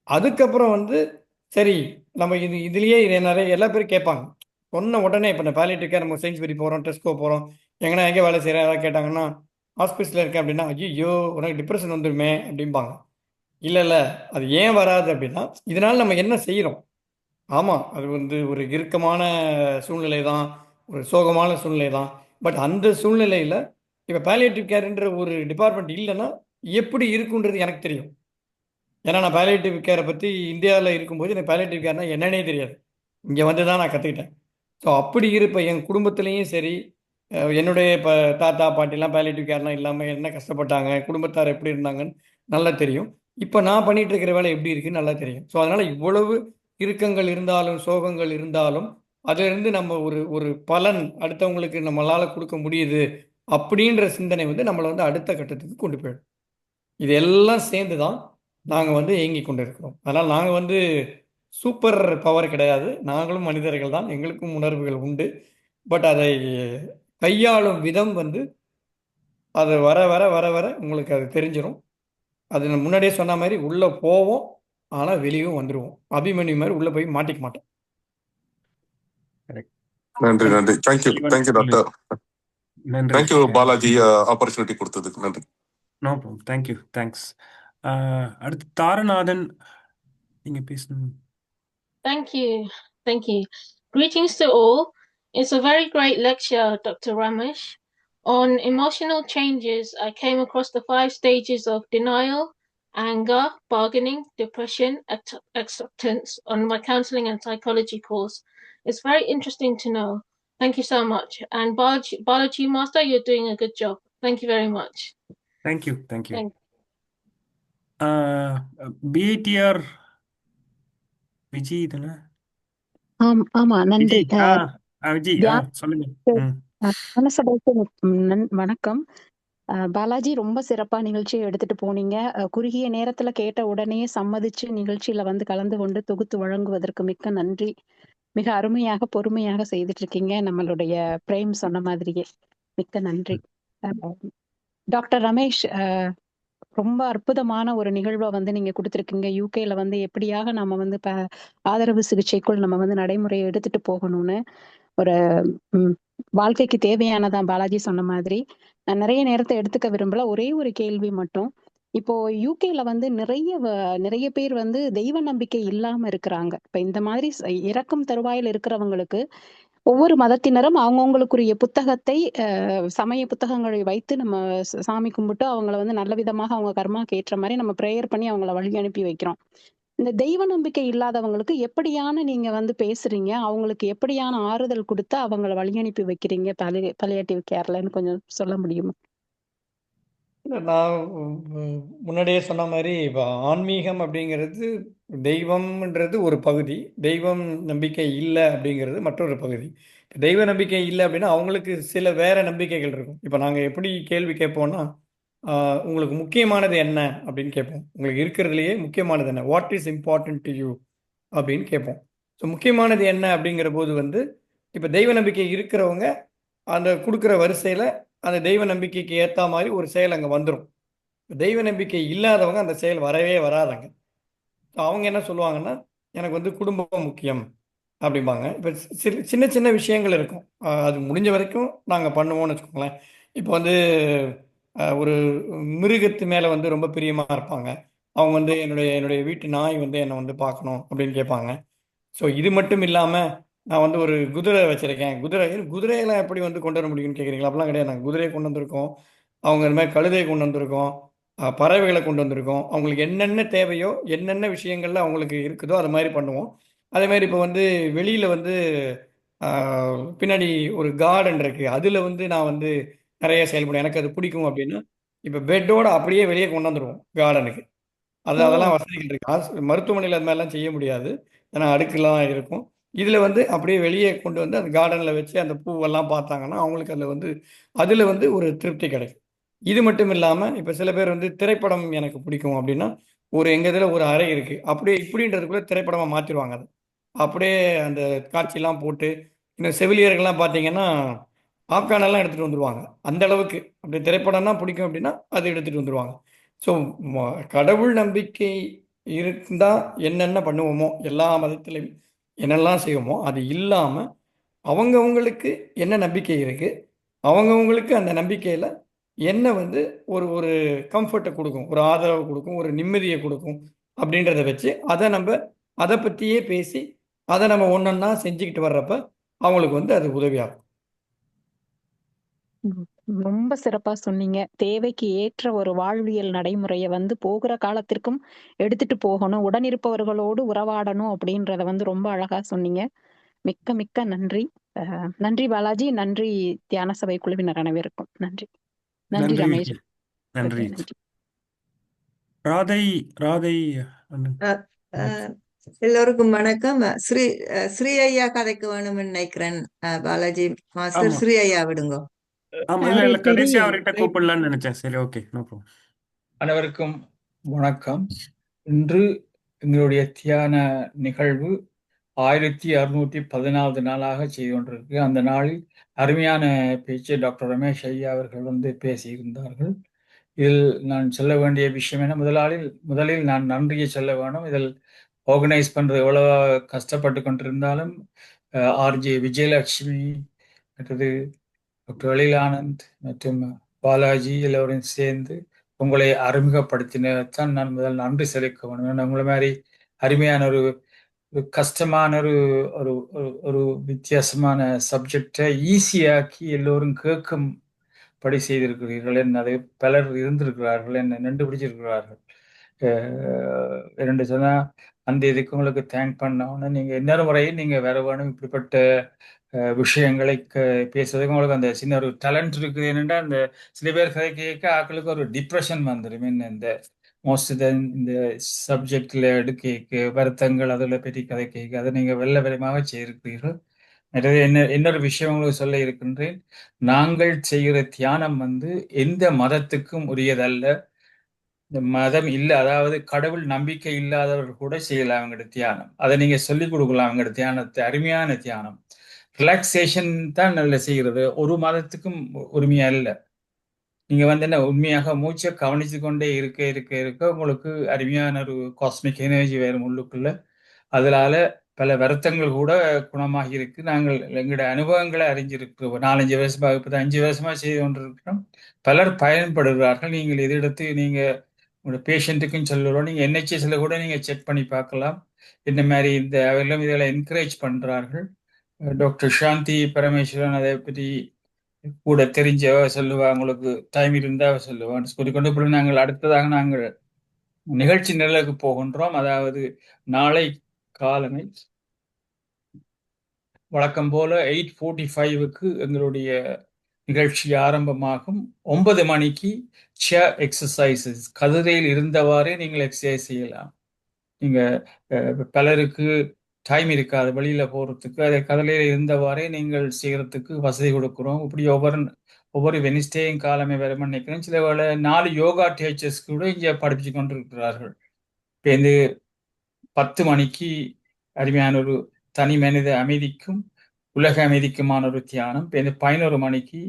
அதுக்கப்புறம் வந்து சரி, நம்ம இதுலேயே நிறைய எல்லா பேரும் கேட்பாங்க. சொன்ன உடனே இப்போ நான் பாலியேட்டிவ் கேர் நம்ம செயின்ஸ்பரி போகிறோம், டெஸ்கோ போகிறோம், எங்கே வேலை செய்கிறேன் யாராவது கேட்டாங்கன்னா, ஹாஸ்பிட்டலில் இருக்கேன் அப்படின்னா, ஐயோ உனக்கு டிப்ரெஷன் வந்துடுமே அப்படிம்பாங்க. இல்லை அது ஏன் வராது அப்படின்னா, இதனால் நம்ம என்ன செய்கிறோம், ஆமாம், அது வந்து ஒரு இறுக்கமான சூழ்நிலை தான், ஒரு சோகமான சூழ்நிலை தான். பட் அந்த சூழ்நிலையில் இப்போ பாலியேட்டிவ் கேர்ன்ற ஒரு டிபார்ட்மெண்ட் இல்லைன்னா எப்படி இருக்குன்றது எனக்கு தெரியும். ஏன்னா நான் பாலியேட்டிவ் கேரை பற்றி இந்தியாவில் இருக்கும்போது எனக்கு பாலியேட்டிவ் கேர்னால் என்னன்னே தெரியாது. இங்கே வந்து தான் நான் கற்றுக்கிட்டேன். ஸோ அப்படி இருப்ப என் குடும்பத்துலேயும் சரி, என்னுடைய இப்போ தாத்தா பாட்டிலாம் பாலியேட்டிவ் கேர்லாம் இல்லாமல் என்ன கஷ்டப்பட்டாங்க, குடும்பத்தார் எப்படி இருந்தாங்கன்னு நல்லா தெரியும். இப்போ நான் பண்ணிட்டு இருக்கிற வேலை எப்படி இருக்குன்னு நல்லா தெரியும். ஸோ அதனால் இவ்வளவு இறுக்கங்கள் இருந்தாலும் சோகங்கள் இருந்தாலும் அதிலிருந்து நம்ம ஒரு ஒரு பலன் அடுத்தவங்களுக்கு நம்மளால் கொடுக்க முடியுது அப்படின்ற சிந்தனை வந்து நம்மளை வந்து அடுத்த கட்டத்துக்கு கொண்டு போயிடும். இது எல்லாம் சேர்ந்து தான் நாங்கள் வந்து இயங்கி கொண்டு இருக்கிறோம். அதனால் நாங்கள் வந்து சூப்பர் பவர் கிடையாது. நாங்களும் மனிதர்கள் தான், எங்களுக்கும் உணர்வுகள் உண்டு. பட் அதை கையாளும் விதம் வந்து அது வர வர வர வர உங்களுக்கு அது தெரிஞ்சிடும். அது நான் முன்னாடியே சொன்ன மாதிரி உள்ளே போவோம், ஆனால் வெளியும் வந்துடுவோம். அபிமன்யு மாதிரி உள்ளே போய் மாட்டிக்க மாட்டோம். நன்றி நன்றி. Thank you thank you doctor. நன்றி. தேங்க்யூ பாலாஜி, ஆப்பர்ச்சுனிட்டி கொடுத்ததுக்கு நன்றி. No problem. தேங்க்யூ. தேங்க்ஸ். அடுத்து தாரநாதன், நீங்க பேசணும். Thank you. Thank you. Greetings to all. It's a very great lecture, Dr. Ramesh. On emotional changes, I came across the 5 stages of denial, anger, bargaining, depression, acceptance on my counseling and psychology course. It's very interesting to know. Thank you so much. And Balaji Master, you're doing a good job. Thank you very much. Thank you. Thank you. Thank PTR Vijay தானே? ஆமா நன்றி. விஜய். விஜய், சொல்லுங்க. மனசபைக்கு வணக்கம். பாலாஜி, ரொம்ப சிறப்பா நிகழ்ச்சியை எடுத்துட்டு போனீங்க. குறுகிய நேரத்துல கேட்ட உடனே சம்மதிச்சு நிகழ்ச்சியில வந்து கலந்து கொண்டு தொகுத்து வழங்குவதற்கு மிக்க நன்றி. மிக அருமையாக பொறுமையாக செய்துட்டு இருக்கீங்க, நம்மளுடைய பிரேம் சொன்ன மாதிரியே. மிக்க நன்றி. டாக்டர் ரமேஷ், ரொம்ப அற்புதமான ஒரு நிகழ்வை வந்து நீங்க கொடுத்துருக்கீங்க. யூகேல வந்து எப்படியாக நம்ம வந்து ஆதரவு சிகிச்சைக்குள் நம்ம வந்து நடைமுறையை எடுத்துட்டு போகணும்னு ஒரு வாழ்க்கைக்கு தேவையானதான் பாலாஜி சொன்ன மாதிரி. நான் நிறைய நேரத்தை எடுத்துக்க விரும்பல. ஒரே ஒரு கேள்வி மட்டும். இப்போ யூகேல வந்து நிறைய பேர் வந்து தெய்வ நம்பிக்கை இல்லாம இருக்கிறாங்க. இப்ப இந்த மாதிரி இறக்கும் தருவாயில் இருக்கிறவங்களுக்கு ஒவ்வொரு மதத்தினரும் அவங்கவுங்களுக்குரிய புத்தகத்தை, சமய புத்தகங்களை வைத்து நம்ம சாமி கும்பிட்டு அவங்கள வந்து நல்ல விதமாக அவங்க கர்மாக்கு ஏற்ற மாதிரி நம்ம ப்ரேயர் பண்ணி அவங்கள வழி அனுப்பி வைக்கிறோம். இந்த தெய்வ நம்பிக்கை இல்லாதவங்களுக்கு எப்படியான நீங்க வந்து பேசுறீங்க, அவங்களுக்கு எப்படியான ஆறுதல் கொடுத்து அவங்கள வழி அனுப்பி வைக்கிறீங்க பாலியேட்டிவ் கேர்லன்னு கொஞ்சம் சொல்ல முடியுமா? நான் முன்னாடியே சொன்ன மாதிரி இப்போ ஆன்மீகம் அப்படிங்கிறது, தெய்வம்ன்றது ஒரு பகுதி, தெய்வம் நம்பிக்கை இல்லை அப்படிங்கிறது மற்றொரு பகுதி. இப்போ தெய்வ நம்பிக்கை இல்லை அப்படின்னா அவங்களுக்கு சில வேற நம்பிக்கைகள் இருக்கும். இப்போ நாங்கள் எப்படி கேள்வி கேட்போம்னா, உங்களுக்கு முக்கியமானது என்ன அப்படின்னு கேட்போம். உங்களுக்கு இருக்கிறதுலையே முக்கியமானது என்ன, what is important to you அப்படின்னு கேட்போம். ஸோ முக்கியமானது என்ன அப்படிங்கிற போது வந்து இப்போ தெய்வ நம்பிக்கை இருக்கிறவங்க அந்த கொடுக்குற வரிசையில் அந்த தெய்வ நம்பிக்கைக்கு ஏற்ற மாதிரி ஒரு செயல் அங்கே வந்துடும். தெய்வ நம்பிக்கை இல்லாதவங்க அந்த செயல் வரவே வராதாங்க. அவங்க என்ன சொல்லுவாங்கன்னா, எனக்கு வந்து குடும்பம் முக்கியம் அப்படிம்பாங்க. இப்போ சின்ன சின்ன விஷயங்கள் இருக்கும், அது முடிஞ்ச வரைக்கும் நாங்கள் பண்ணுவோம்னு வச்சுக்கோங்களேன். இப்போ வந்து ஒரு மிருகத்து மேலே வந்து ரொம்ப பிரியமாக இருப்பாங்க. அவங்க வந்து என்னுடைய வீட்டு நாய் வந்து என்னை வந்து பார்க்கணும் அப்படின்னு கேட்பாங்க. ஸோ இது மட்டும் இல்லாமல் நான் வந்து ஒரு குதிரை வச்சுருக்கேன், குதிரையெல்லாம் எப்படி வந்து கொண்டு வர முடியும்னு கேட்குறீங்களா? அப்படிலாம் கிடையாது. நாங்கள் குதிரையை கொண்டு வந்திருக்கோம், அவங்க இந்த மாதிரி கழுதையை கொண்டு வந்திருக்கோம், பறவைகளை கொண்டு வந்திருக்கோம். அவங்களுக்கு என்னென்ன தேவையோ, என்னென்ன விஷயங்கள்ல அவங்களுக்கு இருக்குதோ அது மாதிரி பண்ணுவோம். அதே மாதிரி இப்போ வந்து வெளியில் வந்து பின்னாடி ஒரு கார்டன் இருக்குது, அதில் வந்து நான் வந்து நிறைய செயல்படுவேன். எனக்கு அது பிடிக்கும் அப்படின்னா இப்போ பெட்டோட அப்படியே வெளியே கொண்டு வந்துடுவோம் கார்டனுக்கு. அதெல்லாம் வசதிகள் இருக்குது. மருத்துவமனையில் அது மாதிரிலாம் செய்ய முடியாது, ஏன்னா அடுக்கெல்லாம் இருக்கும். இதில் வந்து அப்படியே வெளியே கொண்டு வந்து அந்த கார்டனில் வச்சு அந்த பூவெல்லாம் பார்த்தாங்கன்னா அவங்களுக்கு அதில் வந்து ஒரு திருப்தி கிடைக்கும். இது மட்டும் இல்லாமல் இப்போ சில பேர் வந்து திரைப்படம் எனக்கு பிடிக்கும் அப்படின்னா எங்கள் இதில் ஒரு அறை இருக்குது, அப்படியே இப்படின்றதுக்குள்ளே திரைப்படமாக மாற்றிடுவாங்க. அது அப்படியே அந்த காட்சியெல்லாம் போட்டு, இன்னும் செவிலியர்கள்லாம் பார்த்தீங்கன்னா பாப்கார்னெல்லாம் எடுத்துகிட்டு வந்துடுவாங்க. அந்த அளவுக்கு அப்படி திரைப்படம் தான் பிடிக்கும் அப்படின்னா அதை எடுத்துகிட்டு வந்துடுவாங்க. ஸோ கடவுள் நம்பிக்கை இருந்தால் என்னென்ன பண்ணுவோமோ, எல்லா மதத்துலையும் என்னெல்லாம் செய்வோமோ அது இல்லாமல் அவங்கவுங்களுக்கு என்ன நம்பிக்கை இருக்குது, அவங்கவுங்களுக்கு அந்த நம்பிக்கையில் என்ன வந்து ஒரு கம்ஃபர்ட்டை கொடுக்கும், ஒரு ஆதரவு கொடுக்கும், ஒரு நிம்மதியை கொடுக்கும் அப்படின்றத வச்சு அதை பற்றியே பேசி அதை நம்ம ஒன்றொன்னா செஞ்சுக்கிட்டு வர்றப்ப அவங்களுக்கு வந்து அது உதவியாகும். ரொம்ப சிறப்பா சொன்னீங்க. தேவைக்கு ஏற்ற ஒரு வாழ்வியல் நடைமுறைய வந்து போகிற காலத்திற்கும் எடுத்துட்டு போகணும். உடனிருப்பவர்களோடு உறவாடணும் அப்படின்றத வந்து ரொம்ப அழகா சொன்னீங்க. மிக்க மிக்க நன்றி. நன்றி பாலாஜி. நன்றி தியான சபை குழுவினர் அனைவருக்கும். நன்றி. நன்றி நன்றி ரமேஷ். விஜய். நன்றி. நன்றி. ராதை ராதை அண்ணன். அஹ், அஹ், எல்லோருக்கும் வணக்கம். ஸ்ரீ ஐயா கதைக்கு வேணும்னு நினைக்கிறேன். பாலாஜி மாஸ்டர் ஆமா ஸ்ரீ ஐயா விடுங்க. ஆமா இல்ல இல்ல கடைசியா அவர்கிட்ட கூப்பிடலாம்னு நினைச்சேன். சரி ஓகே நோ ப்ராப்ளம். அனைவருக்கும் வணக்கம். இன்று எங்களுடைய தியான நிகழ்வு 1614வது நாளாக செய்து கொண்டிருக்கு. அந்த நாளில் அருமையான பேச்சு டாக்டர் ரமேஷ் ஐயா அவர்கள் வந்து பேசியிருந்தார்கள். இதில் நான் சொல்ல வேண்டிய விஷயம் என்ன, முதலில் நான் நன்றியை சொல்ல வேணும். இதில் ஆர்கனைஸ் பண்றது எவ்வளவு கஷ்டப்பட்டு கொண்டிருந்தாலும் ஆர்ஜே விஜயலட்சுமி, மற்றது டாக்டர் எழில் ஆனந்த் மற்றும் பாலாஜி எல்லோரும் சேர்ந்து உங்களை அறிமுகப்படுத்தினதான் நான் முதல் நன்றி செலுத்த வேணும். ஏன்னா உங்களை மாதிரி அருமையான ஒரு கஷ்டமான ஒரு ஒரு வித்தியாசமான சப்ஜெக்டை ஈஸியாக்கி எல்லோரும் கேட்கும் படி செய்திருக்கிறீர்கள். அதை பலர் இருந்திருக்கிறார்கள், என்னை கண்டுபிடிச்சிருக்கிறார்கள். இரண்டு சொன்னா அந்த இதுக்கு உங்களுக்கு தேங்க் பண்ணோன்னு நீங்க இன்னொரு முறையும் நீங்க வேற வேணும் இப்படிப்பட்ட விஷயங்களை பேசுறதுக்கு உங்களுக்கு அந்த சின்ன ஒரு டேலண்ட் இருக்குது. என்னென்னா அந்த சில பேர் கதை கேட்க ஆக்களுக்கு ஒரு டிப்ரெஷன் வந்துடும். இந்த மோஸ்ட் இந்த சப்ஜெக்ட்ல எடுக்க வருத்தங்கள் அதில் பற்றி கதை கேட்க அதை நீங்க வெள்ள வெள்ளமாக செய்திருக்கிறீர்கள். நிறைய இன்னொரு விஷயம் உங்களுக்கு சொல்ல இருக்கின்றேன். நாங்கள் செய்கிற தியானம் வந்து எந்த மதத்துக்கும் உரியதல்ல. இந்த மதம் இல்லை, அதாவது கடவுள் நம்பிக்கை இல்லாதவர்கள் கூட செய்யலாம் அவங்களோட தியானம். அதை நீங்க சொல்லிக் கொடுக்கலாம். அவங்களோட தியானத்தை அருமையான தியானம், ரிலாக்ஸேஷன் தான் நல்ல செய்கிறது. ஒரு மதத்துக்கும் உரிமையா இல்லை. நீங்க வந்து என்ன உண்மையாக மூச்சை கவனித்து கொண்டே இருக்க இருக்க இருக்க உங்களுக்கு அருமையான ஒரு காஸ்மிக் எனர்ஜி வேறும் உள்ளுக்குள்ள. அதனால பல வருத்தங்கள் கூட குணமாகி இருக்கு. நாங்கள் எங்களுடைய அனுபவங்களை அறிஞ்சிருக்கிறோம். 4-5 வருஷமா, இப்போ 5 வருஷமா செய்து கொண்டிருக்கிறோம். பலர் பயன்படுகிறார்கள். நீங்கள் எதிர்த்து நீங்க உங்களோட பேஷண்ட்டுக்குன்னு சொல்லுறோம். நீங்க NHSல கூட நீங்க செக் பண்ணி பார்க்கலாம். இந்த மாதிரி இந்த அவர்களும் இதில் என்கரேஜ் பண்றார்கள். டாக்டர் சாந்தி பரமேஸ்வரன் அதை பற்றி கூட தெரிஞ்சவ சொல்லுவா, உங்களுக்கு டைம் இருந்தா சொல்லுவான்னு சொல்லிக்கொண்டு இப்படி நாங்கள் அடுத்ததாக நாங்கள் நிகழ்ச்சி நிரலுக்கு போகின்றோம். அதாவது நாளை காலமே வழக்கம் போல 8:45க்கு எங்களுடைய நிகழ்ச்சி ஆரம்பமாகும். 9 மணிக்கு சேர் எக்ஸசைசஸ், கதிரையில் இருந்தவாறே நீங்கள் எக்ஸசைஸ் செய்யலாம். நீங்க பலருக்கு டைம் இருக்காது வெளியில போறதுக்கு, அதை கதிரையில் இருந்தவாறே நீங்கள் செய்யறதுக்கு வசதி கொடுக்குறோம். இப்படி ஒவ்வொரு வெனிஸ்டேயும் காலமே வேற நினைக்கிறேன். சில வேளை 4 யோகா டீச்சர்ஸ் கூட இங்கே படிச்சு கொண்டிருக்கிறார்கள். இப்போ இந்த 10 மணிக்கு அருமையான ஒரு தனி மனித அமைதிக்கும் உலக அமைதிக்குமான ஒரு தியானம். இப்போ இந்த 11 மணிக்கு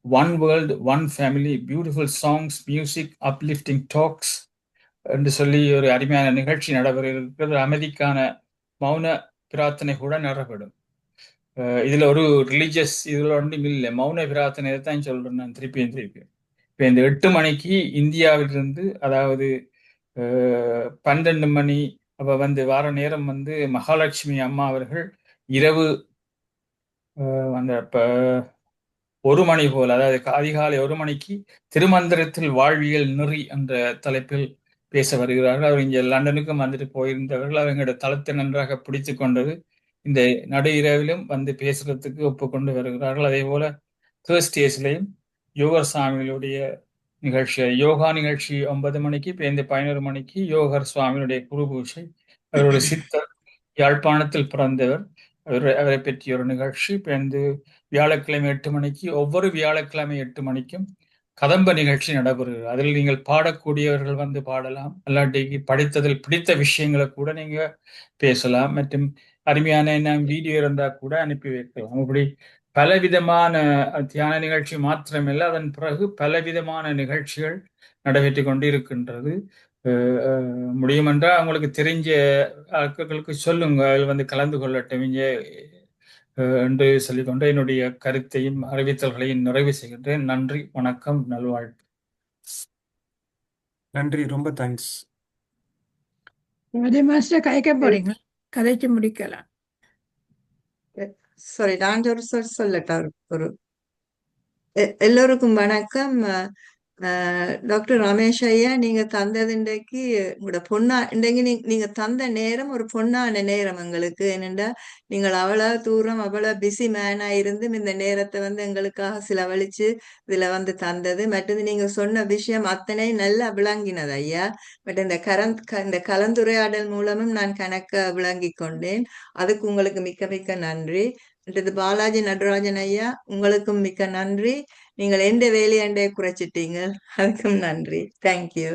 one world one family, beautiful songs, music, uplifting talks என்று சொல்லி ஒரு அருமையான நிகழ்ச்சி நடைபெற இருக்கிறது. அமைதிக்கான மௌன பிரார்த்தனை கூட நடைபெறும். இதுல ஒரு ரிலீஜியஸ் இதுல ஒன்றும் இல்லை, மௌன பிரார்த்தனை தான் சொல்றேன் நான் திருப்பி. இப்போ இந்த 8 மணிக்கு இந்தியாவிலிருந்து, அதாவது 12 மணி அப்ப வந்து வார நேரம் வந்து மகாலட்சுமி அம்மா அவர்கள் இரவு அந்த 1 மணி போல், அதாவது அதிகாலை 1 மணிக்கு திருமந்திரத்தில் வாழ்வியல் நெறி என்ற தலைப்பில் பேச வருகிறார்கள். அவர் இங்கே லண்டனுக்கும் வந்துட்டு போயிருந்தவர்கள். அவங்களோட தளத்தை நன்றாக பிடித்து கொண்டது. இந்த நடு இரவிலும் வந்து பேசுறதுக்கு ஒப்புக்கொண்டு வருகிறார்கள். அதே போல தேர்ஸ்டேஸ்லையும் யோகர் சுவாமிகளுடைய நிகழ்ச்சி, யோகா நிகழ்ச்சி 9 மணிக்கு. இப்போ இந்த 11 மணிக்கு யோகர் சுவாமியுடைய குரு பூஜை. அவருடைய சித்தர், யாழ்ப்பாணத்தில் பிறந்தவர், அவரை பற்றிய ஒரு நிகழ்ச்சி. இப்போ இந்த வியாழக்கிழமை 8 மணிக்கு, ஒவ்வொரு வியாழக்கிழமை 8 மணிக்கும் கதம்ப நிகழ்ச்சி நடைபெறுகிறது. அதில் நீங்கள் பாடக்கூடியவர்கள் வந்து பாடலாம், அல்லாட்டிக்கு படித்ததில் பிடித்த விஷயங்களை கூட நீங்க பேசலாம். மற்றும் அருமையான என்ன வீடியோ இருந்தால் கூட அனுப்பி வைக்கலாம். அப்படி பலவிதமான தியான நிகழ்ச்சி மாத்திரமில்லை, அதன் பிறகு பலவிதமான நிகழ்ச்சிகள் நடைபெற்று கொண்டு இருக்கின்றது. முடியுமென்றால் அவங்களுக்கு தெரிஞ்ச ஆட்களுக்கு சொல்லுங்க, அதில் வந்து கலந்து கொள்ளட்டும் என்று சொல்லிக்கொண்டு என்னுடைய கருத்தையும் அறிவித்தல்களையும் நிறைவு செய்கின்றேன். நன்றி, வணக்கம், நல்வாழ்வு. நன்றி, ரொம்ப தேங்க்ஸ். அதே மாஸ்டர் கதைக்க போறீங்களா? கதைச்சு முடிக்கலாம். சாரி, நான் ஒரு சொல்லட்டா ஒரு எல்லோருக்கும் வணக்கம். டாக்டர் ரமேஷ் ஐயா, நீங்க தந்தது இன்றைக்கு உங்களோட இன்றைக்கு நீங்க தந்த நேரம் ஒரு பொன்னான நேரம் எங்களுக்கு. ஏனென்றா நீங்கள் அவ்வளவு தூரம் அவ்வளவு பிஸி மேனா இருந்தும் இந்த நேரத்தை எங்களுக்காக செலவழிச்சு இதுல தந்தது. மற்றது நீங்க சொன்ன விஷயம் அத்தனை நல்லா விளங்கினது ஐயா. பட் இந்த கலந்துரையாடல் மூலமும் நான் கணக்க விளங்கி கொண்டேன். அதுக்கு உங்களுக்கு மிக்க மிக்க நன்றி. மற்றது பாலாஜி நடராஜன் ஐயா, உங்களுக்கும் மிக்க நன்றி. நீங்கள் எந்த வேலையண்டே குறைச்சிட்டீங்க, அதுக்கும் நன்றி. தேங்க்யூ.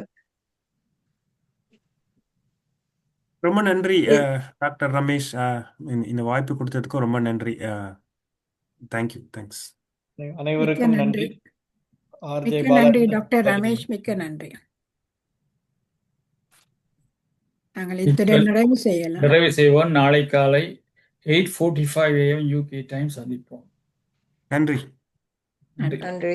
ரொம்ப நன்றி டாக்டர் ரமேஷ். இந்த வாய்ப்பு கொடுத்ததுக்கும் ரொம்ப நன்றி. தேங்க்யூ. தேங்க்ஸ். அனைவருக்கும் நன்றி. ஆர்ஜே மிக்க நன்றி பாலாஜி டாக்டர் ரமேஷ், மிக்க நன்றி. நாங்கள் இத்துடன் நிறைவு செய்யலாம். நிறைவு செய்வோம். நாளை காலை 8:45 AM UK டைம் சந்திப்போம். நன்றி. நன்றி.